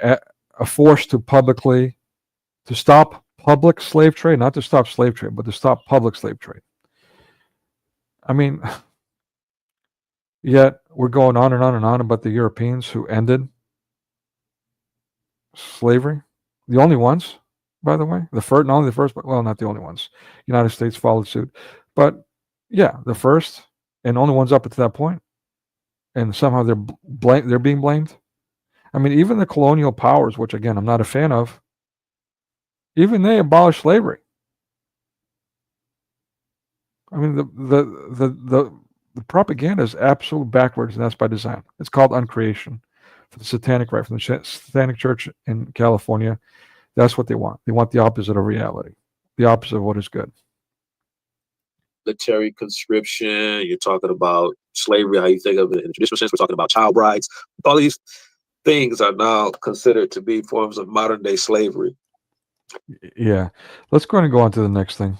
forced to stop public slave trade, not to stop slave trade, but to stop public slave trade. I mean, yet we're going on and on and on about the Europeans who ended slavery. The only ones, by the way, not only the first, but not the only ones. United States followed suit, but yeah, the first and only ones up to that point, and somehow they're being blamed. I mean, even the colonial powers, which again I'm not a fan of, even they abolished slavery. I mean, the propaganda is absolute backwards, and that's by design. It's called uncreation for the Satanic Rite, from the Satanic Church in California. That's what they want. They want the opposite of reality, the opposite of what is good. Military conscription. You're talking about slavery, how you think of it in the traditional sense. We're talking about child brides. All these things are now considered to be forms of modern day slavery. Yeah, let's go ahead and go on to the next thing.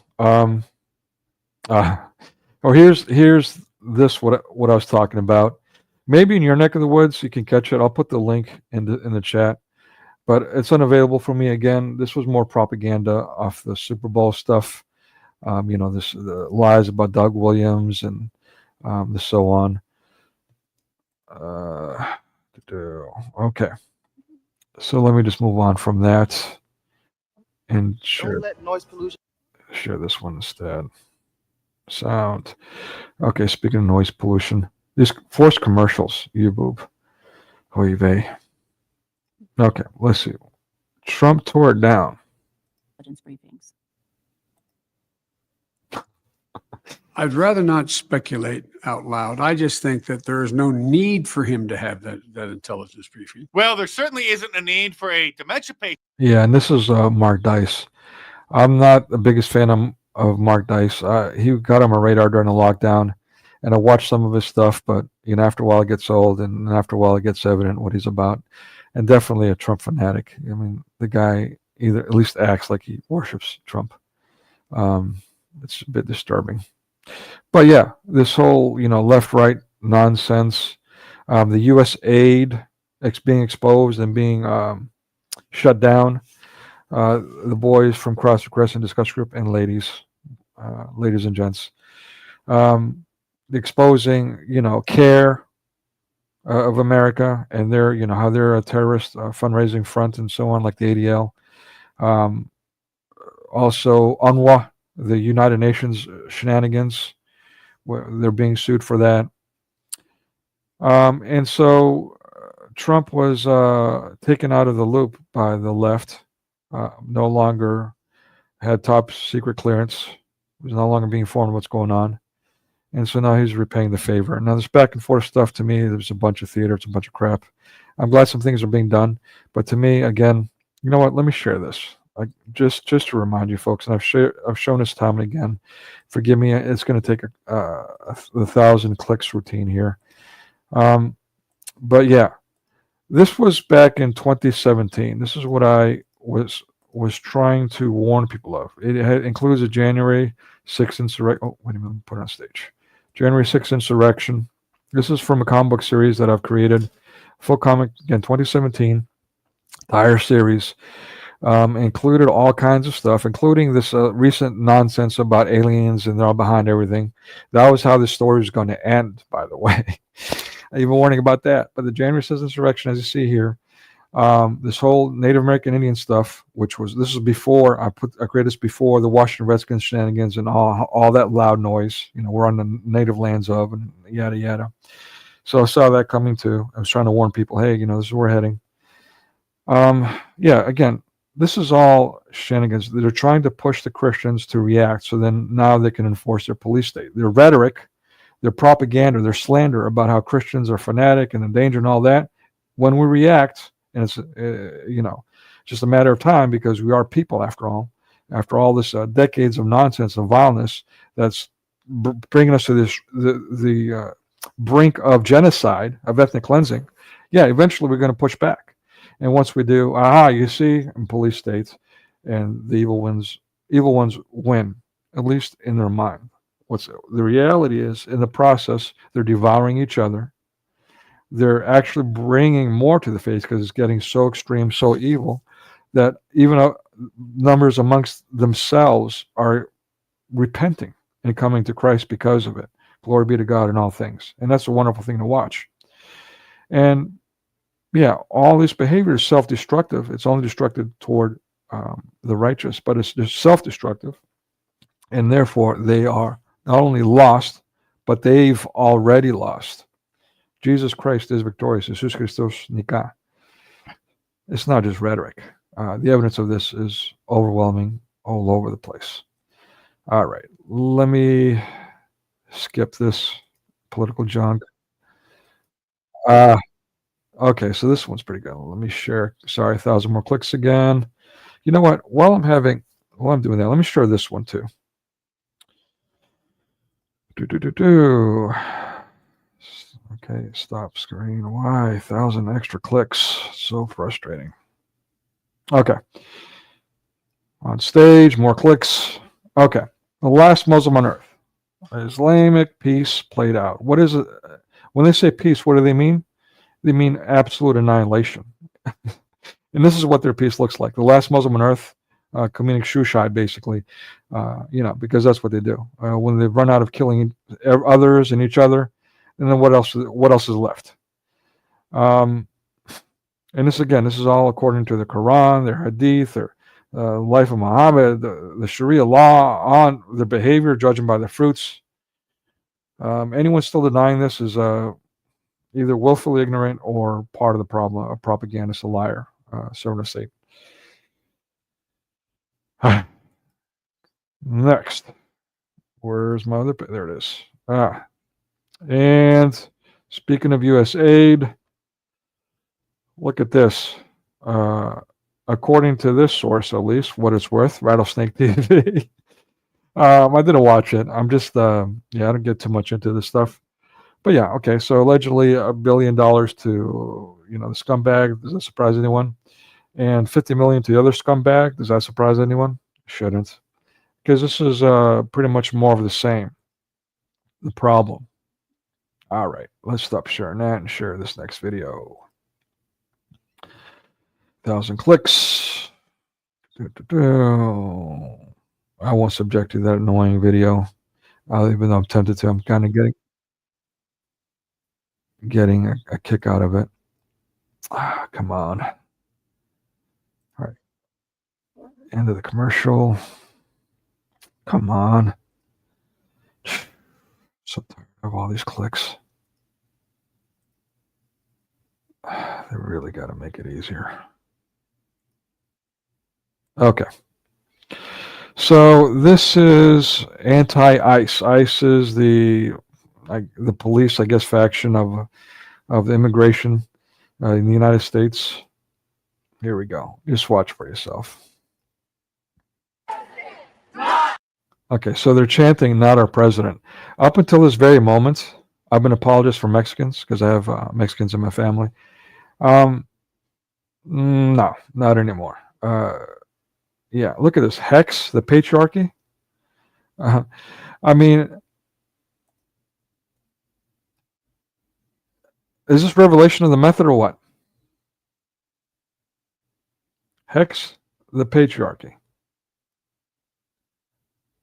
Here's this what I was talking about. Maybe in your neck of the woods you can catch it. I'll put the link in the chat, but it's unavailable for me. Again, this was more propaganda off the Super Bowl stuff. The lies about Doug Williams and the so on. Okay, so let me just move on from that and share this one instead. Sound. Okay, speaking of noise pollution, these forced commercials, you boob. Oy vey. Okay, let's see. Trump tore it down. I'd rather not speculate out loud. I just think that there is no need for him to have that intelligence briefing. Well, there certainly isn't a need for a dementia patient. Yeah, and this is Mark Dice. I'm not the biggest fan of Mark Dice. He got on my radar during the lockdown, and I watched some of his stuff, but after a while it gets old, and after a while it gets evident what he's about. And definitely a Trump fanatic. I mean, the guy at least acts like he worships Trump. It's a bit disturbing. But yeah, this whole left-right nonsense, the U.S. aid being exposed and being shut down. The boys from Cross Crescent Discuss Group and ladies and gents, exposing CARE of America and their how they're a terrorist fundraising front and so on, like the ADL. Also UNRWA, the United Nations shenanigans, they're being sued for that. And so Trump was taken out of the loop by the left. No longer had top secret clearance, was no longer being informed of what's going on. And so now he's repaying the favor. Now this back and forth stuff, to me, there's a bunch of theater, it's a bunch of crap. I'm glad some things are being done, but to me, again, you know what, let me share this. Just to remind you folks, and I've shown this time and again, forgive me, it's going to take a 1,000 clicks routine here. But yeah, this was back in 2017. This is what I was trying to warn people of. It includes a January 6th insurrection. Oh, wait a minute, let me put it on stage. January 6th insurrection. This is from a comic book series that I've created. Full comic, again, 2017. Entire series. Included all kinds of stuff, including this recent nonsense about aliens and they're all behind everything. That was how this story was going to end, by the way. Even warning about that. But the January 6th insurrection, as you see here, this whole Native American Indian stuff, this is before I created this before the Washington Redskins shenanigans and all that loud noise. We're on the native lands of and yada yada. So I saw that coming too. I was trying to warn people, hey, this is where we're heading. Yeah, again, this is all shenanigans. They're trying to push the Christians to react, so then now they can enforce their police state. Their rhetoric, their propaganda, their slander about how Christians are fanatic and in danger and all that. When we react, and it's just a matter of time, because we are people after all. After all this decades of nonsense and vileness that's bringing us to the brink of genocide, of ethnic cleansing, eventually we're going to push back. And once we do, you see, in police states, and the evil ones win, at least in their mind. The reality is, in the process, they're devouring each other. They're actually bringing more to the face, because it's getting so extreme, so evil, that even numbers amongst themselves are repenting and coming to Christ because of it. Glory be to God in all things. And that's a wonderful thing to watch. And all this behavior is self-destructive. It's only destructive toward the righteous, but it's just self-destructive. And therefore, they are not only lost, but they've already lost. Jesus Christ is victorious. Jesus Christos Nika. It's not just rhetoric. The evidence of this is overwhelming all over the place. All right, let me skip this political junk. Okay, so this one's pretty good. Let me share. Sorry, 1,000 more clicks again. You know what? While I'm doing that, let me share this one too. Okay, stop screen. Why 1,000 extra clicks? So frustrating. Okay. On stage, more clicks. Okay. The last Muslim on earth. Islamic peace played out. What is it? When they say peace, what do they mean? They mean absolute annihilation. And this is what their peace looks like. The last Muslim on earth, committing suicide, basically, because that's what they do. When they run out of killing others and each other, and then what else is left? And this is all according to the Quran, their Hadith, their life of Muhammad, the Sharia law on their behavior, judging by their fruits. Anyone still denying this is either willfully ignorant or part of the problem, a propagandist, a liar, servant of Satan. Next. Where's my other? There it is. And speaking of U.S. aid, look at this. According to this source, at least, what it's worth, Rattlesnake TV. I didn't watch it. I'm just, I don't get too much into this stuff. But okay. So allegedly $1 billion to, the scumbag. Does that surprise anyone? And $50 million to the other scumbag. Does that surprise anyone? Shouldn't. Because this is pretty much more of the same. The problem. All right. Let's stop sharing that and share this next video. 1,000 clicks. I won't subject to that annoying video. Even though I'm tempted to, I'm kind of getting a kick out of it. Come on. All right. End of the commercial. Come on. So tired of all these clicks. They really got to make it easier. Okay. So this is anti-ICE. ICE is the police, I guess, faction of the immigration in the United States. Here we go. Just watch for yourself. Okay, so they're chanting, "Not our president." Up until this very moment, I've been an apologist for Mexicans because I have Mexicans in my family. No, not anymore. Look at this. Hex, the patriarchy. I mean, is this revelation of the method or what? Hex, the patriarchy.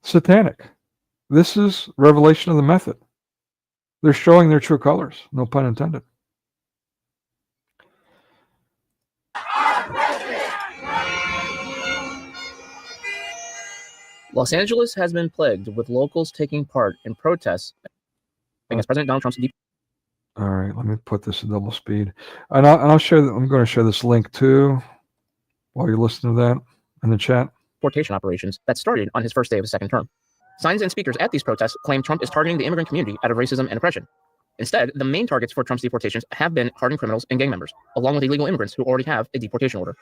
Satanic. This is revelation of the method. They're showing their true colors. No pun intended. Los Angeles has been plagued with locals taking part in protests against President Donald Trump's All right, let me put this in double speed. And I'll share. I'm going to share this link too while you're listening to that in the chat. Deportation operations that started on his first day of his second term. Signs and speakers at these protests claim Trump is targeting the immigrant community out of racism and oppression. Instead, the main targets for Trump's deportations have been hardened criminals and gang members, along with illegal immigrants who already have a deportation order.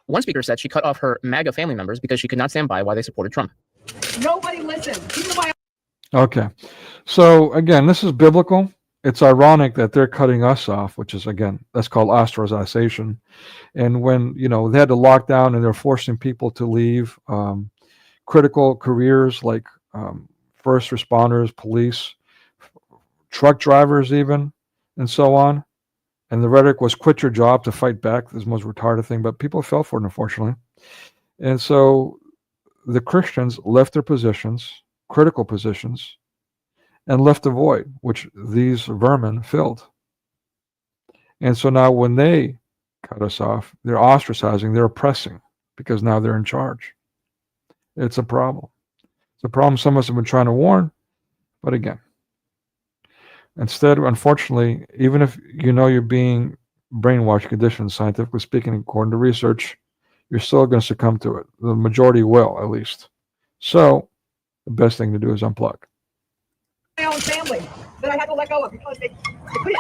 One speaker said she cut off her MAGA family members because she could not stand by why they supported Trump. Nobody listens. Okay. So again, this is biblical. It's ironic that they're cutting us off, which is, again, that's called ostracization. And when, they had to lock down and they're forcing people to leave critical careers like first responders, police, truck drivers even, and so on. And the rhetoric was quit your job to fight back. This is the most retarded thing, but people fell for it, unfortunately. And so the Christians left their positions, critical positions, and left a void, which these vermin filled. And so now when they cut us off, they're ostracizing, they're oppressing, because now they're in charge. It's a problem. It's a problem some of us have been trying to warn, but again, instead, unfortunately, even if you're being brainwashed, conditioned, scientifically speaking, according to research, you're still going to succumb to it. The majority will, at least. So the best thing to do is unplug. My own family that I had to let go of because they quit.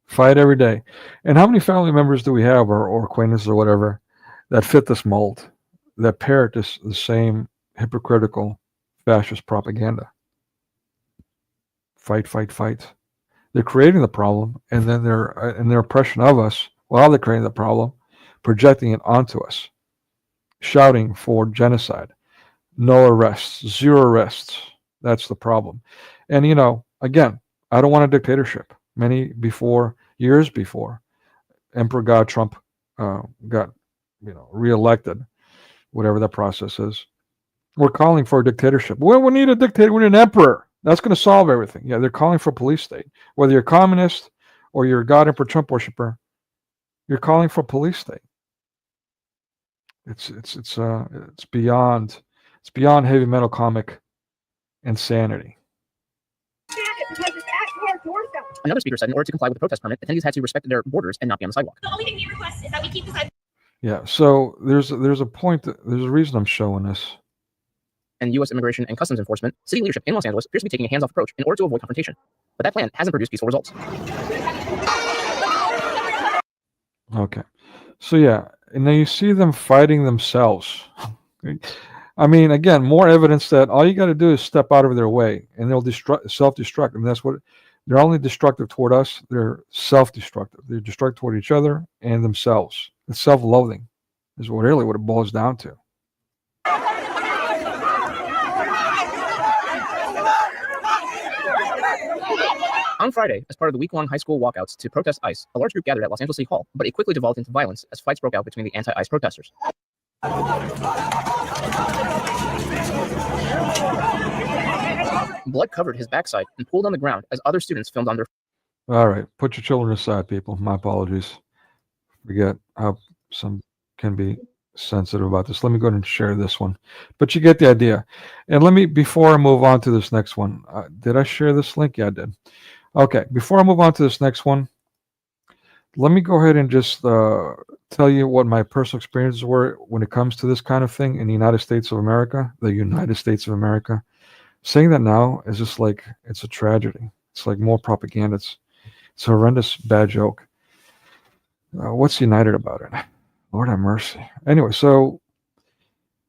Fight every day. And how many family members do we have, or acquaintances or whatever, that fit this mold, that parrot the same hypocritical fascist propaganda? Fight, fight, fight. They're creating the problem, and then they're in their oppression of us while they're creating the problem, projecting it onto us, shouting for genocide, no arrests, 0 arrests. That's the problem. And again, I don't want a dictatorship. Years before Emperor God Trump got reelected, whatever that process is, we're calling for a dictatorship. Well, we need a dictator. We need an emperor. That's going to solve everything. Yeah, they're calling for a police state. Whether you're a communist or you're a God Emperor Trump worshiper, you're calling for a police state. It's beyond heavy metal comic insanity. Another speaker said in order to comply with the protest permit, attendees had to respect their borders and not be on the sidewalk. The only thing we request is that we keep the sidewalk. Yeah, so there's a point, there's a reason I'm showing this. And U.S. Immigration and Customs Enforcement, city leadership in Los Angeles appears to be taking a hands-off approach in order to avoid confrontation. But that plan hasn't produced peaceful results. Okay. So yeah, and now you see them fighting themselves. I mean, again, more evidence that all you got to do is step out of their way, and they'll self-destruct. I mean, that's what they're only destructive toward us. They're self-destructive. They're destructive toward each other and themselves. It's self-loathing is what it boils down to. On Friday, as part of the week-long high school walkouts to protest ICE, a large group gathered at Los Angeles City Hall, but it quickly devolved into violence as fights broke out between the anti-ICE protesters. Blood covered his backside and pooled on the ground as other students filmed on their... All right, put your children aside, people. My apologies. Forget how some can be sensitive about this. Let me go ahead and share this one. But you get the idea. And let me, before I move on to this next one, did I share this link? Yeah, I did. Okay, before I move on to this next one, let me go ahead and just tell you what my personal experiences were when it comes to this kind of thing in the United States of America, the United States of America. Saying that now is just like, it's a tragedy. It's like more propaganda. It's a horrendous, bad joke. What's united about it? Lord have mercy. Anyway, so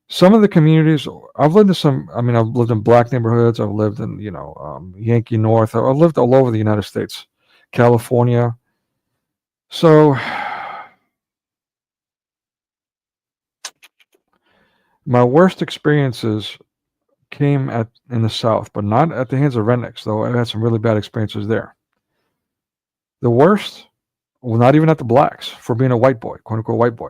some of the communities, I've lived in black neighborhoods. I've lived in, Yankee North. I've lived all over the United States, California. So my worst experiences came in the South, but not at the hands of rednecks, though I had some really bad experiences there. The worst, well, not even at the blacks, for being a white boy, quote unquote white boy.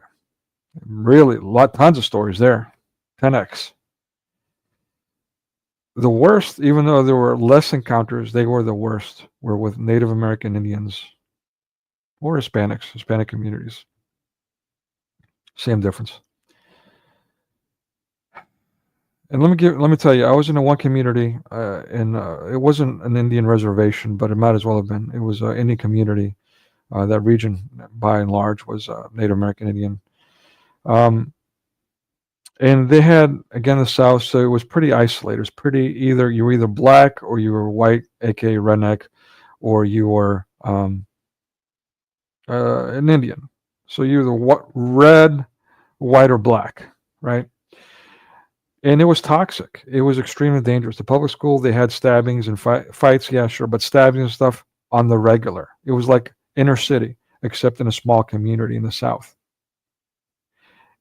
Really, tons of stories there. 10x. The worst, even though there were less encounters, they were the worst, were with Native American Indians or Hispanics, Hispanic communities. Same difference. And let me tell you, I was in one community, and it wasn't an Indian reservation, but it might as well have been. It was an Indian community. That region, by and large, was Native American Indian. And they had, again, the South, so it was pretty isolated. It was pretty you were either black or you were white, aka redneck, or you were an Indian. So you were red, white, or black, right? And it was toxic. It was extremely dangerous. The public school, they had stabbings and fights, yeah, sure, but stabbings and stuff on the regular. It was like inner city, except in a small community in the South.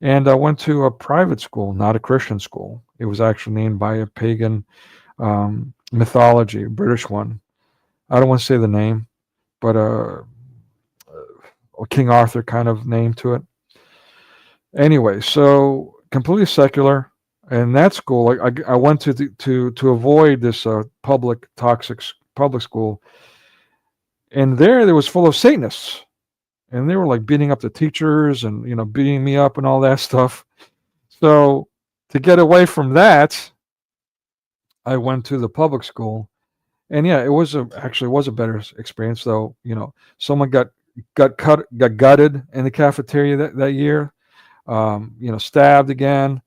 And I went to a private school, not a Christian school. It was actually named by a pagan mythology, a British one. I don't want to say the name, but a King Arthur kind of name to it. Anyway, so completely secular. And that school, I went to avoid this public toxic public school. And there was full of Satanists. And they were like beating up the teachers and, beating me up and all that stuff. So to get away from that, I went to the public school. And yeah, it was actually was a better experience, though. Someone got gutted in the cafeteria that year. Stabbed again.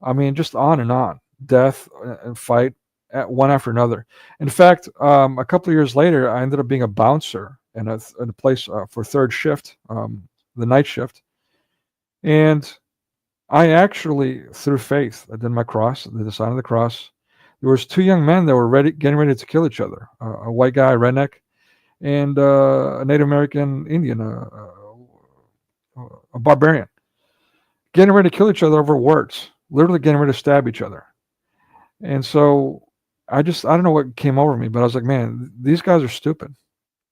I mean, just on and on. Death and fight one after another. In fact, a couple of years later, I ended up being a bouncer in a place for third shift, the night shift. And I actually, through faith, I did my cross, the sign of the cross. There was two young men that were getting ready to kill each other. A white guy, a redneck, and a Native American Indian, a barbarian. Getting ready to kill each other over words. Literally getting ready to stab each other. And so I don't know what came over me, but I was like, man, these guys are stupid.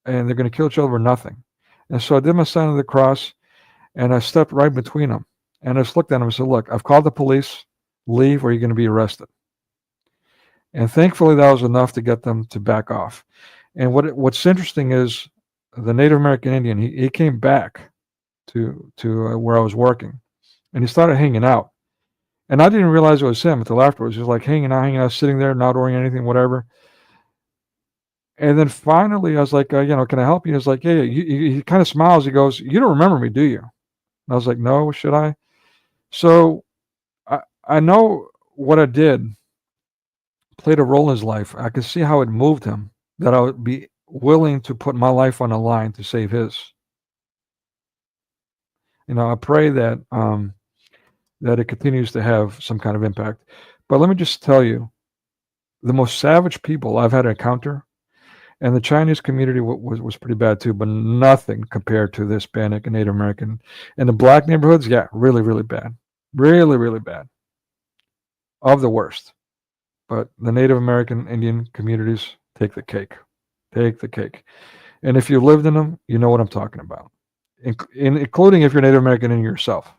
And they're going to kill each other for nothing. And so I did my sign of the cross, and I stepped right between them. And I just looked at them and said, look, I've called the police. Leave or you're going to be arrested. And thankfully, that was enough to get them to back off. And what's interesting is the Native American Indian, he came back to where I was working. And he started hanging out. And I didn't realize it was him until afterwards. He was like hanging out, sitting there, not ordering anything, whatever. And then finally, I was like, can I help you? He was like, yeah. He kind of smiles. He goes, you don't remember me, do you? And I was like, no, should I? So I know what I did played a role in his life. I could see how it moved him, that I would be willing to put my life on the line to save his. I pray that that it continues to have some kind of impact. But let me just tell you, the most savage people I've had to encounter, and the Chinese community was pretty bad too, but nothing compared to the Hispanic and Native American. And the black neighborhoods, yeah, really, really bad. Really, really bad. Of the worst. But the Native American Indian communities take the cake. Take the cake. And if you lived in them, you know what I'm talking about. Including if you're Native American Indian yourself.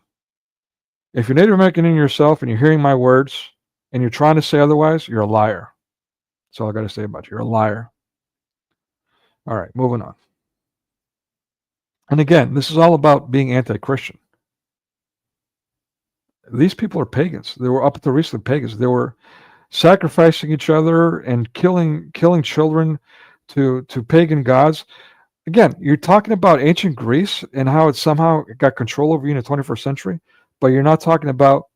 If you're Native American Indian yourself and you're hearing my words and you're trying to say otherwise, you're a liar. That's all I got to say about you. You're a liar. All right, moving on. And again, this is all about being anti-Christian. These people are pagans. They were up until recently pagans. They were sacrificing each other and killing children to pagan gods. Again, you're talking about ancient Greece and how it somehow got control over you in the 21st century, but you're not talking about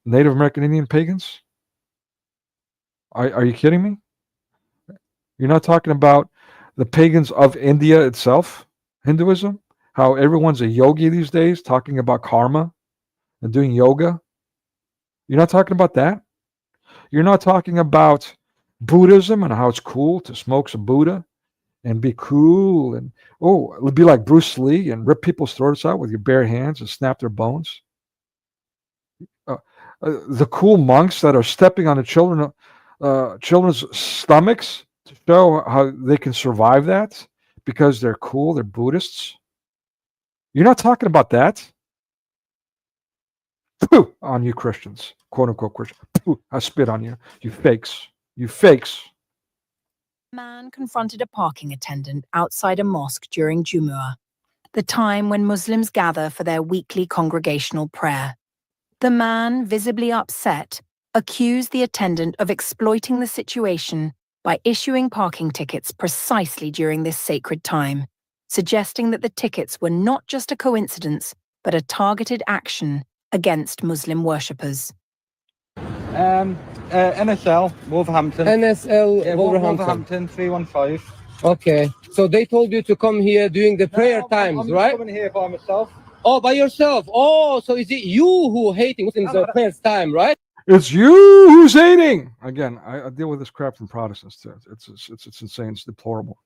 Native American Indian pagans? Are you kidding me? You're not talking about the pagans of India itself, Hinduism, how everyone's a yogi these days, talking about karma and doing yoga. You're not talking about that? You're not talking about Buddhism and how it's cool to smoke some Buddha and be cool and, be like Bruce Lee and rip people's throats out with your bare hands and snap their bones. The cool monks that are stepping on the children's stomachs to show how they can survive that because they're cool, they're Buddhists. You're not talking about that. Pooh, on you Christians, quote unquote Christians. Pooh, I spit on you. You fakes. You fakes. A man confronted a parking attendant outside a mosque during Jumu'ah, the time when Muslims gather for their weekly congregational prayer. The man, visibly upset, accused the attendant of exploiting the situation by issuing parking tickets precisely during this sacred time, suggesting that the tickets were not just a coincidence, but a targeted action against Muslim worshippers. NSL, Wolverhampton. NSL, Yeah, Wolverhampton. 315. Okay. So they told you to come here during the prayer times, I'm right? coming here by myself. Oh, by yourself. Oh, so is it you who hating Muslims at prayer time, right? It's you who's hating. Again, I deal with this crap from Protestants too. It's insane. It's deplorable.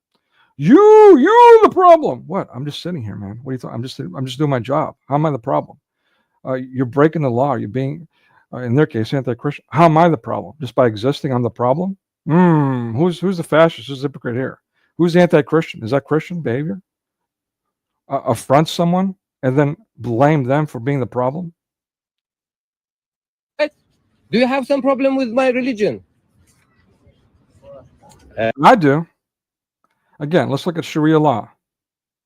You're the problem. What? I'm just sitting here, man. What are you talking? I'm just doing my job. How am I the problem? You're breaking the law. You're being, in their case, anti-Christian. How am I the problem? Just by existing, I'm the problem. Who's the fascist? Who's the hypocrite here? Who's the anti-Christian? Is that Christian behavior? Affront someone and then blame them for being the problem? Do you have some problem with my religion? I do. Again, let's look at Sharia law.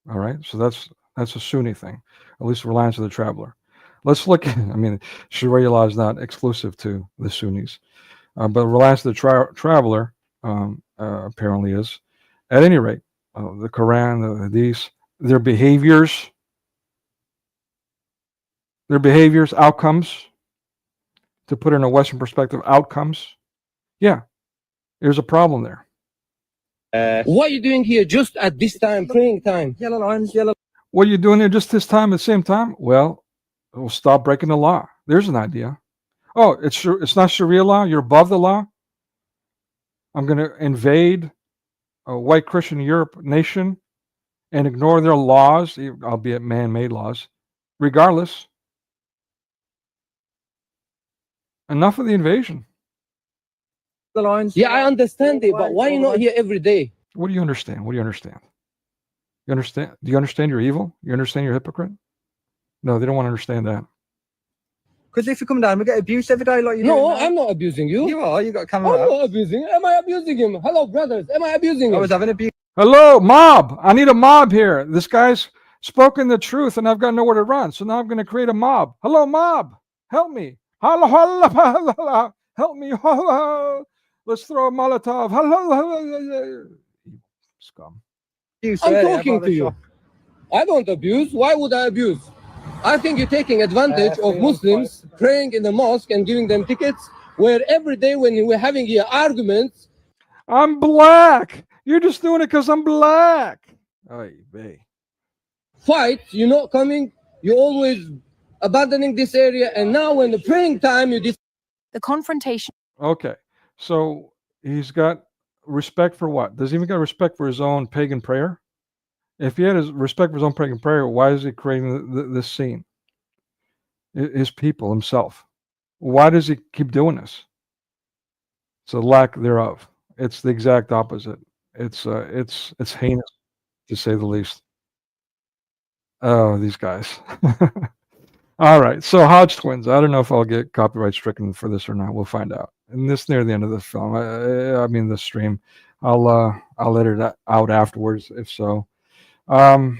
All right, so that's a Sunni thing, at least Reliance of the Traveler. Let's look at, I mean, Sharia law is not exclusive to the Sunnis, but Reliance of the Traveler apparently is. At any rate, the Quran, the Hadith, their behaviors, outcomes, to put it in a Western perspective, outcomes, yeah, there's a problem there. What are you doing here just at this time, praying time? Yellow lines, yellow. What are you doing there just this time at the same time? Well, we'll stop breaking the law. There's an idea. Oh, it's not Sharia law. You're above the law. I'm going to invade a white Christian Europe nation and ignore their laws, albeit man-made laws, regardless. Enough of the invasion. The lines. Yeah, I understand it, but why are you not here every day? What do you understand? What do you understand? You understand? Do you understand you're evil? You understand you're a hypocrite? No, they don't want to understand that. Because if you come down, we get abused every day like you do. No, I'm not abusing you. You are. You got camera. I'm not abusing. Am I abusing him? Hello, brothers. Am I abusing him? I was having abuse. Hello, mob. I need a mob here. This guy's spoken the truth, and I've got nowhere to run. So now I'm going to create a mob. Hello, mob. Help me. Hello, hello, hello. Help me. Hello. Let's throw a Molotov. Hello. Scum. I'm talking to you. I don't abuse. Why would I abuse? I think you're taking advantage of Muslims praying in the mosque and giving them tickets, where every day when we're having here arguments. I'm black. You're just doing it because I'm black. Oy vey. Fight, you're not coming. You're always abandoning this area. And now when the praying time, you The confrontation. Okay. So he's got respect for what? Does he even got respect for his own pagan prayer? If he had his respect for his own pagan prayer, why is he creating this scene? His people, himself. Why does he keep doing this? It's a lack thereof. It's the exact opposite. It's heinous, to say the least. Oh, these guys. All right. So Hodge twins. I don't know if I'll get copyright stricken for this or not. We'll find out. And this near the end of the film. I mean the stream. I'll edit it out afterwards if so. But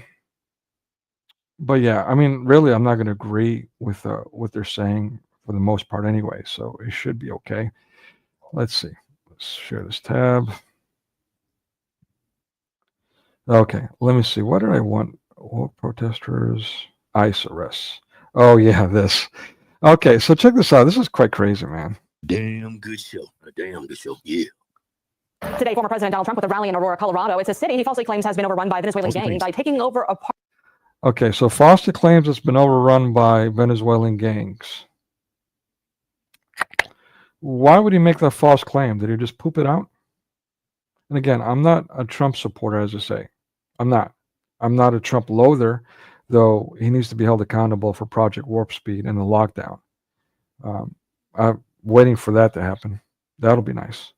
yeah, I mean, really, I'm not going to agree with what they're saying for the most part anyway, so it should be okay. Let's see. Let's share this tab. Okay, let me see. What did I want? What protesters? ICE arrests. Oh yeah, this. Okay, so check this out. This is quite crazy, man. Damn good show. A damn good show. Yeah. Today, former President Donald Trump with a rally in Aurora, Colorado. It's a city he falsely claims has been overrun by a Venezuelan gang by taking over a part. Okay, so Foster claims it's been overrun by Venezuelan gangs. Why would he make that false claim? Did he just poop it out? And again, I'm not a Trump supporter, as I say. I'm not. I'm not a Trump loather, though he needs to be held accountable for Project Warp Speed and the lockdown. I'm waiting for that to happen. That'll be nice.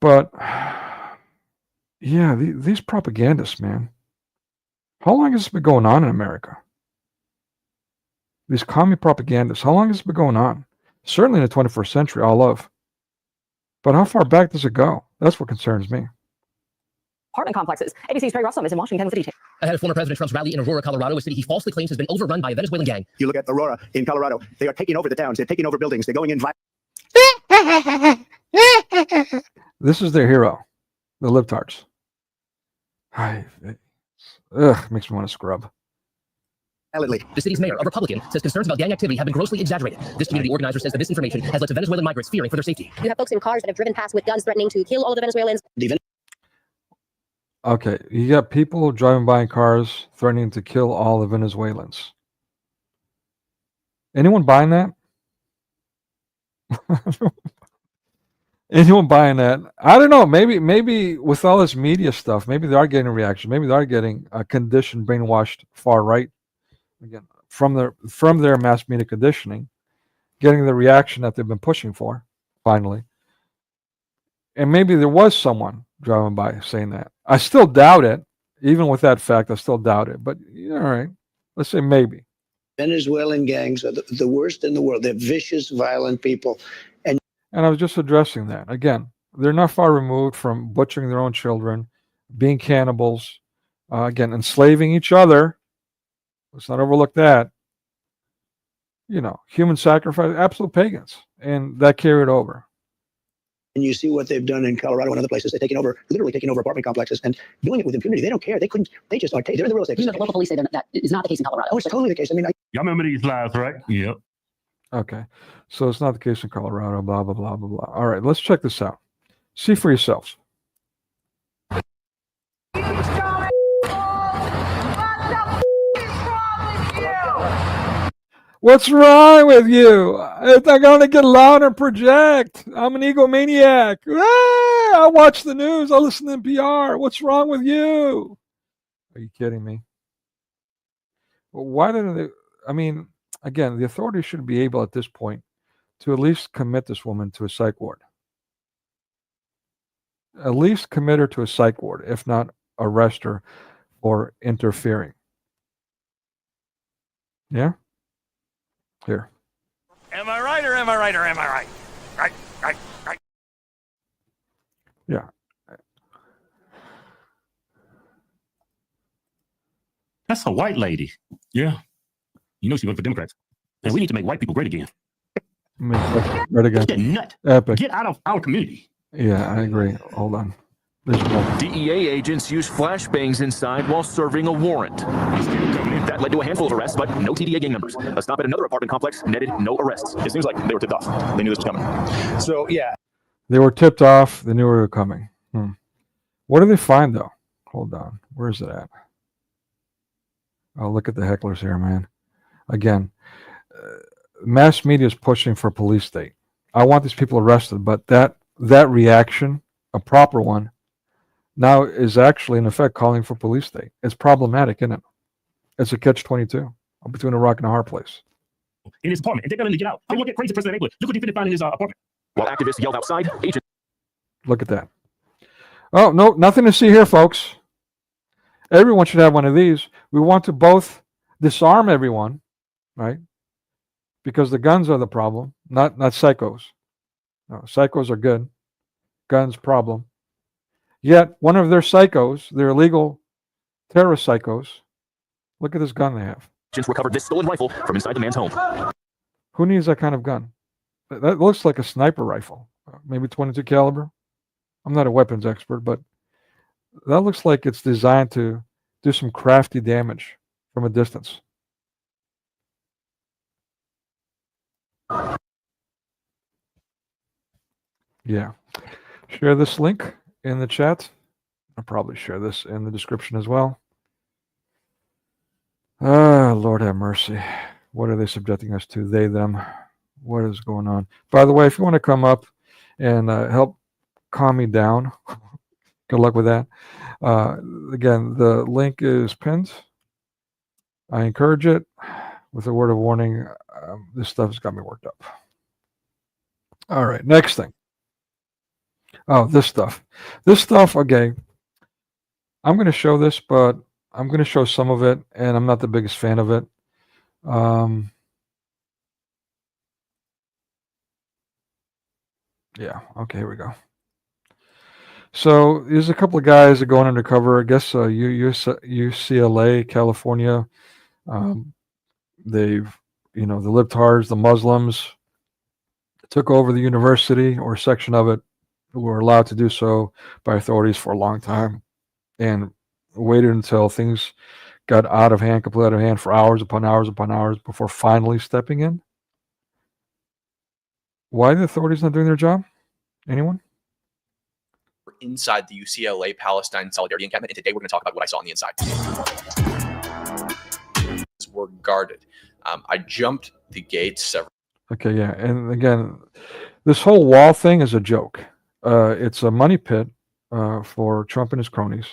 But, yeah, these propagandists, man. How long has this been going on in America? These commie propagandists, how long has this been going on? Certainly in the 21st century, all of. But how far back does it go? That's what concerns me. Apartment complexes. ABC's Perry Russell is in Washington with the details. Ahead of former President Trump's rally in Aurora, Colorado, a city he falsely claims has been overrun by a Venezuelan gang. You look at Aurora in Colorado, they are taking over the towns, they're taking over buildings, they're going in. This is their hero, the libtards. Ugh, makes me want to scrub. The city's mayor, a Republican, says concerns about gang activity have been grossly exaggerated. This community organizer says that this information has led to Venezuelan migrants fearing for their safety. You have folks in cars that have driven past with guns threatening to kill all of the Venezuelans. Okay, you got people driving by in cars threatening to kill all the Venezuelans. Anyone buying that? Anyone buying that? I don't know. Maybe with all this media stuff, maybe they are getting a reaction. Maybe they are getting a conditioned, brainwashed far right again from their mass media conditioning, getting the reaction that they've been pushing for finally. And maybe there was someone driving by saying that. I still doubt it. Even with that fact, I still doubt it. But all right, let's say maybe. Venezuelan gangs are the worst in the world. They're vicious, violent people. And I was just addressing that. Again, they're not far removed from butchering their own children, being cannibals, again, enslaving each other. Let's not overlook that. Human sacrifice, absolute pagans. And that carried over. And you see what they've done in Colorado and other places. They're literally taking over apartment complexes and doing it with impunity. They don't care. They just are. They're in the real estate. Even though the local police say that is not the case in Colorado. Oh, it's totally the case. I mean, Y'all remember these lies, right? Yep. Okay. So it's not the case in Colorado, blah, blah, blah, blah, blah. All right, let's check this out. See for yourselves. What's wrong with you? I'm going to get loud and project. I'm an egomaniac. I watch the news. I listen to NPR. What's wrong with you? Are you kidding me? Well, why didn't they? I mean, again, the authorities should be able at this point to at least commit this woman to a psych ward. At least commit her to a psych ward, if not arrest her for interfering. Yeah? Here. Am I right or am I right or am I right? Right. Yeah. That's a white lady. Yeah. You know she worked for Democrats. And we need to make white people great again. Right again. Get nut. Epic. Get out of our community. Yeah, I agree. Hold on. DEA agents used flashbangs inside while serving a warrant. That led to a handful of arrests, but no TDA gang members. A stop at another apartment complex netted no arrests. It seems like they were tipped off. They knew this was coming. So, yeah. They were tipped off. They knew we were coming. What do they find, though? Hold on. Where's it at? Oh, look at the hecklers here, man. Again, mass media is pushing for a police state. I want these people arrested, but that reaction, a proper one, now is actually in effect calling for police state. It's problematic, isn't it? It's a catch-22 between a rock and a hard place. In his apartment, and they're going to get out. They want to get crazy person in the neighborhood. Look what he find in his apartment. While activists yelled outside, agents. Look at that. Oh, no, nothing to see here, folks. Everyone should have one of these. We want to both disarm everyone, right? Because the guns are the problem, not psychos. No, psychos are good. Guns, problem. Yet, one of their psychos, their illegal terrorist psychos, look at this gun they have. Agents recovered this stolen rifle from inside the man's home. Who needs that kind of gun? That looks like a sniper rifle, maybe 22 caliber. I'm not a weapons expert, but that looks like it's designed to do some crafty damage from a distance. Yeah. Share this link in the chat. I'll probably share this in the description as well. Lord have mercy. What are they subjecting us to? They, them. What is going on? By the way, if you want to come up and help calm me down, good luck with that. Again, the link is pinned. I encourage it. With a word of warning, this stuff has got me worked up. All right, next thing. Oh, this stuff. This stuff, okay. I'm going to show this, but I'm going to show some of it, and I'm not the biggest fan of it. Yeah, okay, here we go. So there's a couple of guys that are going undercover. I guess UCLA, California. They've, the libtards, the Muslims, took over the university or section of it. Were allowed to do so by authorities for a long time, and waited until things got out of hand, completely out of hand for hours upon hours upon hours before finally stepping in? Why are the authorities not doing their job? Anyone? Inside the UCLA Palestine Solidarity Encampment, and today we're going to talk about what I saw on the inside. Were guarded. I jumped the gates several. Okay, yeah, and again, this whole wall thing is a joke. It's a money pit for Trump and his cronies.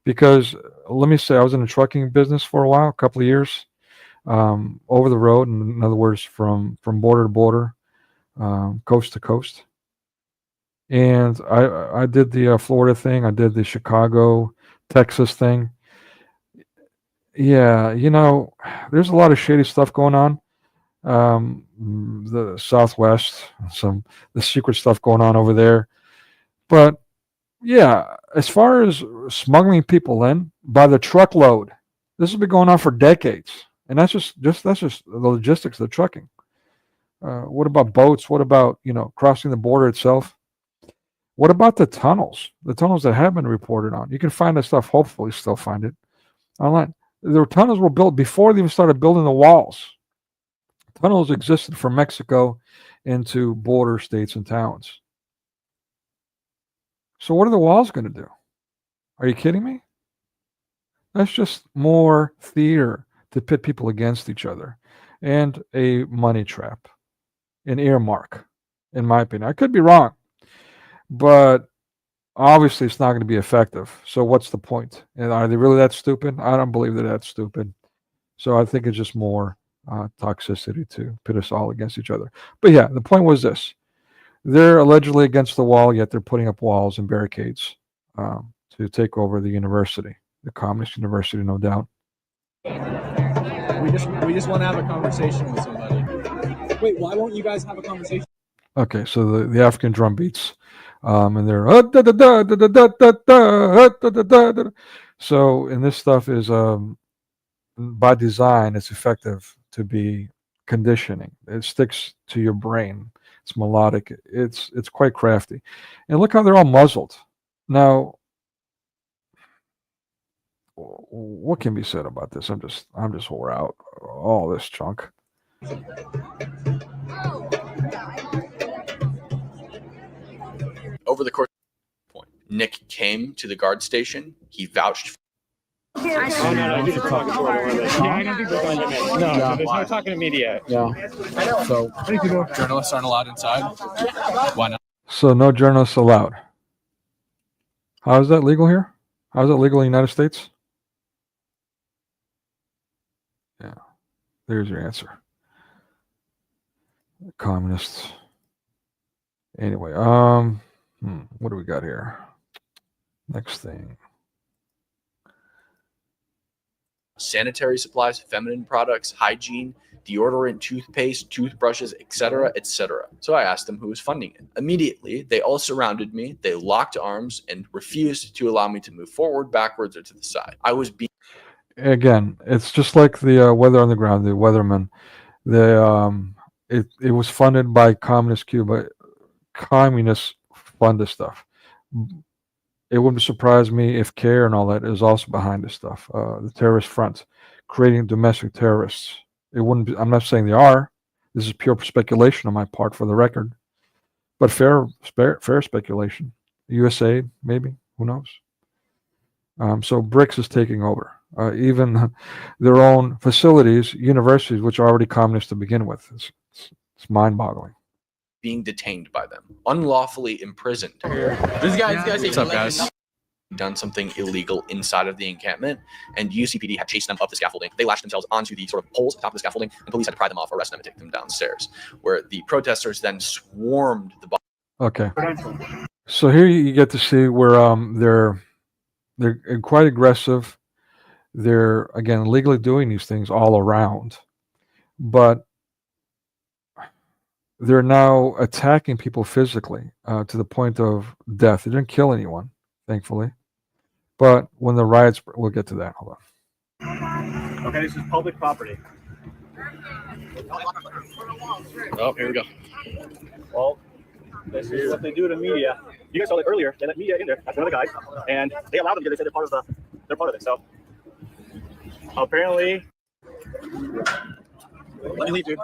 Because let me say, I was in the trucking business for a while, a couple of years, over the road. In other words, from border to border, coast to coast. And I did the Florida thing. I did the Chicago, Texas thing. Yeah, you know, there's a lot of shady stuff going on. The Southwest, the secret stuff going on over there. But yeah, as far as smuggling people in by the truckload, this has been going on for decades, and that's just the logistics of the trucking. What about boats? What about crossing the border itself? What about the tunnels? The tunnels that have been reported on. You can find that stuff. Hopefully, still find it online. The tunnels were built before they even started building the walls. Tunnels existed from Mexico into border states and towns. So what are the walls going to do? Are you kidding me? That's just more theater to pit people against each other and a money trap, an earmark, in my opinion. I could be wrong, but obviously it's not going to be effective. So what's the point? And are they really that stupid? I don't believe they're that stupid. So I think it's just more toxicity to pit us all against each other. But yeah, the point was this. They're allegedly against the wall, yet they're putting up walls and barricades to take over the university, the communist university, no doubt. We just want to have a conversation with somebody. Wait, why won't you guys have a conversation? Okay, so the African drum beats, and they're so, and this stuff is by design. It's effective to be conditioning. It sticks to your brain. It's melodic. It's quite crafty, and look how they're all muzzled. Now, what can be said about this? I'm just wore out. All this junk. Over the course of the point, Nick came to the guard station. He vouched. Oh, no, you can talk to yeah, I don't think we're going to admit. No, yeah. There's no talking to media. Yeah. So, journalists aren't allowed inside. Why not? So, no journalists allowed. How is that legal here? How is that legal in the United States? Yeah. There's your answer. Communists. Anyway, what do we got here? Next thing. Sanitary supplies, feminine products, hygiene, deodorant, toothpaste, toothbrushes, etc., etc. So I asked them who was funding it. Immediately, they all surrounded me, they locked arms, and refused to allow me to move forward, backwards, or to the side. I was being... Again, it's just like the Weather Underground, the Weatherman. It was funded by Communist Cuba. Communists fund this stuff. It wouldn't surprise me if CARE and all that is also behind this stuff. The terrorist front, creating domestic terrorists. It wouldn't be, I'm not saying they are. This is pure speculation on my part, for the record. But fair speculation. USAID, maybe. Who knows? So BRICS is taking over. Even their own facilities, universities, which are already communist to begin with. It's mind-boggling. Being detained by them, unlawfully imprisoned. This guy's what's up, guys? Done something illegal inside of the encampment, and UCPD had chased them up the scaffolding. They lashed themselves onto the sort of poles at the top of the scaffolding, and police had to pry them off, arrest them, and take them downstairs, where the protesters then swarmed the body. Okay. So here you get to see where they're quite aggressive. They're, again, legally doing these things all around, but they're now attacking people physically to the point of death. They didn't kill anyone, thankfully. But when the riots, we'll get to that. Hold on. Okay, this is public property. Oh, here we go. Well, this is what they do to media. You guys saw it earlier. They let media in there. That's one of the guys, and they allowed them because they said they're part of it. So Apparently. Let me leave, dude.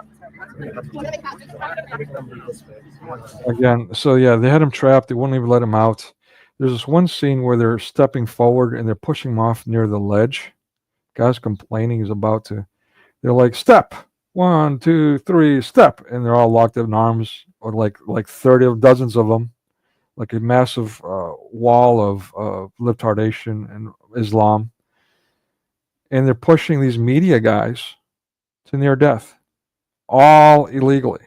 Again, so yeah, they had him trapped. They wouldn't even let him out. There's this one scene where they're stepping forward and they're pushing him off near the ledge. Guy's complaining he's about to. They're like, step, 1, 2, 3, step, and they're all locked up in arms, or like 30 of dozens of them, like a massive wall of libtardation and Islam, and they're pushing these media guys to near death, all illegally.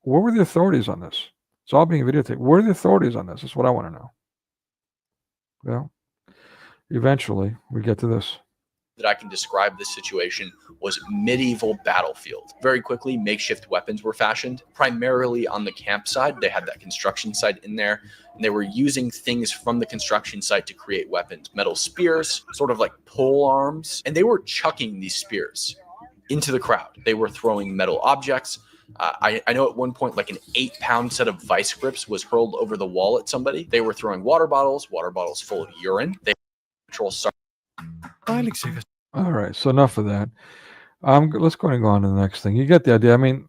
Where were the authorities on this? It's all being videotaped. Where are the authorities on this? That's what I want to know. Well, eventually we get to this. That I can describe this situation was medieval battlefield. Very quickly, makeshift weapons were fashioned, primarily on the campsite. They had that construction site in there, and they were using things from the construction site to create weapons. Metal spears, sort of like pole arms, and they were chucking these spears into the crowd. They were throwing metal objects. I know at one point, like an 8-pound set of vice grips was hurled over the wall at somebody. They were throwing water bottles full of urine. They control. All right, so enough of that. Let's go and go on to the next thing. You get the idea. I mean,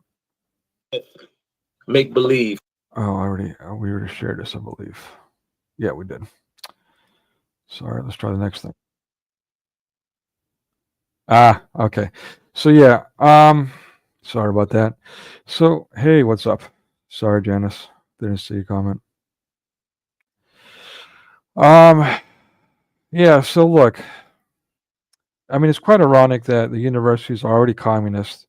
make believe. Oh, we already shared this, I believe. Yeah, we did. Sorry, let's try the next thing. Okay. So yeah, sorry about that. So hey, what's up? Sorry, Janice, didn't see your comment. Yeah. So look. I mean, it's quite ironic that the universities are already communist.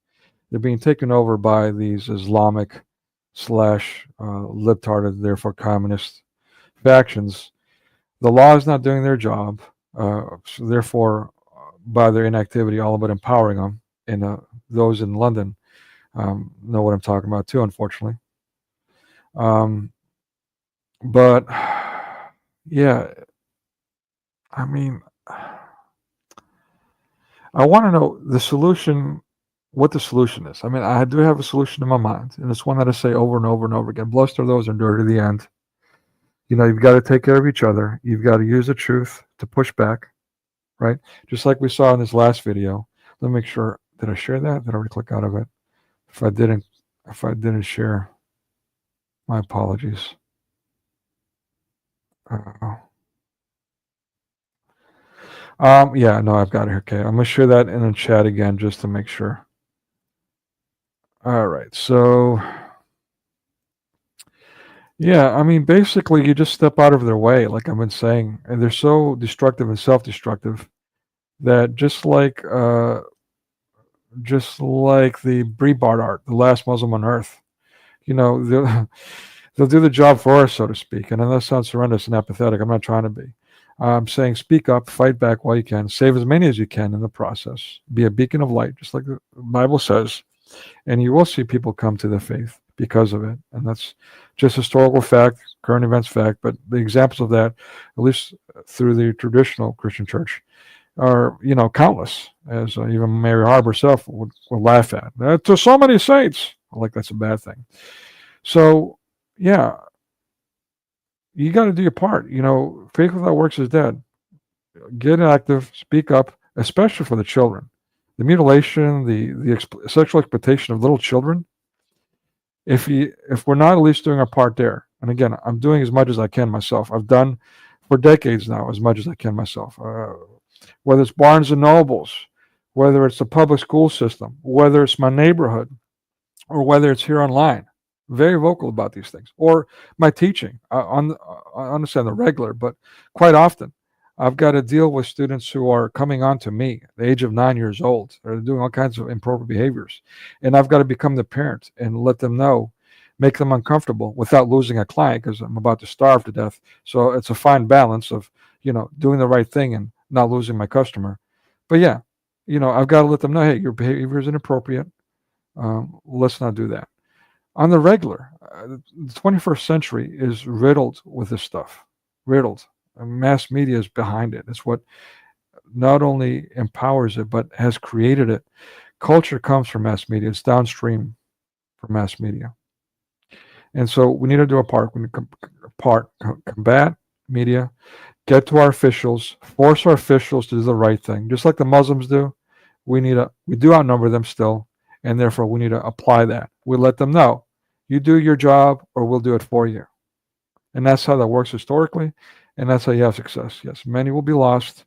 They're being taken over by these Islamic / libtarded, therefore communist factions. The law is not doing their job. So therefore, by their inactivity, all about empowering them. And those in London know what I'm talking about too, unfortunately. But yeah, I mean, I want to know the solution, what the solution is. I mean, I do have a solution in my mind, and it's one that I say over and over and over again. Blessed are those who endure to the end. You know, you've got to take care of each other. You've got to use the truth to push back, right? Just like we saw in this last video. Let me make sure. Did I share that? Did I already click out of it? If I didn't share, my apologies. Yeah, no, I've got it. Okay, I'm gonna share that in the chat again just to make sure. All right, so yeah, I mean, basically, you just step out of their way, like I've been saying, and they're so destructive and self-destructive that just like the Breitbart art, the last Muslim on earth, you know, they'll do the job for us, so to speak. And that sounds horrendous and apathetic. I'm not trying to be. I'm saying speak up, fight back while you can, save as many as you can in the process. Be a beacon of light, just like the Bible says, and you will see people come to the faith because of it. And that's just historical fact, current events fact. But the examples of that, at least through the traditional Christian church, are, you know, countless, as even Mary Harb herself would laugh at. To so many saints, like that's a bad thing. So, yeah, you got to do your part. You know, faith without works is dead. Get active, speak up, especially for the children. The mutilation, the sexual exploitation of little children. If we're not at least doing our part there, and again, I'm doing as much as I can myself. I've done for decades now as much as I can myself. Whether it's Barnes and Nobles, whether it's the public school system, whether it's my neighborhood, or whether it's here online. Very vocal about these things, or my teaching. I understand the regular, but quite often I've got to deal with students who are coming on to me at the age of 9 years old. They're doing all kinds of improper behaviors, and I've got to become the parent and let them know, make them uncomfortable without losing a client, because I'm about to starve to death. So it's a fine balance of, you know, doing the right thing and not losing my customer. But yeah, you know, I've got to let them know, hey, your behavior is inappropriate. Let's not do that. On the regular, the 21st century is riddled with this stuff. Riddled. Mass media is behind it. It's what not only empowers it, but has created it. Culture comes from mass media. It's downstream from mass media. And so we need to do our part. We need to combat media, get to our officials, force our officials to do the right thing, just like the Muslims do. we do outnumber them still, and therefore we need to apply that. We let them know, you do your job or we'll do it for you. And that's how that works historically, and that's how you have success. Yes, many will be lost.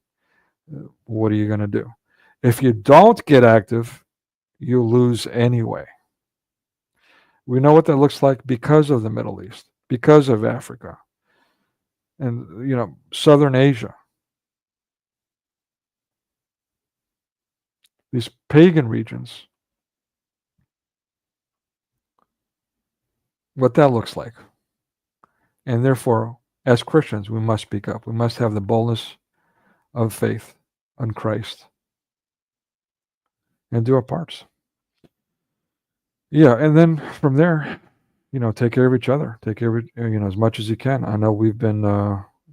What are you going to do? If you don't get active, you lose anyway. We know what that looks like because of the Middle East, because of Africa, and Southern Asia. These pagan regions. What that looks like. And therefore, as Christians, we must speak up. We must have the boldness of faith on Christ and do our parts. Yeah, and then from there, take care of each other. Take care of as much as you can. I know we've been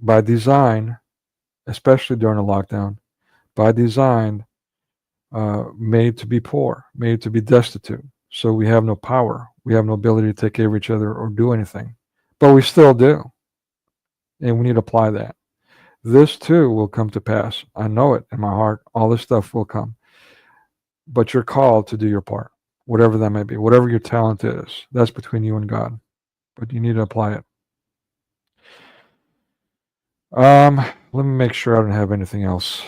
by design, especially during the lockdown, by design, made to be poor, made to be destitute. So we have no power. We have no ability to take care of each other or do anything. But we still do. And we need to apply that. This too will come to pass. I know it in my heart. All this stuff will come. But you're called to do your part, whatever that may be, whatever your talent is. That's between you and God. But you need to apply it. Let me make sure I don't have anything else.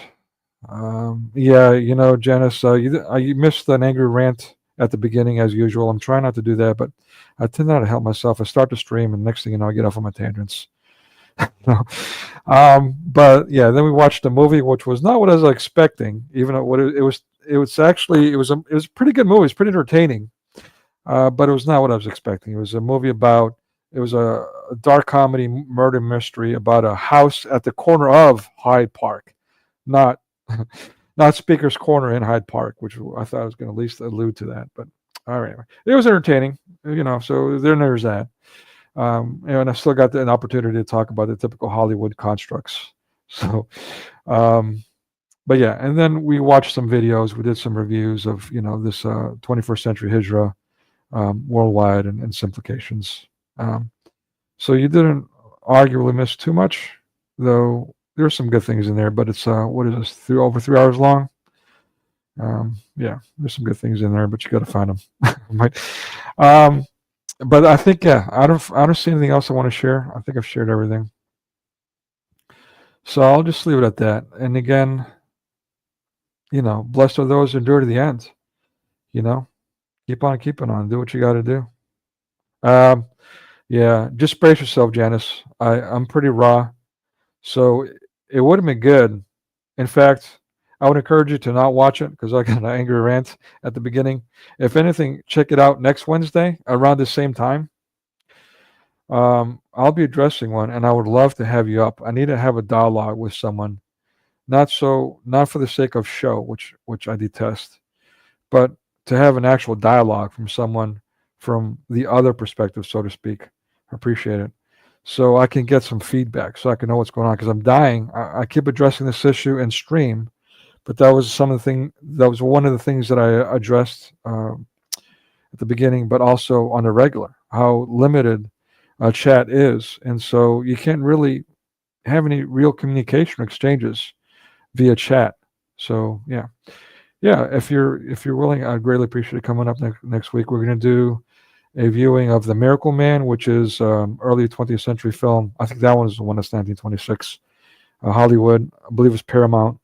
Janice, you missed an angry rant at the beginning as usual. I'm trying not to do that, but I tend not to help myself. I start to stream, and next thing you know, I get off on my tangents. But yeah, then we watched a movie which was not what I was expecting. Even what it was a pretty good movie. It's pretty entertaining, but it was not what I was expecting. It was a movie it was a dark comedy murder mystery about a house at the corner of Hyde Park, not Speaker's Corner in Hyde Park, which I thought I was going to at least allude to that. But all right, it was entertaining, so there's that. And I still got an opportunity to talk about the typical Hollywood constructs. So, but yeah, and then we watched some videos. We did some reviews of, this 21st century Hijra worldwide and its implications. So you didn't arguably miss too much, though. There are some good things in there, but it's what is this? Over 3 hours long. Yeah, there's some good things in there, but you got to find them. But I think I don't see anything else I want to share. I think I've shared everything. So I'll just leave it at that. And again, blessed are those who endure to the end. Keep on keeping on. Do what you got to do. Yeah, just brace yourself, Janice. I'm pretty raw, so it would have been good. In fact, I would encourage you to not watch it because I got an angry rant at the beginning. If anything, check it out next Wednesday around the same time. I'll be addressing one, and I would love to have you up. I need to have a dialogue with someone, not for the sake of show, which I detest, but to have an actual dialogue from someone from the other perspective, so to speak. I appreciate it. So I can get some feedback, so I can know what's going on, because I'm dying. I keep addressing this issue in stream, but that was one of the things that I addressed at the beginning, but also on the regular, how limited chat is. And so you can't really have any real communication exchanges via chat. So yeah. If you're willing, I'd greatly appreciate it coming up next week. We're going to do a viewing of The Miracle Man, which is early 20th century film. I think that one is the one that's 1926. Hollywood, I believe it's Paramount.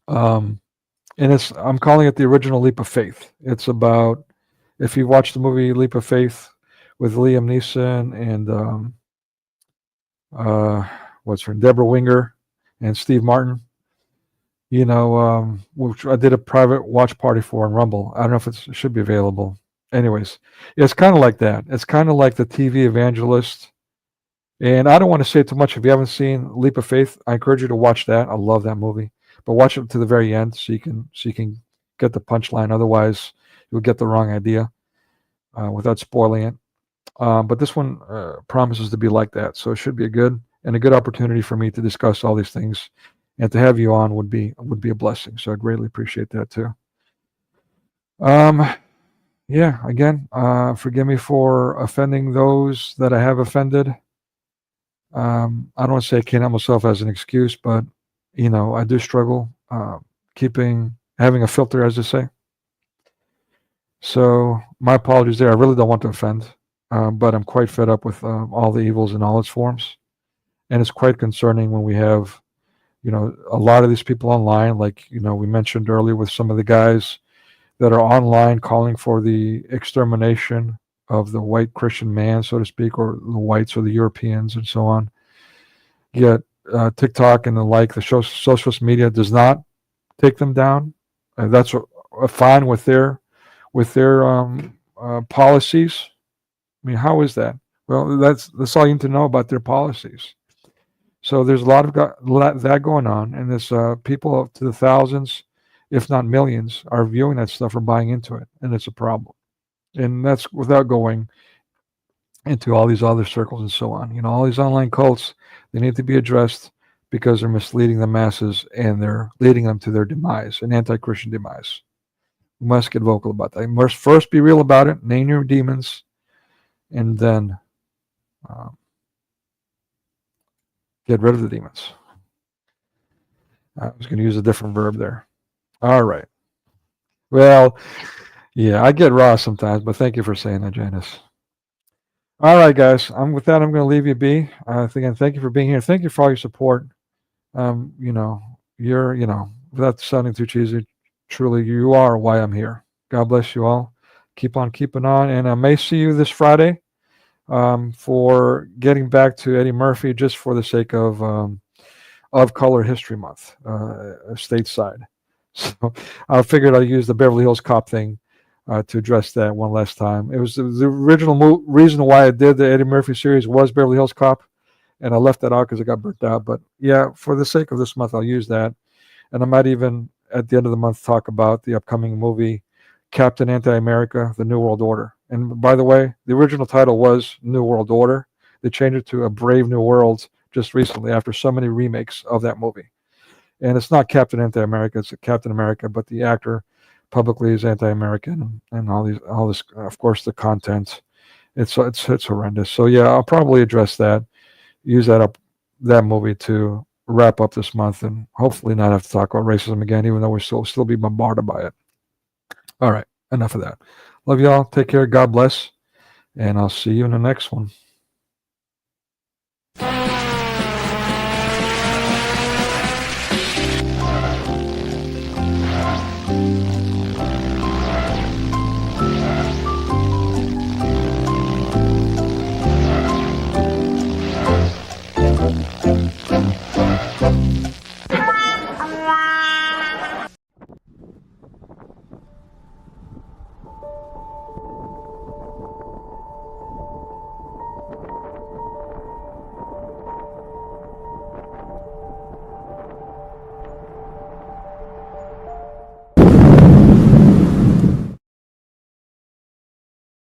And I'm calling it the original Leap of Faith. It's about, if you watch the movie Leap of Faith with Liam Neeson and Deborah Winger and Steve Martin, which I did a private watch party for on Rumble. I don't know if it should be available. Anyways, it's kind of like that. It's kind of like the TV Evangelist. And I don't want to say too much. If you haven't seen Leap of Faith, I encourage you to watch that. I love that movie. But watch it to the very end so you can get the punchline. Otherwise, you'll get the wrong idea without spoiling it. But this one promises to be like that. So it should be a good opportunity for me to discuss all these things. And to have you on would be a blessing. So I greatly appreciate that too. Again, forgive me for offending those that I have offended. I don't want to say I can't help myself as an excuse, but I do struggle keeping having a filter, as they say. So my apologies there. I really don't want to offend, but I'm quite fed up with all the evils in all its forms. And it's quite concerning when we have, a lot of these people online, like, we mentioned earlier with some of the guys that are online calling for the extermination of the white Christian man, so to speak, or the whites or the Europeans and so on. Yet TikTok and the like, the socialist media does not take them down. That's fine with their policies. I mean, how is that? Well, that's all you need to know about their policies. So there's a lot of that going on, and there's people up to the thousands, if not millions, are viewing that stuff or buying into it, and it's a problem. And that's without going into all these other circles and so on. All these online cults, they need to be addressed because they're misleading the masses and they're leading them to their demise, an anti-Christian demise. We must get vocal about that. We must first be real about it, name your demons, and then get rid of the demons. I was going to use a different verb there. All right. Well, yeah, I get raw sometimes, but thank you for saying that, Janice. All right, guys. With that, I'm going to leave you be. Again, thank you for being here. Thank you for all your support. Without sounding too cheesy, truly, you are why I'm here. God bless you all. Keep on keeping on, and I may see you this Friday for getting back to Eddie Murphy, just for the sake of Color History Month, stateside. So I figured I'd use the Beverly Hills Cop thing to address that one last time. It was the original reason why I did the Eddie Murphy series was Beverly Hills Cop, and I left that out because it got burnt out. But yeah, for the sake of this month, I'll use that. And I might even, at the end of the month, talk about the upcoming movie, Captain Anti-America, The New World Order. And by the way, the original title was New World Order. They changed it to A Brave New World just recently after so many remakes of that movie. And it's not Captain Anti-America, it's Captain America, but the actor publicly is anti-American, and all this, of course, the content. It's horrendous. So yeah, I'll probably address that, use that movie to wrap up this month, and hopefully not have to talk about racism again, even though we're still be bombarded by it. All right, enough of that. Love y'all. Take care. God bless. And I'll see you in the next one.